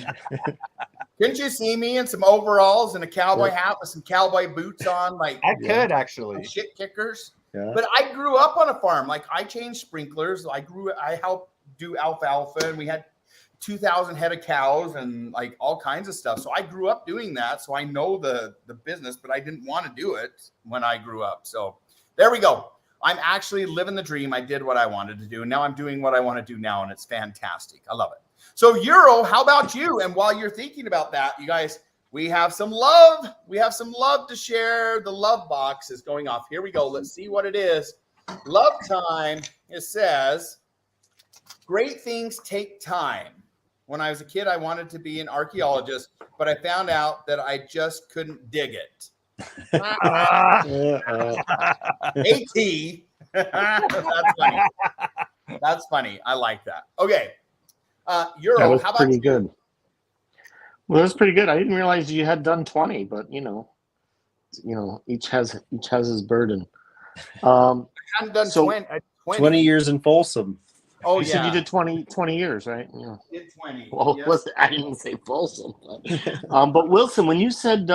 C: Couldn't you see me in some overalls and a cowboy hat with some cowboy boots on? Like
B: I could actually
C: shit kickers.
G: Yeah.
C: But I grew up on a farm. Like I changed sprinklers. I helped do alfalfa, and we had 2,000 head of cows and like all kinds of stuff. So I grew up doing that. So I know the business, but I didn't want to do it when I grew up. So there we go. I'm actually living the dream. I did what I wanted to do. And now I'm doing what I want to do now. And it's fantastic. I love it. So Euro, how about you? And while you're thinking about that, you guys, we have some love. We have some love to share. The love box is going off. Here we go. Let's see what it is. Love time. It says, great things take time. When I was a kid, I wanted to be an archaeologist, but I found out that I just couldn't dig it. AT. That's funny. That's funny. I like that. Okay. Euro,
J: That was
C: how about
J: pretty
C: you?
J: good. Well, that's pretty good. I didn't realize you had done 20, but each has his burden.
C: I haven't done
J: So
C: 20.
G: 20 years in Folsom.
C: Oh,
J: you
C: yeah.
J: said you did 20 years, right? Yeah.
C: Did 20.
J: Well,
C: Yes.
J: I didn't say Folsom. But Wilson, when you said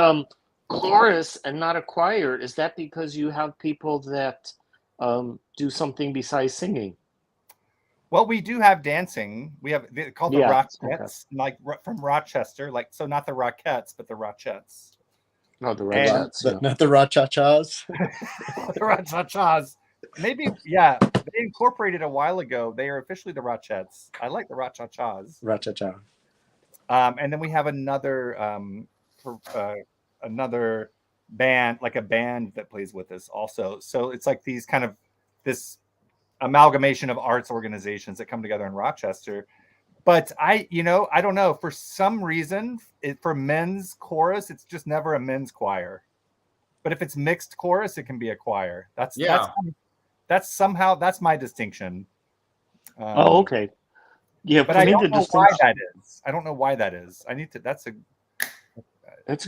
J: chorus and not a choir, is that because you have people that do something besides singing?
B: Well, we do have dancing. We have they're called the
J: Yeah,
B: Rockettes, from Rochester, like so not the Rockettes, but the Rochettes.
J: No, the
B: And-
J: Rochettes, yeah.
G: Not the Ra-cha-chas.
B: The Rochachas. Maybe, yeah. They incorporated a while ago. They are officially the Rochettes. I like the Rochachas.
G: Ra-cha-cha.
B: And then we have another another band, like a band that plays with us also. So it's like these kind of this amalgamation of arts organizations that come together in Rochester. But I don't know, for some reason, for men's chorus, it's just never a men's choir. But if it's mixed chorus, it can be a choir. That's my distinction.
J: Oh, okay. Yeah,
B: but I don't know why that is. I don't know why that is. That's a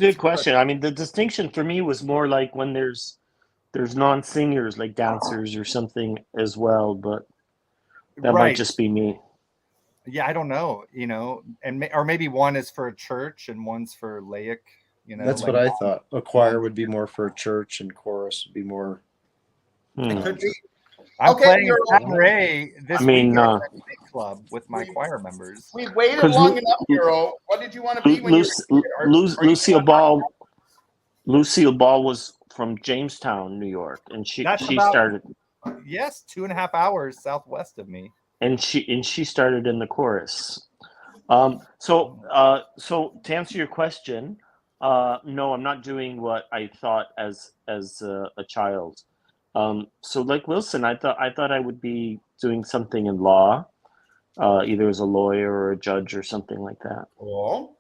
J: good question. I mean, the distinction for me was more like when there's non-singers, like dancers or something as well, but that might just be me.
B: Yeah, I don't know, or maybe one is for a church and one's for laic,
G: That's what I thought. A choir would be more for a church and chorus would be more.
C: It could be.
B: I'm
C: Okay,
B: playing
C: you're-
B: cabaret this weekend at the club with my choir members.
C: We've waited long enough, Euro. What did you want to be when you were a kid?
J: Lucille Ball was from Jamestown, New York, and she started.
B: Yes, 2.5 hours southwest of me.
J: And she started in the chorus. So to answer your question, no, I'm not doing what I thought as a child. So like Wilson, I thought I would be doing something in law, either as a lawyer or a judge or something like that.
C: Cool.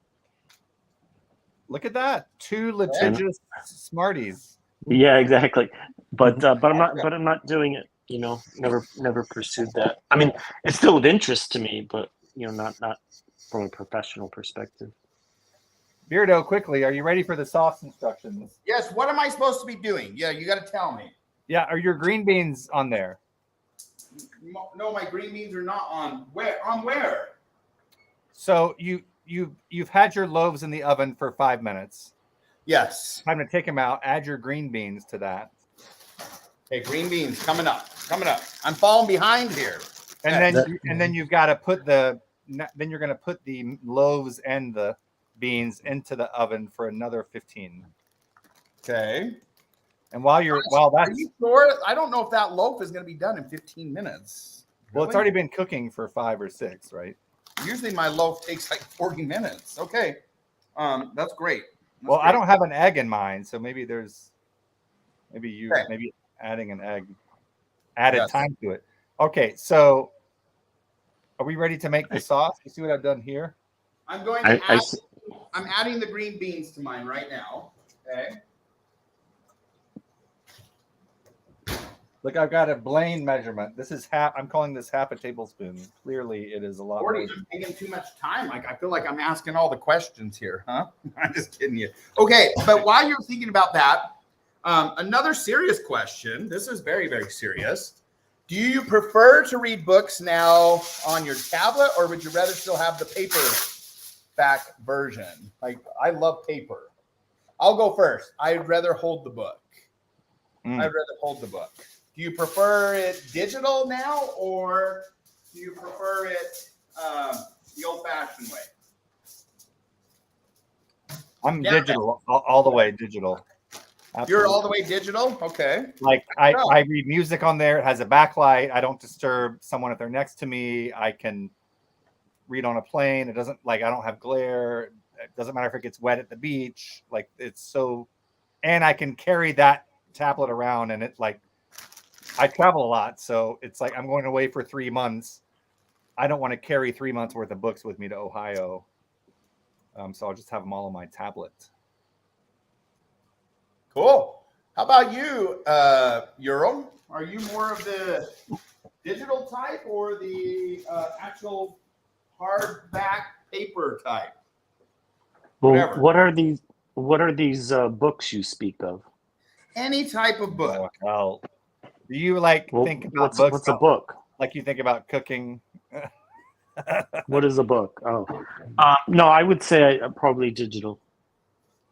B: Look at that, 2 litigious smarties.
J: Yeah, exactly. But I'm not doing it. Never pursued that. I mean, it's still of interest to me, but not from a professional perspective.
B: Beardo, quickly, are you ready for the sauce instructions?
C: Yes. What am I supposed to be doing? Yeah, you got to tell me.
B: Yeah, are your green beans on there?
C: No, my green beans are not on. Where? On where?
B: So you've had your loaves in the oven for 5 minutes.
C: Yes.
B: Time to take them out. Add your green beans to that.
C: Okay, green beans coming up. I'm falling behind here.
B: And then you've got to put then you're going to put the loaves and the beans into the oven for another 15.
C: Okay.
B: And while that's,
C: are you sure? I don't know if that loaf is going to be done in 15 minutes.
B: Well, it's already been cooking for 5 or 6, right?
C: Usually my loaf takes like 40 minutes. Okay. That's great.
B: Well, I don't have an egg in mine, so maybe maybe adding an egg added time to it. Okay, so are we ready to make the sauce? You see what I've done here?
C: I'm going to I'm adding the green beans to mine right now. Okay.
B: Look, I've got a Blaine measurement. This is I'm calling this half a tablespoon. Clearly, it is a lot.
C: You're taking too much time. Like I feel like I'm asking all the questions here, huh? I'm just kidding you. Okay, but while you're thinking about that, another serious question. This is very, very serious. Do you prefer to read books now on your tablet, or would you rather still have the paperback version? Like I love paper. I'll go first. I'd rather hold the book. Do you prefer it digital now, or do you prefer it the old-fashioned way?
B: I'm digital, all the way digital. Absolutely.
C: You're all the way digital? Okay.
B: Like I read music on there. It has a backlight. I don't disturb someone if they're next to me. I can read on a plane. It doesn't I don't have glare. It doesn't matter if it gets wet at the beach. Like and I can carry that tablet around, and I travel a lot, so it's like I'm going away for 3 months. I don't want to carry 3 months worth of books with me to Ohio, so I'll just have them all on my tablet.
C: Cool. How about you, Euro? Are you more of the digital type or the actual hardback paper type.
J: Well,
C: Whatever.
J: what are these books you speak of?
C: Any type of book.
B: Well, do you like
J: Well,
B: think about books?
J: what's a book?
B: Like you think about cooking?
J: What is a book? Oh, no, I would say probably digital.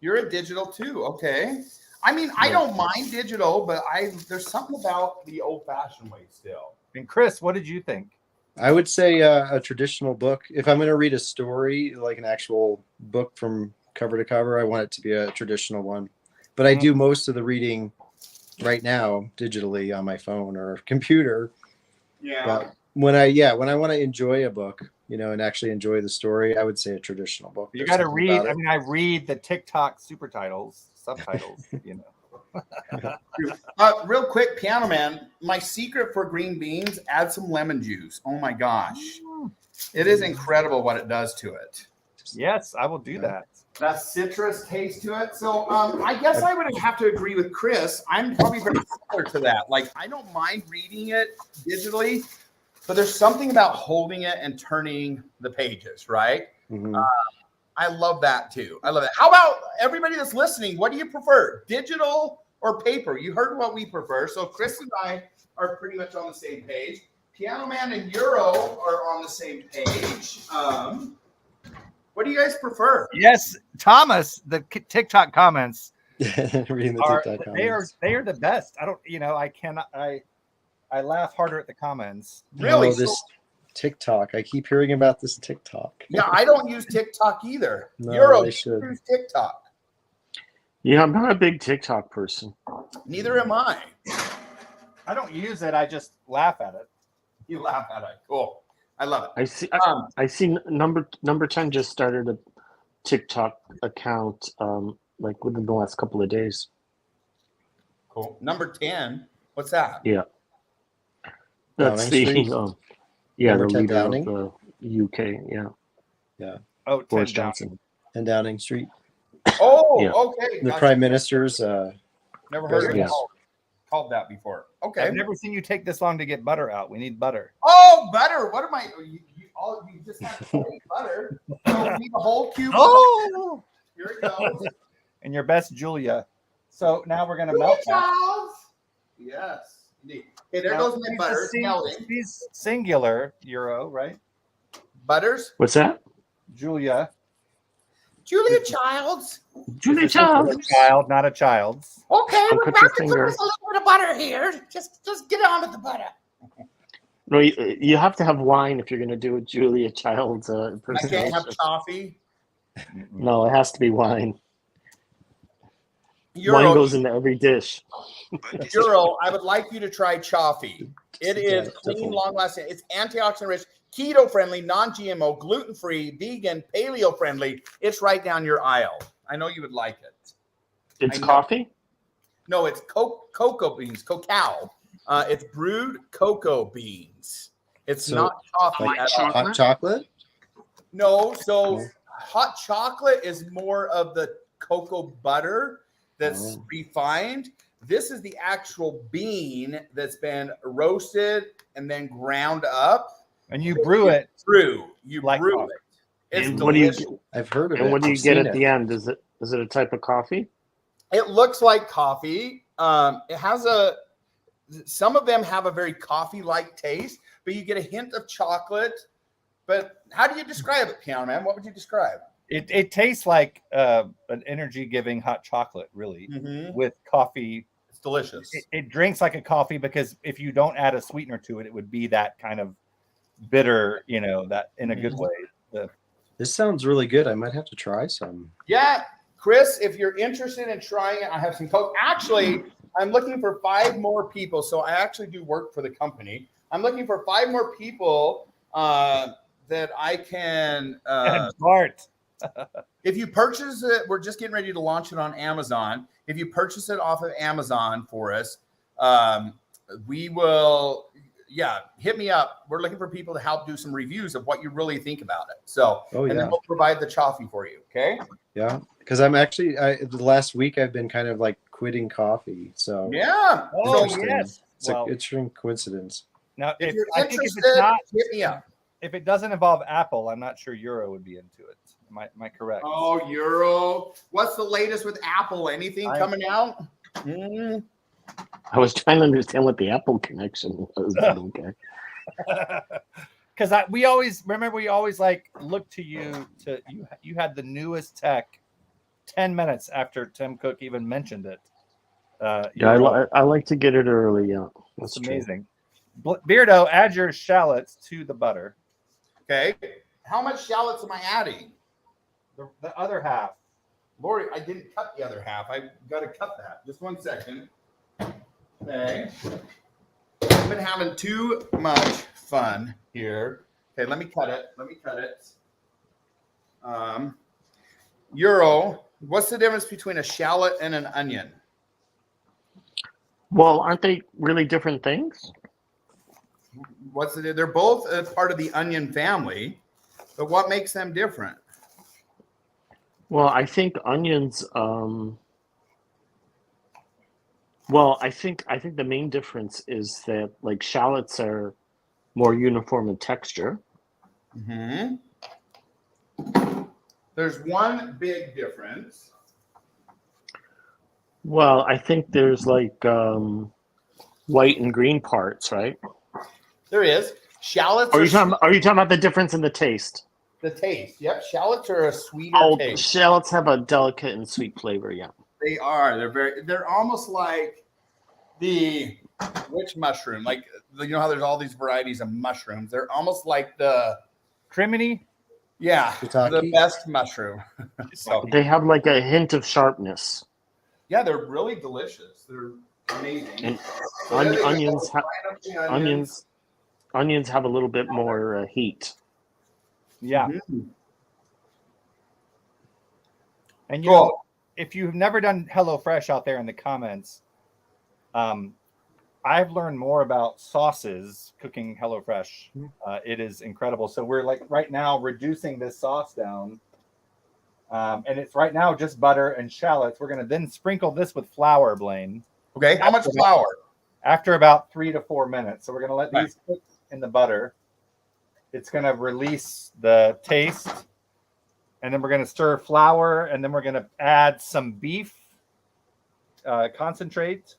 C: You're a digital too, okay? I mean, I don't mind digital, but there's something about the old-fashioned way still.
B: And Chris, what did you think?
G: I would say a traditional book. If I'm going to read a story, like an actual book from cover to cover, I want it to be a traditional one. But I do most of the reading right now digitally on my phone or computer.
C: Yeah.
G: But when I want to enjoy a book, and actually enjoy the story, I would say a traditional book.
B: You
G: There's
B: got to
G: something
B: read.
G: about
B: I
G: it.
B: mean, I read the TikTok subtitles.
C: Real quick, Piano Man, my secret for green beans, add some lemon juice. Oh my gosh. It is incredible what it does to it.
B: Yes, I will do that.
C: That citrus taste to it. So I guess I would have to agree with Chris. I'm probably very similar to that. Like, I don't mind reading it digitally, but there's something about holding it and turning the pages, right?
G: Mm-hmm.
C: I love that too. I love it. How about everybody that's listening? What do you prefer, digital or paper? You heard what we prefer. So Chris and I are pretty much on the same page. Piano Man and Euro are on the same page. What do you guys prefer?
B: Yes, Thomas, the TikTok comments
G: Reading the TikTok comments.
B: they are the best. I don't, I laugh harder at the comments.
C: Really?
G: Oh, this TikTok. I keep hearing about this TikTok.
C: Yeah, I don't use TikTok either.
G: No,
C: Euro,
G: I
C: you
G: should.
C: use TikTok.
J: Yeah, I'm not a big TikTok person.
C: Neither am I.
B: I don't use it. I just laugh at it.
C: You laugh at it. Cool. I love it.
J: I see number 10 just started a TikTok account like within the last couple of days.
C: Cool. Number 10. What's that?
J: Yeah. That's
G: Downing
J: the
G: Street?
J: the
G: Number 10
J: leader
G: Downing?
J: of the UK. Yeah.
G: Yeah.
B: Oh,
J: Boris
B: 10
J: Johnson.
G: And Downing Street.
C: Oh,
J: Yeah.
C: okay.
G: The
C: Gotcha.
G: Prime Minister's
C: Never heard of it
J: Yeah.
C: called that before. Okay.
B: I've never seen you take this long to get butter out. We need butter.
C: Oh, butter. What am I? You just have to make butter. So we need a whole cube.
B: Oh,
C: Here it goes.
B: and your best Julia. So now we're gonna melt that.
C: Charles. Yes. Indeed. Okay, there
B: Now,
C: goes my
B: she's
C: butter.
B: a
C: It's melting.
B: She's singular, Euro, right?
C: Butters.
J: What's that?
B: Julia.
C: Julia Childs.
J: Julia
B: This is a
J: Childs.
B: child, not a child's.
C: Okay,
J: Don't
C: we're
J: cut
C: about
J: your
C: to put
J: finger.
C: a little bit of butter here. Just get on with the butter.
J: No, you have to have wine if you're going to do a Julia Childs
C: I can't
J: impersonation.
C: have toffee.
J: No, it has to be wine. Wine
C: Euro,
J: goes into every dish.
C: Euro, I would like you to try Chaffee. It is clean,
G: Delightful.
C: long-lasting. It's antioxidant rich, keto-friendly, non-GMO, gluten-free, vegan, paleo-friendly. It's right down your aisle. I know you would like it.
J: It's
C: I know.
J: coffee?
C: No, it's cocoa beans, cacao. It's brewed cocoa beans. It's
G: So,
C: not coffee
G: like
C: at all.
G: hot chocolate?
C: No, so hot chocolate is more of the cocoa butter that's refined. This is the actual bean that's been roasted and then ground up.
B: And you brew it.
C: You
B: Like
C: brew
B: coffee.
C: it. It's
J: And what do you
C: delicious.
G: I've heard of it.
J: and what do you
G: I've
J: get
G: seen
J: at
G: it.
J: the end? Is it a type of coffee?
C: It looks like coffee. It has some of them have a very coffee-like taste, but you get a hint of chocolate. But how do you describe it, Piano Man? What would you describe?
B: It tastes like an energy-giving hot chocolate, really, with coffee.
C: It's delicious.
B: It drinks like a coffee because if you don't add a sweetener to it, it would be that kind of bitter, that in a good way.
G: This sounds really good. I might have to try some.
C: Yeah, Chris, if you're interested in trying it, I have some Coke. Actually, I'm looking for 5 more people. So I actually do work for the company. I'm looking for 5 more people that I can.
B: Smart.
C: If you purchase it, we're just getting ready to launch it on Amazon. If you purchase it off of Amazon for us, we will, hit me up. We're looking for people to help do some reviews of what you really think about it. So, and then we'll provide the coffee for you. Okay.
G: Yeah. Because I'm actually, the last week I've been kind of like quitting coffee. So
C: yeah.
B: Oh,
G: interesting.
B: yes.
G: It's an interesting coincidence.
B: Now,
C: If you're
B: I think if
C: interested,
B: it's not,
C: hit me up.
B: if it doesn't involve apple, I'm not sure Euro would be into it. Am I correct?
C: Oh, Euro. What's the latest with Apple? Anything coming out?
J: I was trying to understand what the Apple connection was. But okay.
B: Because we always like look to you you had the newest tech 10 minutes after Tim Cook even mentioned it.
J: I like to get it early. Yeah,
B: that's amazing. Beardo, add your shallots to the butter.
C: Okay. How much shallots am I adding?
B: The other half.
C: Lori, I didn't cut the other half. I got to cut that. Just 1 second. Okay. I've been having too much fun here. Okay, let me cut it. Euro, what's the difference between a shallot and an onion?
J: Well, aren't they really different things?
C: They're both a part of the onion family, but what makes them different?
J: Well, I think onions. I think the main difference is that like shallots are more uniform in texture.
C: Mm-hmm. There's one big difference.
J: Well, I think there's like white and green parts, right?
C: There is. Shallots
J: Are you talking about the difference in the taste?
C: The taste. Yep. Shallots are a sweeter taste.
J: Shallots have a delicate and sweet flavor, yeah.
C: They are. They're almost like which mushroom? Like, you know how there's all these varieties of mushrooms? They're almost like the
B: criminy.
C: Yeah.
G: Shiitake.
C: The best mushroom. So
J: they have like a hint of sharpness.
C: Yeah, they're really delicious. They're amazing.
J: And onions have a little bit more heat.
B: Yeah.
C: Mm-hmm.
B: And you know, if you've never done HelloFresh out there in the comments, I've learned more about sauces cooking HelloFresh. It is incredible. So we're like right now reducing this sauce down. And it's right now just butter and shallots. We're going to then sprinkle this with flour, Blaine.
C: Okay. How much flour?
B: After about 3 to 4 minutes. So we're going to let these cook in the butter. It's going to release the taste. And then we're going to stir flour. And then we're going to add some beef concentrate,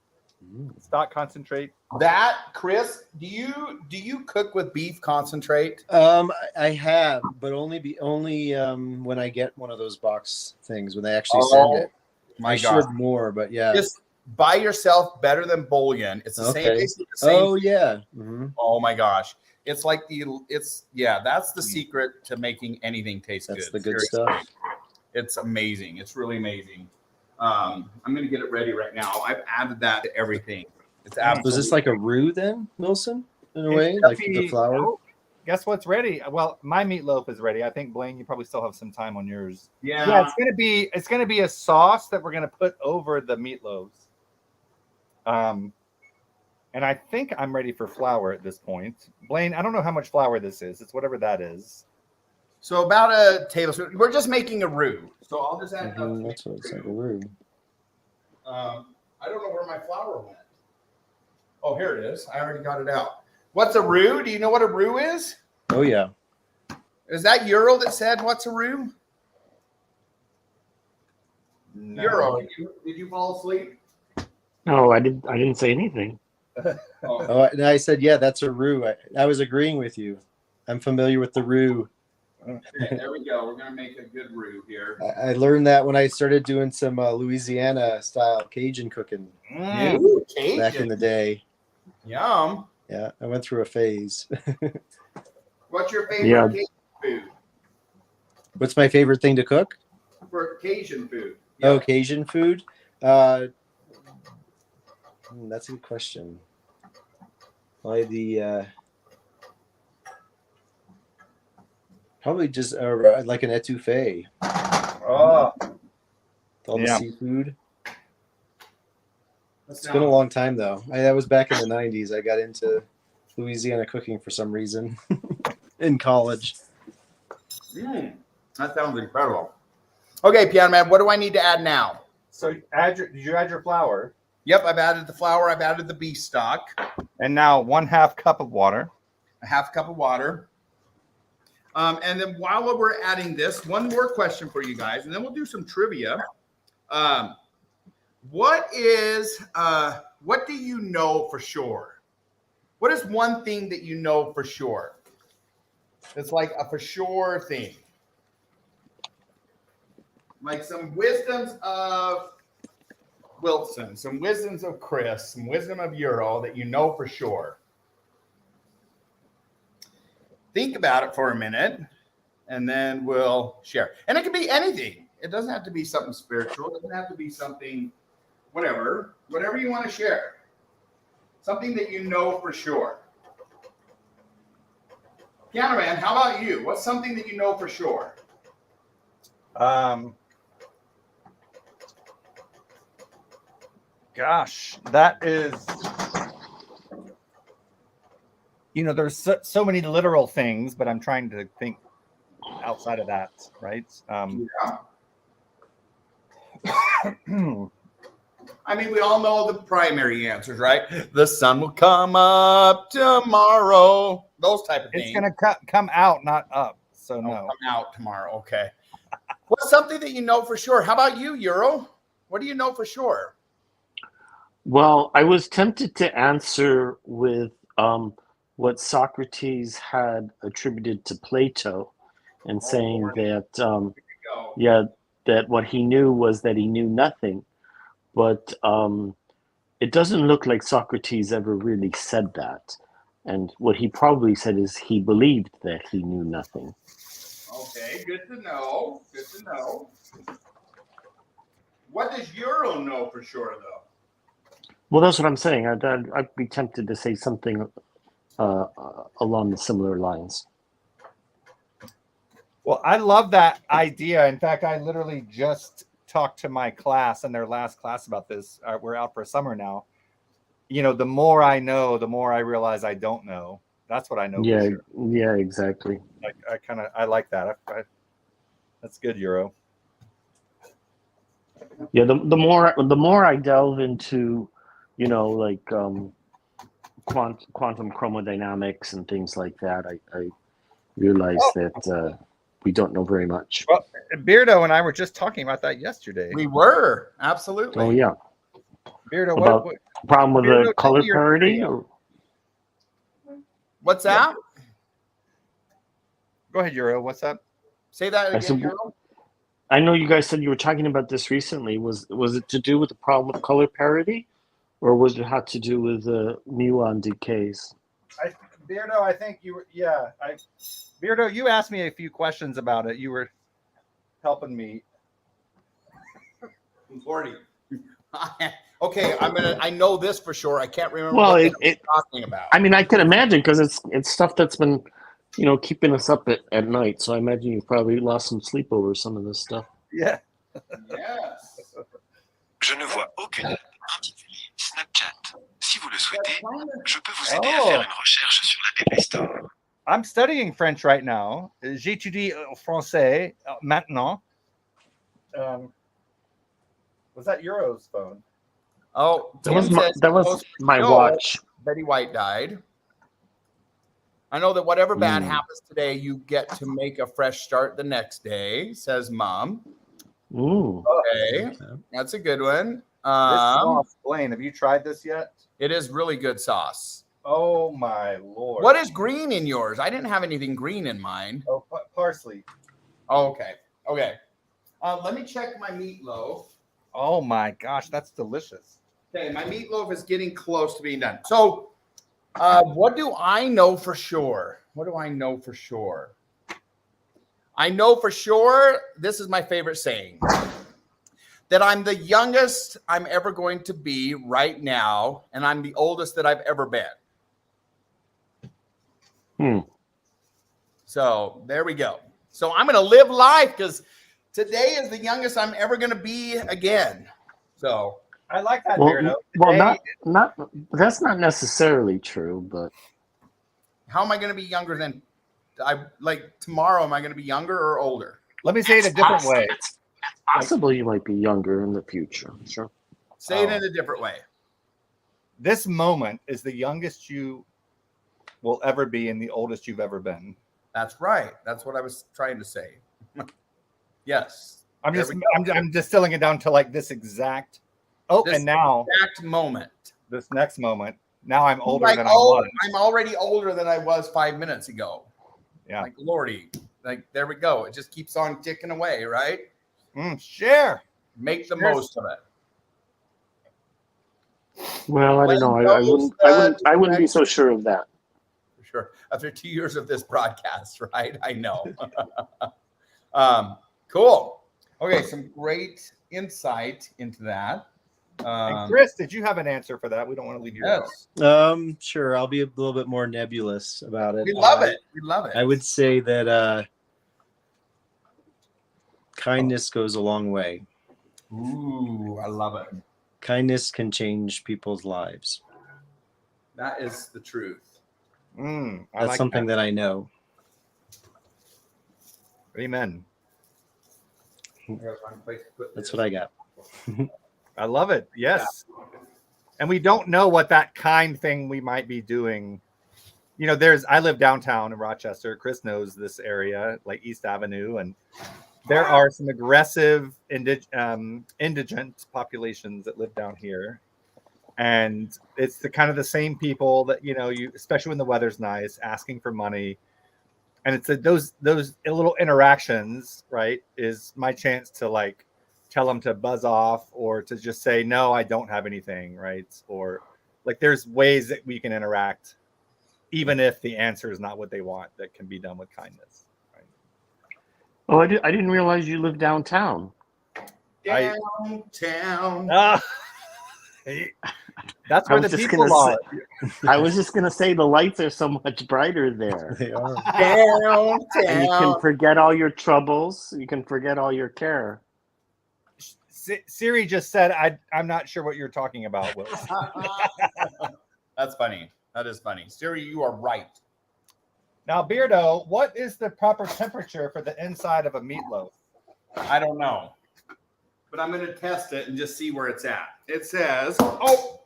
B: stock concentrate.
C: That, Chris, do you cook with beef concentrate?
G: I have, but only when I get one of those box things when they actually send it.
C: My
G: I
C: God.
G: should more, but yeah.
C: Just buy yourself Better Than Bouillon. It's the same. Basically the same.
G: Oh yeah. Mm-hmm.
C: Oh my gosh. It's like that's the secret to making anything taste good.
G: That's the good
C: Seriously.
G: stuff.
C: It's amazing. It's really amazing. I'm gonna get it ready right now. I've added that to everything. It's absolutely.
G: Was this like a roux then, Wilson? In a way, like the flour.
B: Oh, guess what's ready? Well, my meatloaf is ready. I think Blaine, you probably still have some time on yours.
C: Yeah.
B: It's gonna be a sauce that we're gonna put over the meatloaves. And I think I'm ready for flour at this point. Blaine, I don't know how much flour this is. It's whatever that is.
C: So about a tablespoon. We're just making a roux. So I'll just add.
G: That's what it's like a roux.
C: I don't know where my flour went. Oh, here it is. I already got it out. What's a roux? Do you know what a roux is?
G: Oh yeah.
C: Is that Euro that said what's a roux?
B: No.
C: Euro, did you fall asleep?
J: No, I didn't say anything.
G: I said, yeah, that's a roux. I was agreeing with you. I'm familiar with the roux.
C: Okay, there we go. We're gonna make a good roux here.
G: I learned that when I started doing some Louisiana style Cajun cooking
C: Ooh, Cajun.
G: back in the day.
C: Yum.
G: Yeah, I went through a phase.
C: What's your favorite Cajun food?
G: What's my favorite thing to cook?
C: For Cajun food.
G: Oh, Cajun food? That's a good question. Probably just like an etouffee.
C: Oh,
G: All the seafood. It's been a long time though. That was back in the 90s. I got into Louisiana cooking for some reason in college.
C: That sounds incredible. Okay, Piano Man, what do I need to add now?
B: So did you add your flour?
C: Yep, I've added the flour. I've added the beef stock.
B: And now 1/2 cup of water.
C: A 1/2 cup of water. And then while we're adding this, one more question for you guys, and then we'll do some trivia. What do you know for sure? What is one thing that you know for sure? It's like a for sure thing. Like some wisdoms of Wilson, some wisdoms of Chris, some wisdom of Euro that you know for sure. Think about it for a minute, and then we'll share. And it can be anything. It doesn't have to be something spiritual. It doesn't have to be something, whatever you want to share. Something that you know for sure. Piano Man, how about you? What's something that you know for sure?
B: Gosh, that is, there's so many literal things, but I'm trying to think outside of that, right?
C: I mean, we all know the primary answers, right? The sun will come up tomorrow. Those type of things.
B: It's going to come out, not up. So no.
C: Come out tomorrow. Okay. What's something that you know for sure? How about you, Euro? What do you know for sure?
J: Well, I was tempted to answer with what Socrates had attributed to Plato, and saying that that what he knew was that he knew nothing. But it doesn't look like Socrates ever really said that. And what he probably said is he believed that he knew nothing.
C: Okay, good to know. Good to know. What does Euro know for sure, though?
J: Well, that's what I'm saying. I'd be tempted to say something along the similar lines.
B: Well, I love that idea. In fact, I literally just talked to my class in their last class about this. We're out for summer now. The more I know, the more I realize I don't know. That's what I know.
J: Yeah,
B: for sure.
J: Yeah, exactly.
B: I like that. That's good, Euro.
J: Yeah, the more I delve into, quantum chromodynamics and things like that, I realize that we don't know very much.
B: Well, Beardo and I were just talking about that yesterday.
C: We were, absolutely.
J: Oh yeah.
B: Beardo,
J: about
B: what
J: problem with
B: Beardo,
J: the color
B: tell me your
J: parity?
B: theory.
J: Or?
C: What's that?
B: Go ahead, Euro. What's up?
C: Say that again, Euro.
J: I know you guys said you were talking about this recently. Was it to do with the problem with color parity, or was it had to do with muon decays?
B: Beardo, I think you were. Yeah, Beardo, you asked me a few questions about it. You were helping me.
C: Lordy. Okay, I know this for sure. I can't remember
J: Well,
C: what you're talking about.
J: I mean, I can imagine, because it's stuff that's been, keeping us up at night. So I imagine you probably lost some sleep over some of this stuff.
B: Yeah.
C: Yes.
K: Je ne vois aucune intitulée Snapchat. Si vous le souhaitez, je peux vous aider à faire une recherche sur l'App Store.
B: I'm studying French right now. J'étudie français maintenant. Was that Euro's phone?
C: Oh,
J: that was my watch.
C: Betty White died. I know that whatever bad happens today, you get to make a fresh start the next day, says Mom.
J: Ooh.
C: Okay, that's a good one.
B: This sauce, Blaine, have you tried this yet?
C: It is really good sauce.
B: Oh my Lord!
C: What is green in yours? I didn't have anything green in mine.
B: Oh, parsley.
C: Oh, okay. Let me check my meatloaf.
B: Oh my gosh, that's delicious.
C: Okay, my meatloaf is getting close to being done. So, what do I know for sure? I know for sure, this is my favorite saying, that I'm the youngest I'm ever going to be right now, and I'm the oldest that I've ever been. So there we go. So I'm going to live life, because today is the youngest I'm ever going to be again. So
B: I like that.
J: Well, not that's not necessarily true, but
C: how am I going to be younger than tomorrow? Am I going to be younger or older?
B: Let me say it a different way.
J: It's possible you might be younger in the future. Sure.
C: Say it in a different way.
B: This moment is the youngest you will ever be and the oldest you've ever been.
C: That's right. That's what I was trying to say. Yes.
B: I'm
C: There
B: just
C: we go.
B: I'm distilling it down to like this exact. Oh,
C: This
B: and now
C: exact moment.
B: this next moment. Now I'm older
C: Like,
B: than I
C: oh,
B: was.
C: I'm already older than I was 5 minutes ago.
B: Yeah.
C: Like, Lordy. Like, there we go. It just keeps on ticking away, right?
B: Share.
C: Make the
B: Share.
C: most of it.
J: Well, I don't know. I wouldn't be so sure of that.
C: For sure. After 2 years of this broadcast, right? I know. Cool. Okay, some great insight into that.
B: And Chris, did you have an answer for that? We don't want to leave you out.
C: Yes.
G: Sure. I'll be a little bit more nebulous about it.
C: We love it. We love it.
G: I would say that kindness goes a long way.
C: Ooh, I love it.
G: Kindness can change people's lives.
C: That is the truth.
G: That's something that I know.
B: Amen.
G: That's what I got.
B: I love it. Yes. Yeah. And we don't know what that kind thing we might be doing. You know, I live downtown in Rochester. Chris knows this area, like East Avenue, and there are some aggressive indigent populations that live down here. And it's the kind of the same people that, you know, especially when the weather's nice, asking for money. And it's those little interactions, right, is my chance to like tell them to buzz off or to just say, no, I don't have anything, right? Or like there's ways that we can interact, even if the answer is not what they want, that can be done with kindness. Right?
J: Oh, I didn't realize you live downtown.
C: Downtown.
B: That's where the people are.
J: I was just going to say the lights are so much brighter there.
G: They are.
C: Downtown.
J: And you can forget all your troubles. You can forget all your care.
B: Siri just said, I'm not sure what you're talking about, Will.
C: That's funny. That is funny. Siri, you are right.
B: Now, Beardo, what is the proper temperature for the inside of a meatloaf?
C: I don't know. But I'm going to test it and just see where it's at. It says, oh,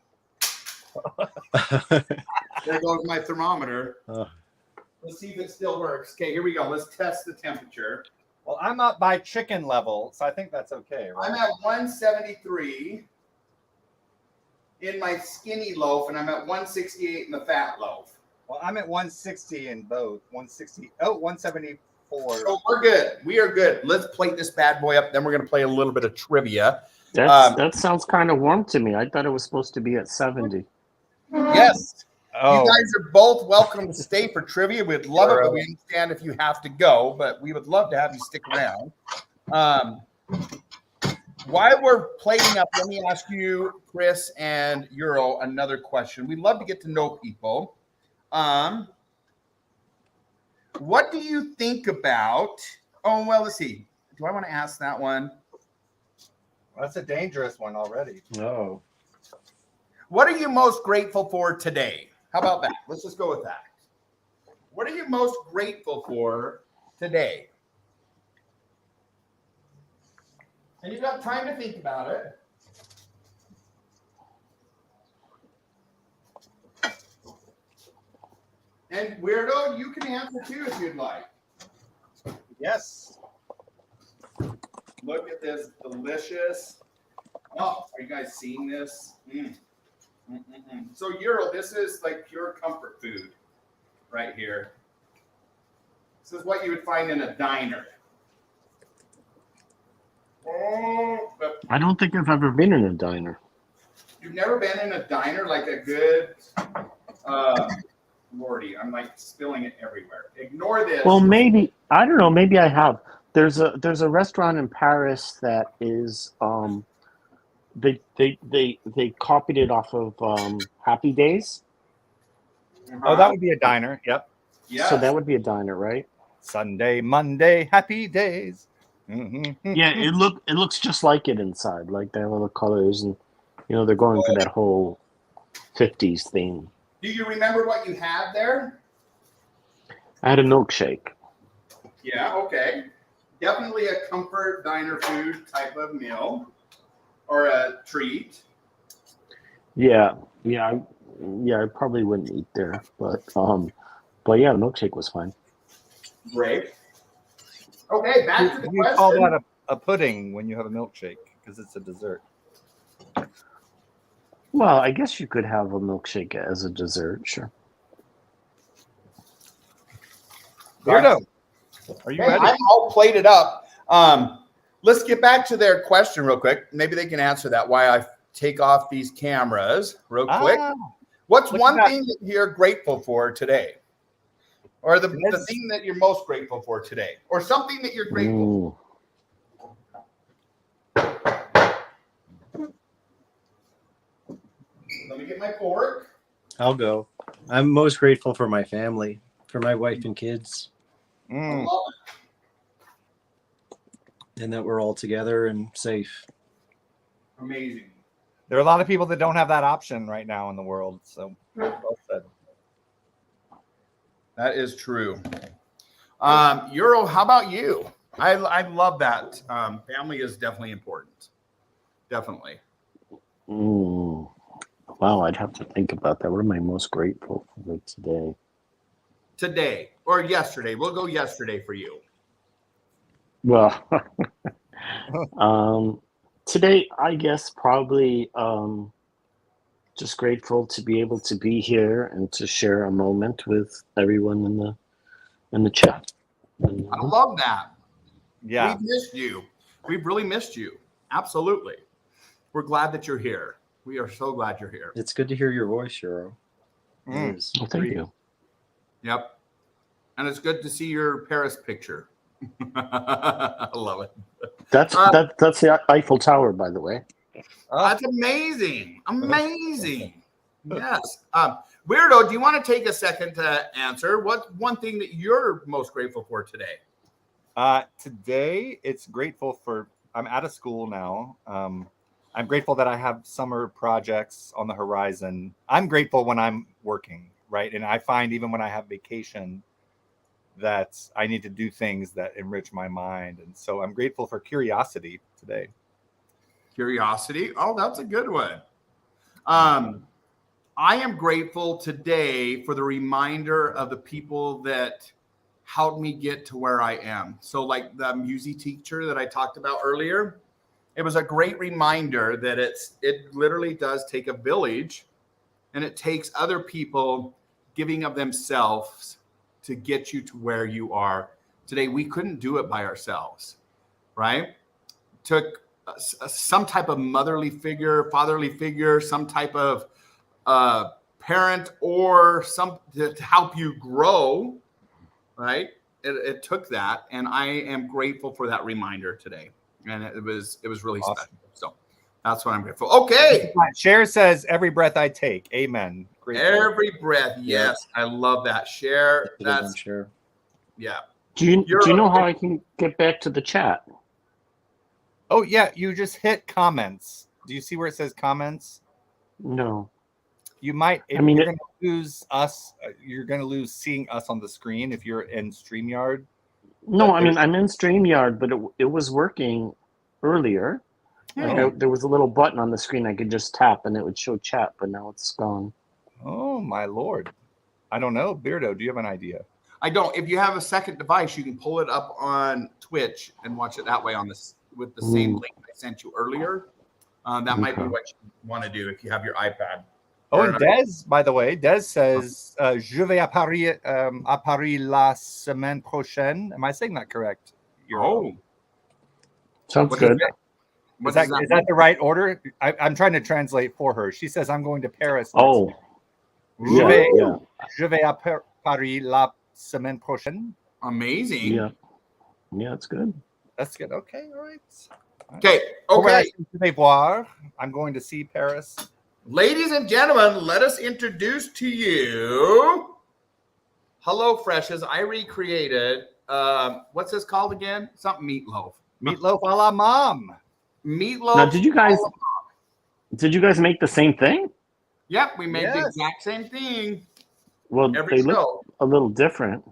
C: there goes my thermometer. Let's see if it still works. Okay, here we go. Let's test the temperature.
B: Well, I'm up by chicken level, so I think that's okay, right?
C: I'm at 173 in my skinny loaf, and I'm at 168 in the fat loaf.
B: Well, I'm at 160 in both. 174.
C: So we're good. We are good. Let's plate this bad boy up. Then we're going to play a little bit of trivia.
J: That sounds kind of warm to me. I thought it was supposed to be at 70.
C: Yes.
B: Oh.
C: You guys are both welcome to stay for trivia. We'd love it, but we understand if you have to go. But we would love to have you stick around. While we're plating up, let me ask you, Chris and Euro, another question. We'd love to get to know people. What do you think about? Oh, well, let's see. Do I want to ask that one?
B: Well, that's a dangerous one already.
G: Oh.
C: What are you most grateful for today? How about that? Let's just go with that. What are you most grateful for today? And you've got time to think about it. And Weirdo, you can answer too if you'd like.
B: Yes.
C: Look at this delicious. Oh, are you guys seeing this? So Euro, this is like pure comfort food right here. This is what you would find in a diner.
J: I don't think I've ever been in a diner.
C: You've never been in a diner, like a good Lordy, I'm like spilling it everywhere. Ignore this.
J: Well, maybe I don't know. Maybe I have. There's a restaurant in Paris that is they copied it off of Happy Days.
B: Oh, that would be a diner. Yep.
C: Yes.
J: So that would be a diner, right?
B: Sunday, Monday, Happy Days. Mm-hmm.
J: Yeah, it looks just like it inside, like they have all the colors, and you know they're going for that whole 50s theme.
C: Do you remember what you had there?
J: I had a milkshake.
C: Yeah, okay. Definitely a comfort diner food type of meal or a treat.
J: Yeah, I probably wouldn't eat there, but yeah, the milkshake was fine.
C: Great. Okay, back to the
B: You call
C: question.
B: that a pudding when you have a milkshake because it's a dessert.
J: Well, I guess you could have a milkshake as a dessert, sure.
B: Beardo, are you
C: Hey,
B: ready?
C: I'm all plated up. Let's get back to their question real quick. Maybe they can answer that. Why I take off these cameras real quick. What's
B: look
C: one
B: at that.
C: thing that you're grateful for today? Or the thing that you're most grateful for today? Or something that you're grateful for? Let me get my fork.
G: I'll go. I'm most grateful for my family, for my wife and kids,
C: I love it.
G: and that we're all together and safe.
C: Amazing.
B: There are a lot of people that don't have that option right now in the world. So well said.
C: That is true. Euro, how about you? I love that. Family is definitely important. Definitely.
J: Wow, I'd have to think about that. What am I most grateful for today?
C: Today or yesterday. We'll go yesterday for you.
J: Well, today, I guess probably just grateful to be able to be here and to share a moment with everyone in the chat.
C: I love that.
B: Yeah.
C: We've missed you. We've really missed you. Absolutely. We're glad that you're here. We are so glad you're here.
G: It's good to hear your voice, Shiro. It is.
J: Well, thank you.
C: Yep. And it's good to see your Paris picture. I love it.
J: That's the Eiffel Tower, by the way.
C: That's amazing. Amazing. Yes. Weirdo, do you want to take a second to answer? What's one thing that you're most grateful for today?
B: Today, it's grateful for, I'm out of school now. I'm grateful that I have summer projects on the horizon. I'm grateful when I'm working, right? And I find even when I have vacation that I need to do things that enrich my mind. And so I'm grateful for curiosity today.
C: Curiosity. Oh, that's a good one. I am grateful today for the reminder of the people that helped me get to where I am. So like the music teacher that I talked about earlier, it was a great reminder that it literally does take a village, and it takes other people giving of themselves to get you to where you are today. We couldn't do it by ourselves, right? Took some type of motherly figure, fatherly figure, some type of parent or some to help you grow, right? It took that, and I am grateful for that reminder today. And it was really
B: Awesome.
C: special. So that's what I'm grateful. Okay.
B: Cher says, every breath I take. Amen. Grateful.
C: Every breath. Yes. I love that. Share. That's
G: Share.
C: yeah.
J: Do you know how I can get back to the chat?
B: Oh, yeah. You just hit comments. Do you see where it says comments?
J: No.
B: You might.
J: I mean,
B: you're going to lose us. You're going to lose seeing us on the screen if you're in StreamYard.
J: No, I mean, I'm in StreamYard, but it was working earlier. Like there was a little button on the screen I could just tap and it would show chat, but now it's gone.
B: Oh, my Lord. I don't know. Beardo, do you have an idea?
C: I don't. If you have a second device, you can pull it up on Twitch and watch it that way on this with the same link I sent you earlier. That might be what you want to do if you have your iPad.
B: Oh, and Des, by the way, Des says, je vais à Paris la semaine prochaine. Am I saying that correct?
J: Sounds good.
B: Is that the right order? I'm trying to translate for her. She says, I'm going to Paris.
J: Oh.
B: Je vais à Paris la semaine prochaine.
C: Amazing.
J: Yeah. Yeah, it's good.
B: That's good. Okay, all right.
C: Okay.
B: I'm going to see Paris.
C: Ladies and gentlemen, let us introduce to you Hello Freshes. I recreated what's this called again? Something meatloaf.
B: Meatloaf a la mom.
C: Meatloaf.
J: Now, did you guys make the same thing?
C: Yep, we made the exact same thing.
J: Well,
C: every
J: they
C: show.
J: look a little different.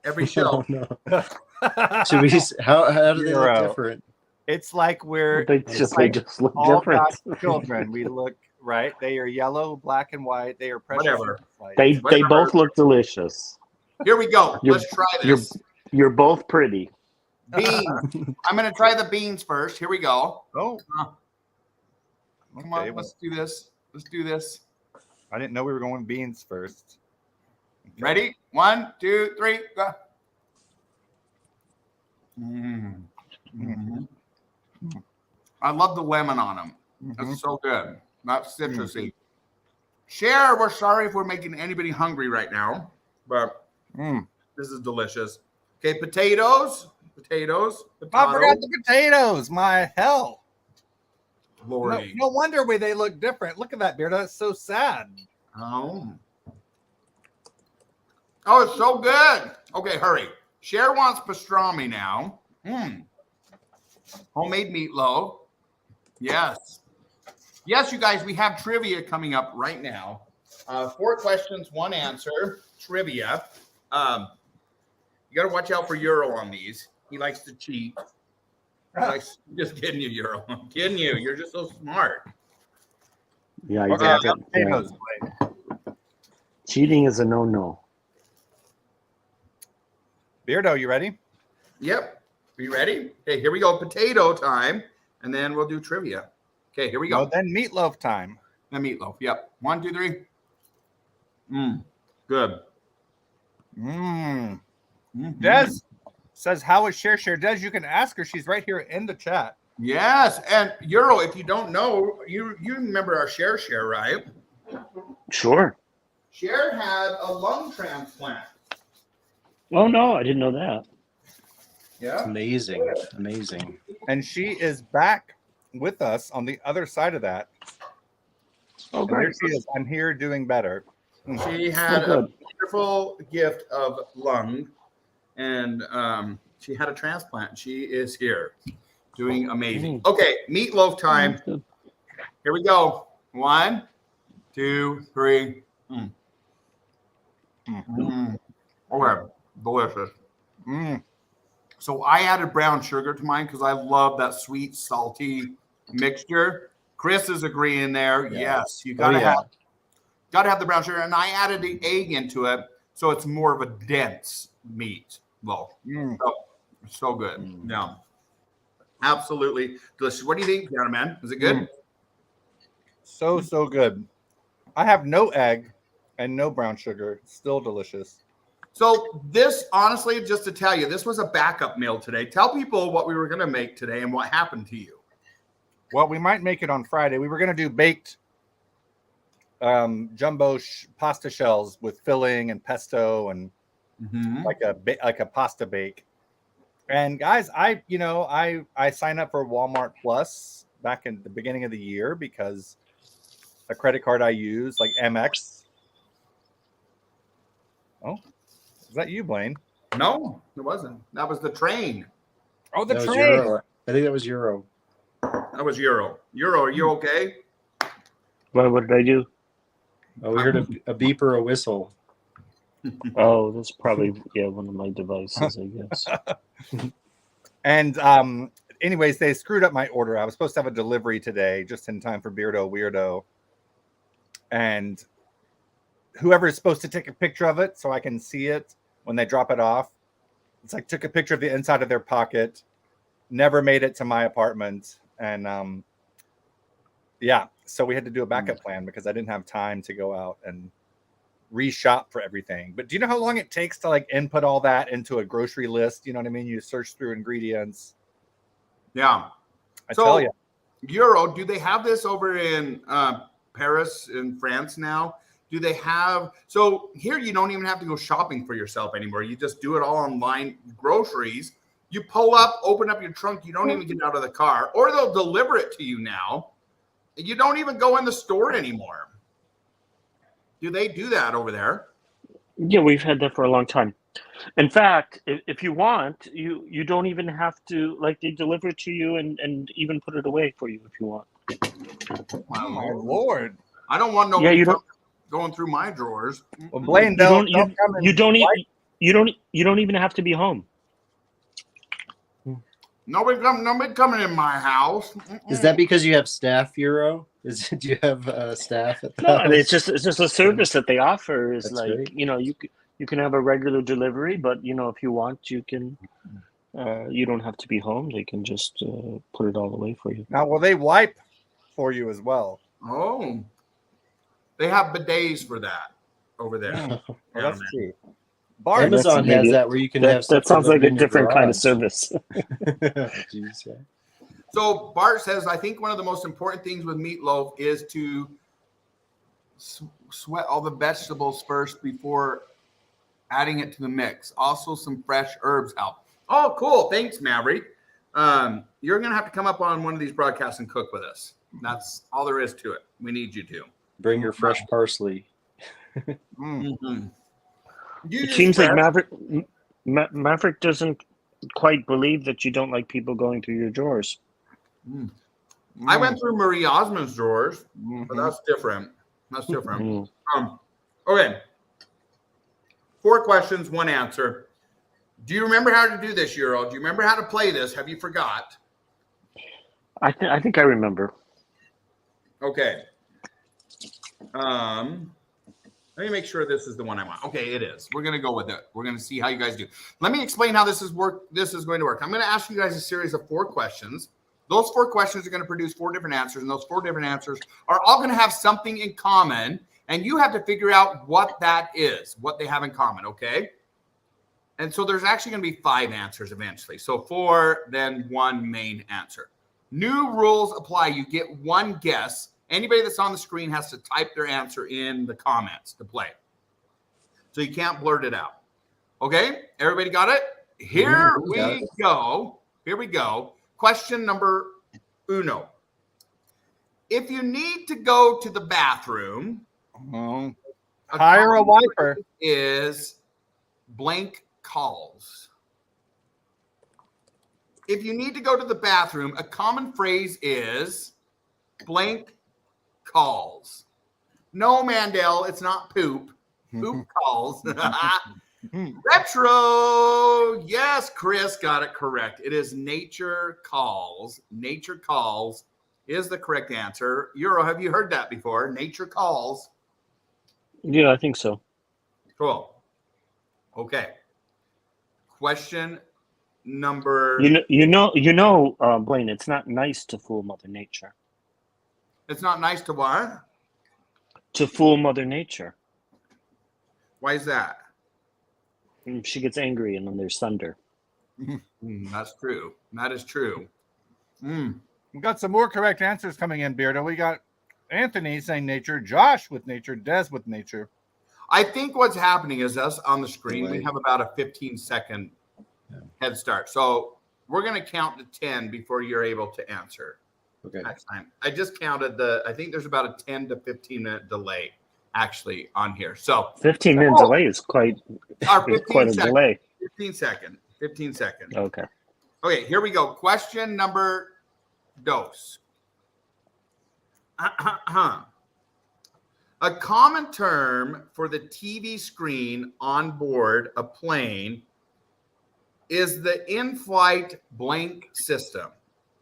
C: Every show.
G: Should we? How do they look different?
B: It's like
J: they just look
B: all
J: different.
B: God's children. We look right. They are yellow, black, and white. They are precious.
C: Whatever.
J: They both look delicious.
C: Here we go. Let's try this.
J: You're both pretty.
C: Beans. I'm gonna try the beans first. Here we go.
B: Oh,
C: Come
B: okay,
C: on, let's do this. Let's do this.
B: I didn't know we were going beans first.
C: Ready? 1, 2, 3, go. I love the lemon on them. That's so good. That's citrusy. Share, we're sorry if we're making anybody hungry right now, but this is delicious. Okay, potatoes. Potatoes.
B: I forgot the potatoes. My hell.
C: Lordy.
B: No wonder they look different. Look at that, Beardo. That's so sad.
C: Oh, it's so good. Okay, hurry. Cher wants pastrami now. Homemade meatloaf. Yes. Yes, you guys, we have trivia coming up right now. 4 questions, 1 answer. Trivia. You got to watch out for Euro on these. He likes to cheat. Just kidding you, Euro. I'm kidding you. You're just so smart.
J: Yeah,
B: Potatoes.
J: Cheating is a no-no.
B: Beardo, you ready?
C: Yep. Are you ready? Okay, here we go. Potato time. And then we'll do trivia. Okay, here we go.
B: No, then meatloaf time.
C: The meatloaf. Yep. 1, 2, 3. Good.
B: Des says, how is Cher? Des, you can ask her. She's right here in the chat.
C: Yes. And Euro, if you don't know, you remember our Cher, right?
J: Sure.
C: Cher had a lung transplant.
J: Oh, no, I didn't know that.
C: Yeah.
G: Amazing. Amazing.
B: And she is back with us on the other side of that.
J: Oh,
B: and
J: great.
B: there she is. I'm here doing better.
C: She had a wonderful gift of lung, and she had a transplant. She is here doing amazing. Okay, meatloaf time. Here we go. 1, 2, 3. Okay, delicious. So I added brown sugar to mine because I love that sweet, salty mixture. Chris is agreeing there.
B: Yeah.
C: Yes, you gotta have the brown sugar, and I added the egg into it, so it's more of a dense meat. Well, so good. Yeah, absolutely delicious. What do you think, man? Is it good?
B: So good. I have no egg and no brown sugar. Still delicious.
C: So this, honestly, just to tell you, this was a backup meal today. Tell people what we were going to make today and what happened to you.
B: Well, we might make it on Friday. We were going to do baked jumbo pasta shells with filling and pesto and like a pasta bake. And guys, I signed up for Walmart Plus back in the beginning of the year because a credit card I use, like MX. Oh, is that you, Blaine?
C: No, it wasn't. That was the train.
B: Oh, the
G: That was
B: train.
G: Euro. I think that was Euro.
C: That was Euro. Euro, are you okay?
J: What did I do?
G: Oh, we heard a beep or a whistle.
J: Oh, that's probably one of my devices, I guess.
B: And anyways, they screwed up my order. I was supposed to have a delivery today, just in time for Beardo Weirdo. And whoever is supposed to take a picture of it so I can see it when they drop it off, it's like took a picture of the inside of their pocket, never made it to my apartment. And so we had to do a backup plan because I didn't have time to go out and reshop for everything. But do you know how long it takes to like input all that into a grocery list? You know what I mean? You search through ingredients.
C: Yeah.
B: I tell you.
C: Euro, do they have this over in Paris in France now? Do they have, so here you don't even have to go shopping for yourself anymore. You just do it all online. Groceries, you pull up, open up your trunk. You don't even get out of the car, or they'll deliver it to you now. You don't even go in the store anymore. Do they do that over there?
J: Yeah, we've had that for a long time. In fact, if you want, you don't even have to, like, they deliver it to you and even put it away for you if you want.
B: Oh my Lord.
C: I don't want no going through my drawers.
B: Well, Blaine,
J: you don't even have to be home.
C: Nobody coming in my house.
G: Is that because you have staff, Euro? Do you have staff at the
J: No,
G: house?
J: it's just a service that they offer. Is
G: That's
J: like
G: great.
J: you
H: You can have a regular delivery, but if you want, you can. You don't have to be home. They can just put it all away for you.
B: Now, will they wipe for you as well?
C: Oh, they have bidets for that over there.
B: Well, that's true.
G: Bart, Amazon has that where you can have stuff
H: that sounds like a
G: delivered in your
H: different kind of
G: garage.
H: service.
G: Jeez, yeah.
C: So Bart says, I think one of the most important things with meatloaf is to sweat all the vegetables first before adding it to the mix. Also, some fresh herbs help. Oh, cool. Thanks, Maverick. You're going to have to come up on one of these broadcasts and cook with us. That's all there is to it. We need you to.
G: Bring your fresh parsley.
C: Mm-hmm.
H: It seems like Maverick doesn't quite believe that you don't like people going through your drawers.
C: I went through Marie Osmond's drawers, but that's different. That's different. Okay. 4 questions, 1 answer. Do you remember how to do this, Euro? Do you remember how to play this? Have you forgot?
H: I think I remember.
C: Okay. Let me make sure this is the one I want. Okay, it is. We're going to go with it. We're going to see how you guys do. Let me explain how this is going to work. I'm going to ask you guys a series of 4 questions. Those 4 questions are going to produce 4 different answers, and those 4 different answers are all going to have something in common, and you have to figure out what that is, what they have in common, okay? And so there's actually going to be 5 answers eventually. So 4, then 1 main answer. New rules apply. You get 1 guess. Anybody that's on the screen has to type their answer in the comments to play. So you can't blurt it out. Okay? Everybody got it? Here we go. Here we go. Question number 1. If you need to go to the bathroom,
B: hire a wiper.
C: Is blank calls. If you need to go to the bathroom, a common phrase is blank calls. No, Mandel, it's not poop. Poop calls. Retro. Yes, Chris got it correct. It is nature calls. Nature calls is the correct answer. Euro, have you heard that before? Nature calls.
H: Yeah, I think so.
C: Cool. Okay. Question number.
H: Blaine, it's not nice to fool Mother Nature.
C: It's not nice to what?
H: To fool Mother Nature.
C: Why is that?
H: She gets angry and then there's thunder.
C: That's true. That is true.
B: We got some more correct answers coming in, Beardo. We got Anthony saying nature, Josh with nature, Des with nature.
C: I think what's happening is us on the screen, we have about a 15-second head start. So we're going to count to 10 before you're able to answer.
G: Okay.
C: Next time. I just counted I think there's about a 10 to 15 minute delay actually on here. So
H: 15-minute delay is quite a delay.
C: 15 second.
H: Okay.
C: Okay, here we go. Question number 2. A common term for the TV screen on board a plane is the in-flight blank system.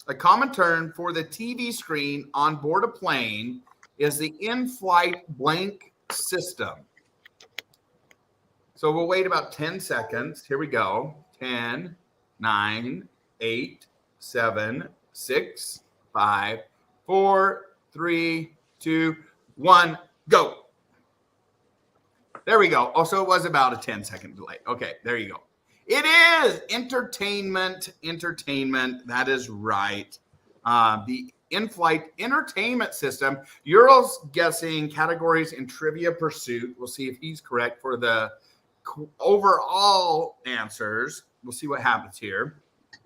C: A common term for the TV screen on board a plane is the in-flight blank system. So we'll wait about 10 seconds. Here we go. 10, 9, 8, 7, 6, 5, 4, 3, 2, 1, go. There we go. Also, it was about a 10-second delay. Okay, there you go. It is entertainment. That is right. The in-flight entertainment system. Euro's guessing categories in Trivia Pursuit. We'll see if he's correct for the overall answers. We'll see what happens here.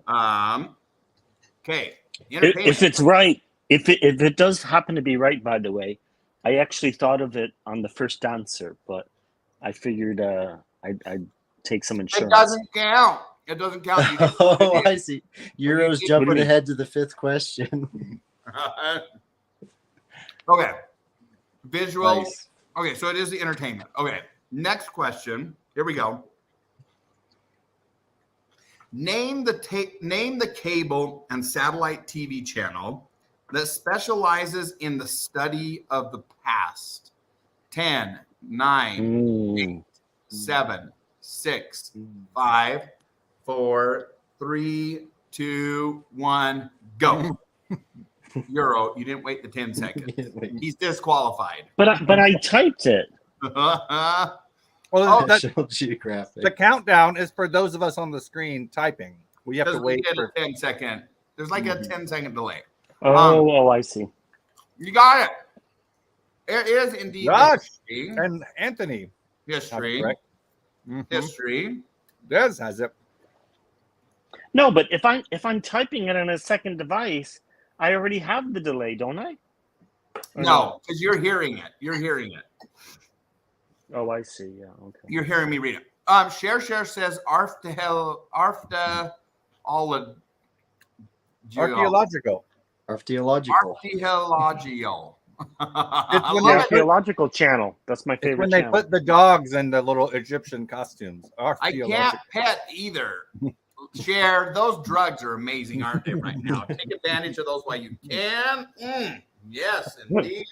C: Okay.
H: If it's right, if it does happen to be right, by the way, I actually thought of it on the first answer, but I figured I'd take some insurance.
C: It doesn't count.
G: Oh, I see. Euro's jumping ahead to the 5th question.
C: Okay. Visual.
G: Nice.
C: Okay, so it is the entertainment. Okay. Next question. Here we go. Name the cable and satellite TV channel that specializes in the study of the past. 10, 9, 8, 7, 6, 5, 4, 3, 2, 1, go. Euro, you didn't wait the 10 seconds. He's disqualified.
J: But I typed it.
B: Well,
G: National Geographic.
B: the countdown is for those of us on the screen typing. We have to
C: Because we
B: wait
C: get
B: for
C: a 10-second. There's like a 10-second delay.
J: Oh, I see.
C: You got it. It is indeed
B: Josh
C: history.
B: and Anthony.
C: History.
B: Correct. Mhm.
C: History.
B: Des has it.
J: No, but if I'm typing it on a second device, I already have the delay, don't I? Or
C: No, because you're hearing it. You're hearing it.
J: Oh, I see. Yeah. Okay.
C: You're hearing me read it. Share says archeological.
B: Archaeological.
G: Archaeological.
C: Archaeological.
B: It's
C: I
B: when
J: The
C: love it.
J: archaeological channel. That's my
B: It's
J: favorite
B: when they
J: channel.
B: put the dogs in the little Egyptian costumes.
C: I
B: Archaeological.
C: can't pet either. Share, those drugs are amazing, aren't they, right now? Take advantage of those while you can. Yes, indeed.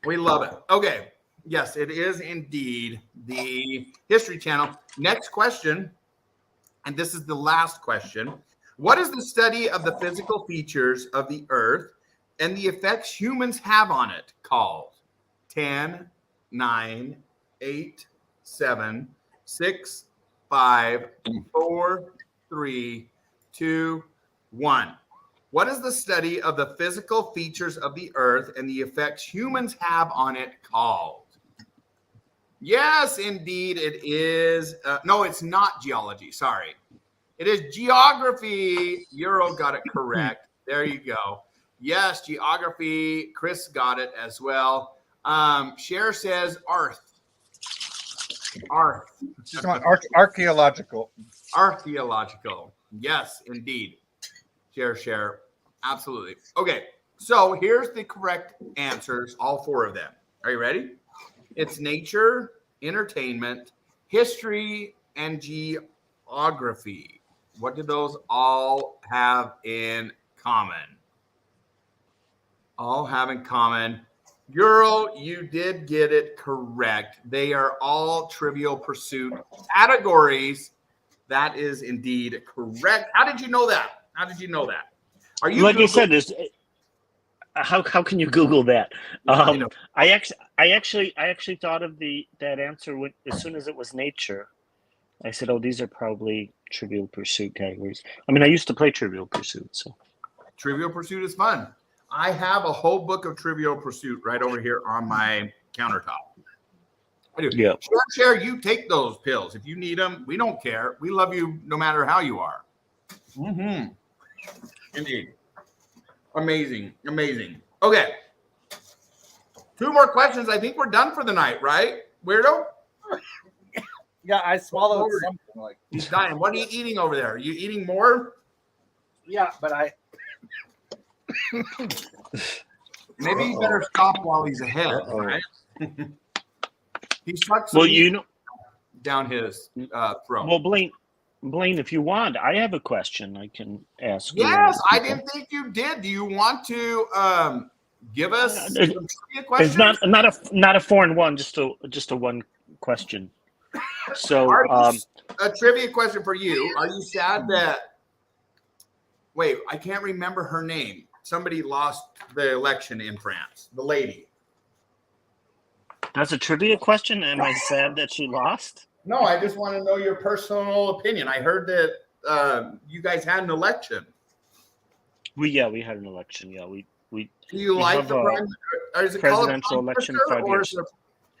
C: We love it. Okay. Yes, it is indeed the History Channel. Next question, and this is the last question. What is the study of the physical features of the Earth and the effects humans have on it called? 10, 9, 8, 7, 6, 5, 4, 3, 2, 1. What is the study of the physical features of the Earth and the effects humans have on it called? Yes, indeed, it is. No, it's not geology. Sorry. It is geography. Euro got it correct. There you go. Yes, geography. Chris got it as well. Cher says Arth. Arth.
B: Just archaeological.
C: Archaeological. Yes, indeed. Share. Absolutely. Okay, so here's the correct answers, all 4 of them. Are you ready? It's nature, entertainment, history, and geography. What do those all have in common? All have in common. Euro, you did get it correct. They are all Trivial Pursuit categories. That is indeed correct. How did you know that? How did you know that? Are you
J: Like I
C: Googling?
J: said, there's how can you Google that? I actually thought of that answer as soon as it was nature. I said, "Oh, these are probably Trivial Pursuit categories." I mean, I used to play Trivial Pursuit, so
C: Trivial Pursuit is fun. I have a whole book of Trivial Pursuit right over here on my countertop. I do.
J: Yeah.
C: Share, you take those pills if you need them. We don't care. We love you no matter how you are. Mm-hmm. Indeed. Amazing. Okay. 2 more questions. I think we're done for the night, right? Weirdo?
B: Yeah, I swallowed something like.
C: He's dying. What are you eating over there? Are you eating more?
B: Yeah, but I.
C: Maybe you better stop while he's ahead, right? He's tucked some
J: well,
C: meat down his throat.
J: Well, Blaine, if you want, I have a question I can ask.
C: Yes, I didn't think you did. Do you want to give us some trivia questions?
J: It's not a 4 and 1, just a one question. So,
C: a trivia question for you. Are you sad that? Wait, I can't remember her name. Somebody lost the election in France. The lady.
J: That's a trivia question. Am I sad that she lost?
C: No, I just want to know your personal opinion. I heard that you guys had an election.
J: We had an election. Yeah, we.
C: Do you like the
J: presidential election 5
C: or
J: years?
C: is it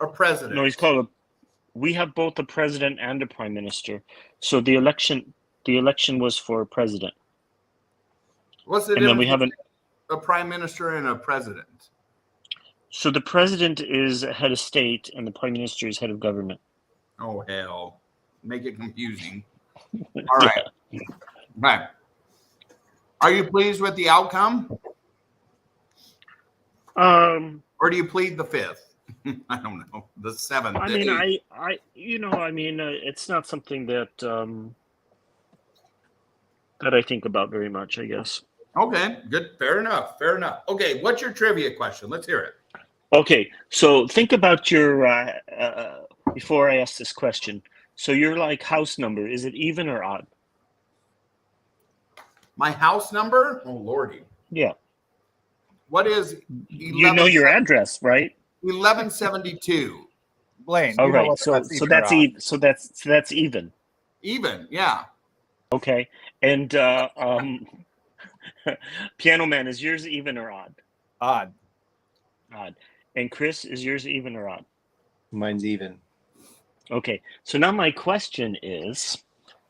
C: a president?
J: No, he's called. We have both a president and a prime minister. So the election was for president.
C: What's the
J: And then we
C: difference
J: have
C: between a prime minister and a president?
J: So the president is head of state, and the prime minister is head of government.
C: Oh hell! Make it confusing. All right. Right. Are you pleased with the outcome? Or do you plead the 5th? I don't know. The 7th.
J: I mean, it's not something that that I think about very much, I guess.
C: Okay, good. Fair enough. Okay, what's your trivia question? Let's hear it.
H: Okay, so think about your before I ask this question. So your like house number, is it even or odd?
C: My house number? Oh lordy.
H: Yeah.
C: What is
H: You know your address, right?
C: 1172.
B: Blaine,
H: All
B: you know
H: right.
B: whether
H: So
B: that's even or
H: that's
B: odd.
H: even. So that's even.
C: Even, yeah.
H: Okay. And Piano Man, is yours even or odd?
B: Odd.
H: Odd. And Chris, is yours even or odd?
G: Mine's even.
H: Okay. So now my question is,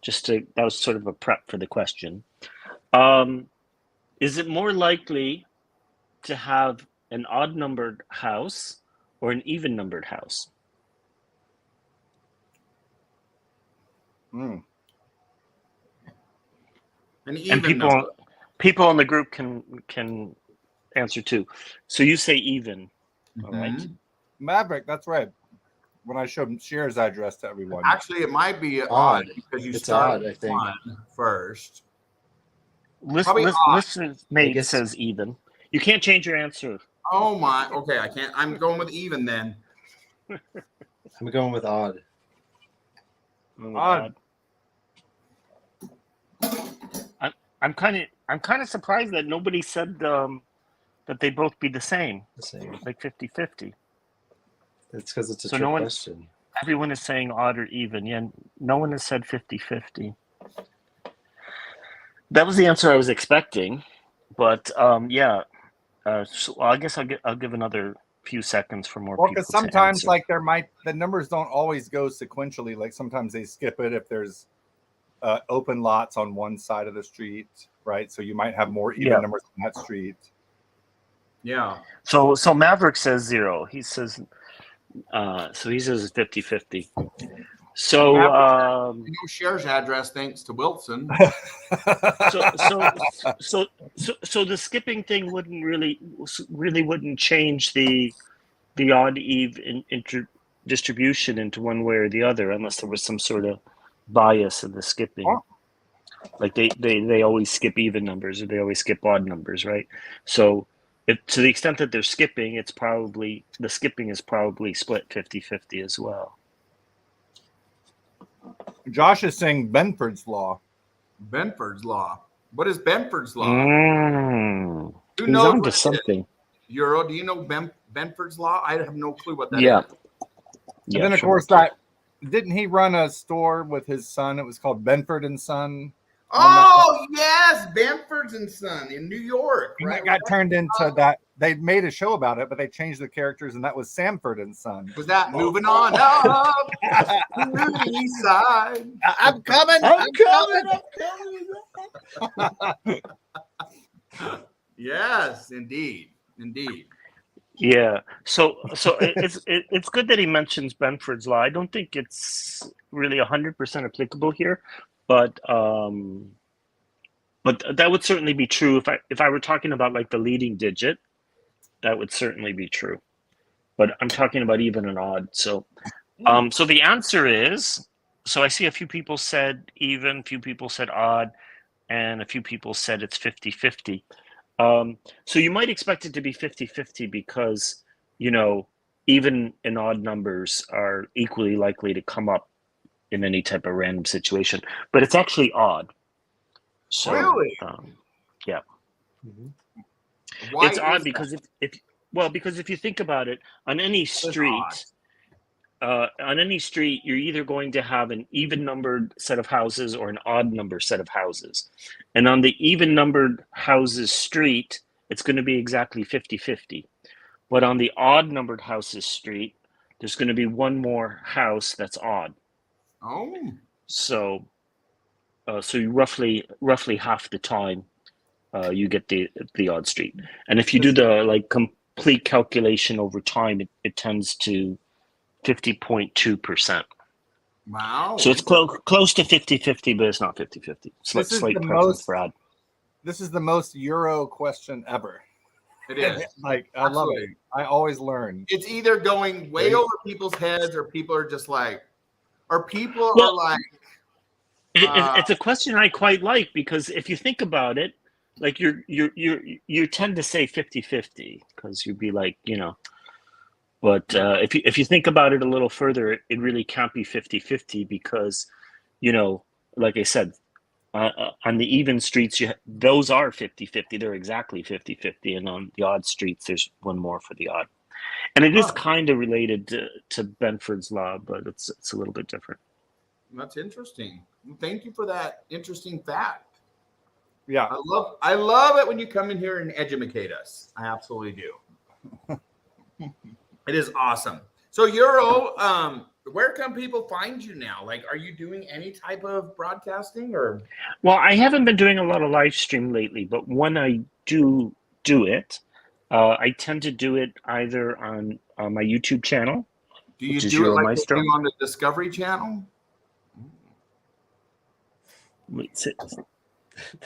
H: that was sort of a prep for the question. Is it more likely to have an odd numbered house or an even numbered house?
B: Mm.
C: An even
H: And
C: number.
H: people in the group can answer too. So you say even, all right?
B: Maverick, that's right. When I showed Cher's address to everyone.
C: Actually, it might be odd because you
G: It's
C: start
G: odd, I
C: with
G: think.
C: one first.
H: Listener's mate says even. You can't change your answer.
C: Oh my. Okay, I can't. I'm going with even then.
G: I'm going with odd.
B: Odd.
H: I'm kind of surprised that nobody said that they both be the same.
G: The same.
H: Like 50-50.
G: It's because it's a
H: So
G: trick
H: no one,
G: question.
H: everyone is saying odd or even. Yeah, no one has said 50-50. That was the answer I was expecting, but yeah. So I guess I'll give another few seconds for more
B: Well,
H: people
B: because sometimes
H: to answer.
B: like the numbers don't always go sequentially. Like sometimes they skip it if there's open lots on one side of the street, right? So you might have more even numbers on that street.
C: Yeah.
H: So Maverick says 0. He says so he says 50-50. So
C: shares address thanks to Wilson.
H: so the skipping thing wouldn't really wouldn't change the odd even distribution into one way or the other unless there was some sort of bias in the skipping.
B: Oh.
H: Like they always skip even numbers or they always skip odd numbers, right? So to the extent that they're skipping, the skipping is probably split 50-50 as well.
B: Josh is saying Benford's law.
C: Benford's law. What is Benford's law?
H: Who
C: Who
H: He's
C: knows
H: onto
C: what it is?
H: something.
C: Euro, do you know Benford's law? I have no clue what that is.
H: Yeah.
B: And then of course didn't he run a store with his son? It was called Benford and Son.
C: Oh yes, Benford's and Son in New York.
B: And
C: right?
B: that got turned into that. They made a show about it, but they changed the characters, and that was Samford and Son.
C: Was that moving on up to the east side?
B: I'm coming.
C: Yes, indeed.
H: Yeah, so it's good that he mentions Benford's law. I don't think it's really 100% applicable here, but that would certainly be true if I were talking about like the leading digit. That would certainly be true, but I'm talking about even and odd. So so the answer is, so I see a few people said even, a few people said odd, and a few people said it's 50-50. So you might expect it to be 50-50 because, even and odd numbers are equally likely to come up in any type of random situation, but it's actually odd. So,
C: really?
H: Yeah.
G: Mm-hmm.
C: Why
H: it's odd because because if you think about it, on any street, you're either going to have an even numbered set of houses or an odd number set of houses. And on the even numbered houses street, it's going to be exactly 50-50. But on the odd numbered houses street, there's going to be one more house that's odd.
C: Oh.
H: So you roughly half the time you get the odd street. And if you do the complete calculation over time, it tends to 50.2%.
C: Wow.
H: So it's close to 50-50, but it's not 50-50. Slight preference for odd.
B: This is the most Euro question ever.
C: It is.
B: I love it. I always learn.
C: It's either going way over people's heads, or people are just like,
H: It's a question I quite like because if you think about it, like you tend to say 50-50 because you'd be like, But if you think about it a little further, it really can't be 50-50 because, like I said, on the even streets, those are 50-50. They're exactly 50-50. And on the odd streets, there's one more for the odd. And it is kind of related to Benford's law, but it's a little bit different.
C: That's interesting. Thank you for that interesting fact.
B: Yeah.
C: I love it when you come in here and educate us. I absolutely do. It is awesome. So Euro, where can people find you now? Like, are you doing any type of broadcasting or?
H: Well, I haven't been doing a lot of live stream lately, but when I do it, I tend to do it either on my YouTube channel.
C: Do you do it like they do on the Discovery Channel?
H: Say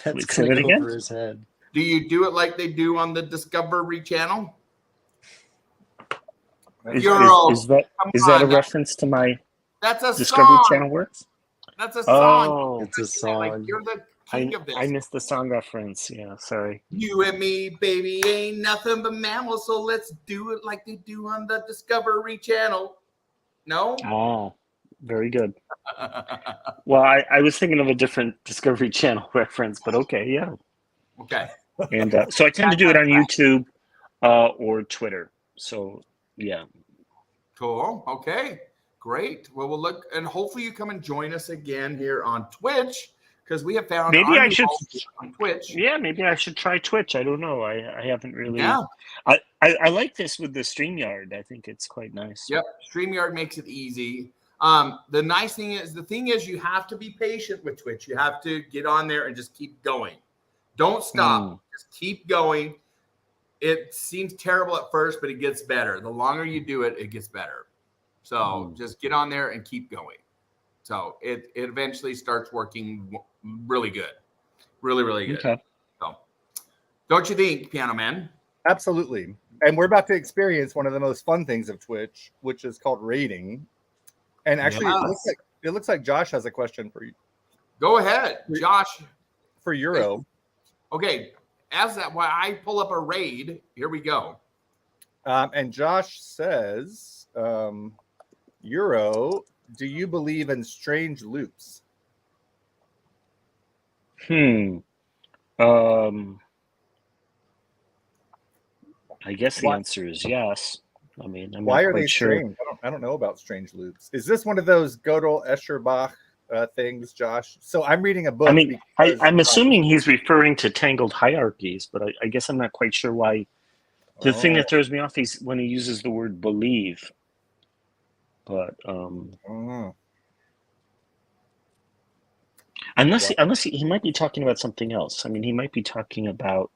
G: That's
H: that again?
G: over his head.
C: Do you do it like they do on the Discovery Channel?
H: Is that a reference to my
C: That's a
H: Discovery
C: song.
H: Channel works?
C: That's a song.
H: Oh,
G: it's a song.
C: Like, you're the king of this.
H: I missed the song reference. Yeah, sorry.
C: You and me, baby, ain't nothing but mammals, so let's do it like they do on the Discovery Channel. No?
H: Oh, very good. Well, I was thinking of a different Discovery Channel reference, but okay, yeah.
C: Okay.
H: And so I tend to do it on YouTube or Twitter. So, yeah.
C: Cool. Okay. Great. Well, we'll look, and hopefully you come and join us again here on Twitch, because we have found
H: maybe I should
C: on Twitch.
H: Yeah, maybe I should try Twitch. I don't know. I haven't really.
C: Yeah.
H: I like this with the StreamYard. I think it's quite nice.
C: Yep. StreamYard makes it easy. The nice thing is you have to be patient with Twitch. You have to get on there and just keep going. Don't stop. Just keep going. It seems terrible at first, but it gets better. The longer you do it, it gets better. So just get on there and keep going. So it eventually starts working really good. Really, really good.
B: Okay.
C: So don't you think, Piano Man?
B: Absolutely. And we're about to experience one of the most fun things of Twitch, which is called raiding. And actually, it looks like Josh has a question for you.
C: Go ahead, Josh.
B: For Euro.
C: Okay. While I pull up a raid, here we go.
B: And Josh says, Euro, do you believe in strange loops?
H: I guess the answer is yes. I mean, I'm
B: why
H: not
B: are
H: quite
B: they
H: sure.
B: strange? I don't know about strange loops. Is this one of those Gödel Escherbach things, Josh? So I'm reading a book.
H: I mean, I'm assuming he's referring to tangled hierarchies, but I guess I'm not quite sure why. The thing that throws me off is when he uses the word believe. But unless he might be talking about something else. I mean, he might be talking about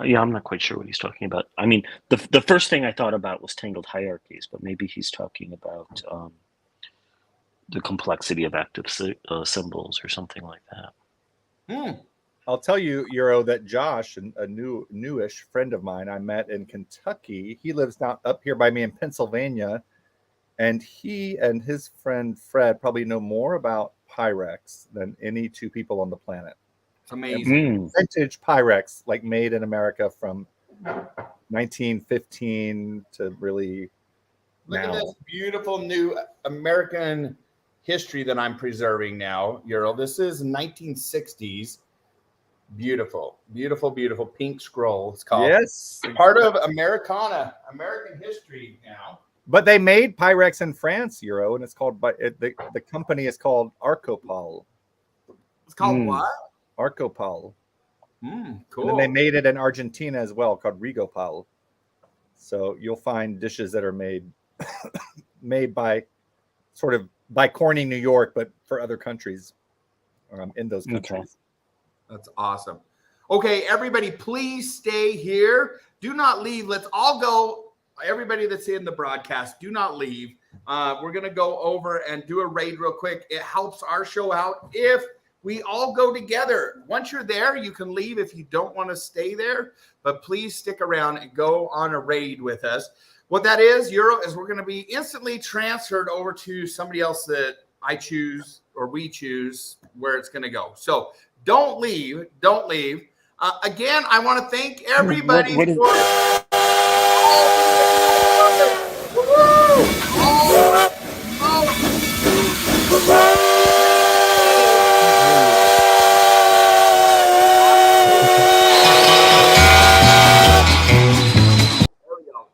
H: I'm not quite sure what he's talking about. I mean, the first thing I thought about was tangled hierarchies, but maybe he's talking about the complexity of active symbols or something like that.
B: I'll tell you, Euro, that Josh, a newish friend of mine I met in Kentucky, he lives now up here by me in Pennsylvania, and he and his friend Fred probably know more about Pyrex than any two people on the planet.
C: It's amazing.
B: Vintage Pyrex, like made in America from 1915 to really
C: Look
B: now.
C: at this beautiful new American history that I'm preserving now, Euro. This is 1960s. Beautiful, beautiful, beautiful pink scroll. It's called.
B: Yes.
C: Part of American history now.
B: But they made Pyrex in France, Euro, and it's called the company is called Arcopol.
C: It's called what?
B: Arcopol.
C: Cool.
B: And then they made it in Argentina as well, called Rigopal. So you'll find dishes that are made by Corning, New York, but for other countries in those countries.
C: Okay. That's awesome. Okay, everybody, please stay here. Do not leave. Let's all go. Everybody that's in the broadcast, do not leave. We're going to go over and do a raid real quick. It helps our show out if we all go together. Once you're there, you can leave if you don't want to stay there, but please stick around and go on a raid with us. What that is, Euro, is we're going to be instantly transferred over to somebody else that I choose or we choose where it's going to go. So don't leave. Don't leave. Again, I want to thank everybody
H: What is-
C: for.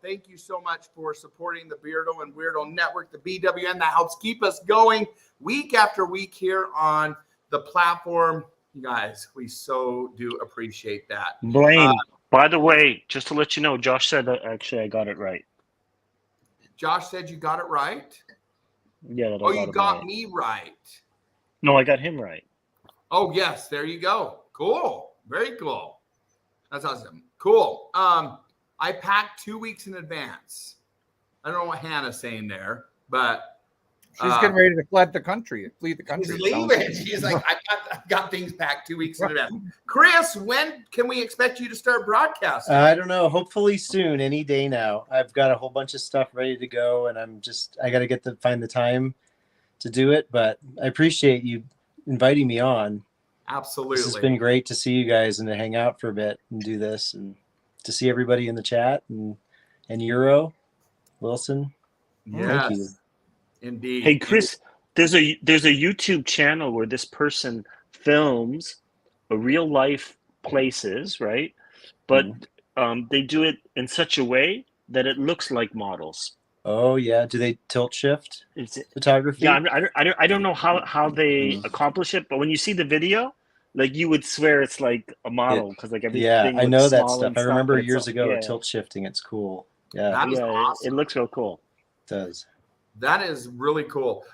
C: Thank you so much for supporting the Beardo and Weirdo Network, the BWN, that helps keep us going week after week here on the platform. You guys, we so do appreciate that.
H: Blaine, by the way, just to let you know, Josh said that actually I got it right.
C: Josh said you got it right.
H: Yeah, that I
C: Oh,
H: got
C: you
H: him
C: got
H: right.
C: me right.
H: No, I got him right.
C: Oh, yes. There you go. Cool. Very cool. That's awesome. Cool. I packed 2 weeks in advance. I don't know what Hannah's saying there, but
B: She's getting ready to flee the country.
C: she's leaving. She's like, I've got things packed 2 weeks in advance. Chris, when can we expect you to start broadcasting?
G: I don't know. Hopefully soon, any day now. I've got a whole bunch of stuff ready to go, and I got to find the time to do it. But I appreciate you inviting me on.
C: Absolutely.
G: This has been great to see you guys and to hang out for a bit and do this, and to see everybody in the chat and Euro, Wilson. Thank you.
C: Indeed.
H: Hey, Chris, there's a YouTube channel where this person films a real life places, right? But they do it in such a way that it looks like models.
G: Oh yeah, do they tilt shift photography?
H: Yeah, I don't know how they accomplish it, but when you see the video, like you would swear it's like a model because like everything.
G: Yeah, I know
H: looks
G: that
H: small
G: stuff.
H: and
G: I remember
H: but it's
G: years ago
H: yeah.
G: tilt shifting. It's cool. Yeah,
C: That is awesome.
H: It looks real cool.
G: It does.
C: That is really cool.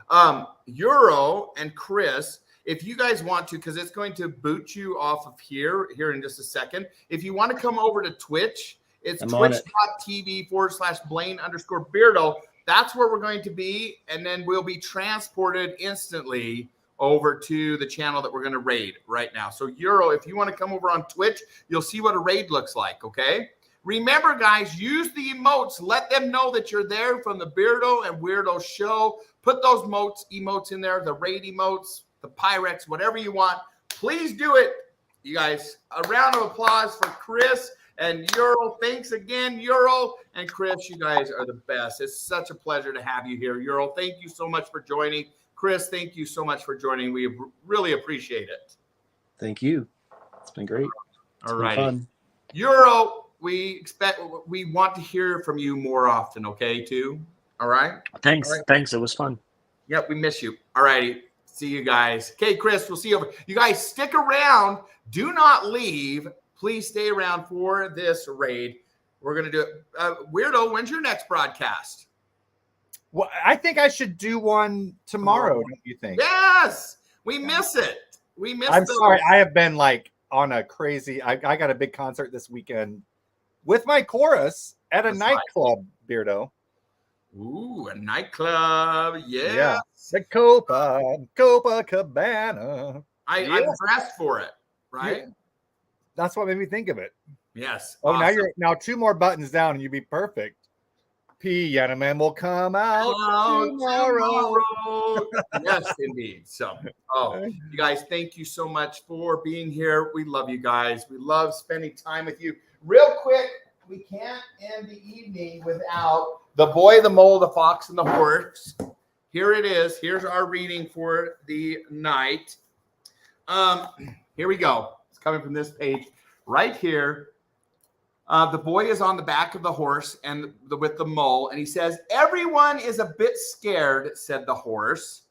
C: Euro and Chris, if you guys want to, because it's going to boot you off of here in just a second. If you want to come over to Twitch, it's twitch.tv/Blaine_Beardo. That's where we're going to be. And then we'll be transported instantly over to the channel that we're going to raid right now. So Euro, if you want to come over on Twitch, you'll see what a raid looks like. Okay. Remember, guys, use the emotes. Let them know that you're there from the Beardo and Weirdo show. Put those emotes in there, the raid emotes, the Pyrex, whatever you want. Please do it, you guys. A round of applause for Chris and Euro. Thanks again, Euro and Chris. You guys are the best. It's such a pleasure to have you here, Euro. Thank you so much for joining. Chris, thank you so much for joining. We really appreciate it.
G: Thank you. It's been great.
C: All right,
G: fun.
C: Euro. We want to hear from you more often, okay, too? All right?
H: Thanks.
C: All right.
H: Thanks. It was fun.
C: Yep, we miss you. All righty. See you guys. Okay, Chris, we'll see you over. You guys stick around. Do not leave. Please stay around for this raid. We're going to do it. Weirdo, when's your next broadcast?
B: Well, I think I should do one tomorrow, don't you think?
C: Yes. We miss it. We miss
B: I'm
C: those.
B: sorry. I have been like on a crazy, I got a big concert this weekend with my chorus at a nightclub, Beardo.
C: Ooh, a nightclub. Yes.
B: Yeah. The Copacabana.
C: I'm dressed for it, right?
B: Yeah. That's what made me think of it.
C: Yes.
B: Oh,
C: awesome.
B: now 2 more buttons down and you'd be perfect. Piano Man will come out tomorrow.
C: Yes, indeed. So, you guys, thank you so much for being here. We love you guys. We love spending time with you. Real quick, we can't end the evening without the boy, the mole, the fox, and the horse. Here it is. Here's our reading for the night. Here we go. It's coming from this page right here. The boy is on the back of the horse and with the mole, and he says, "Everyone is a bit scared," said the horse,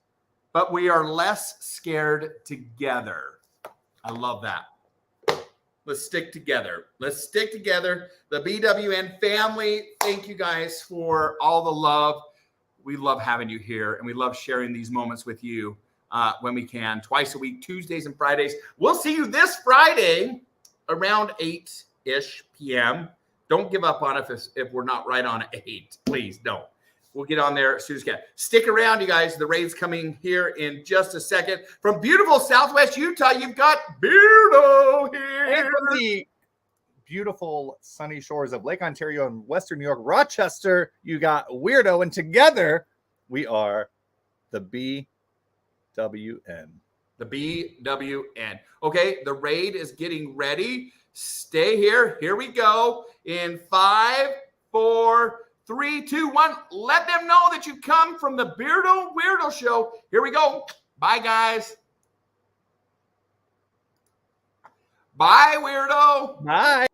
C: "but we are less scared together." I love that. Let's stick together. Let's stick together. The BWN family, thank you guys for all the love. We love having you here, and we love sharing these moments with you when we can, twice a week, Tuesdays and Fridays. We'll see you this Friday around 8-ish p.m. Don't give up on us if we're not right on 8. Please don't. We'll get on there as soon as we can. Stick around, you guys. The raid's coming here in just a second. From beautiful Southwest Utah, you've got Beardo here.
B: And from the beautiful sunny shores of Lake Ontario and Western New York, Rochester, you got Weirdo. And together, we are the BWN.
E: The BWN. Okay, the raid is getting ready. Stay here. Here we go. In 5, 4, 3, 2, 1. Let them know that you come from the Beardo Weirdo Show. Here we go. Bye, guys. Bye, Weirdo.
B: Bye.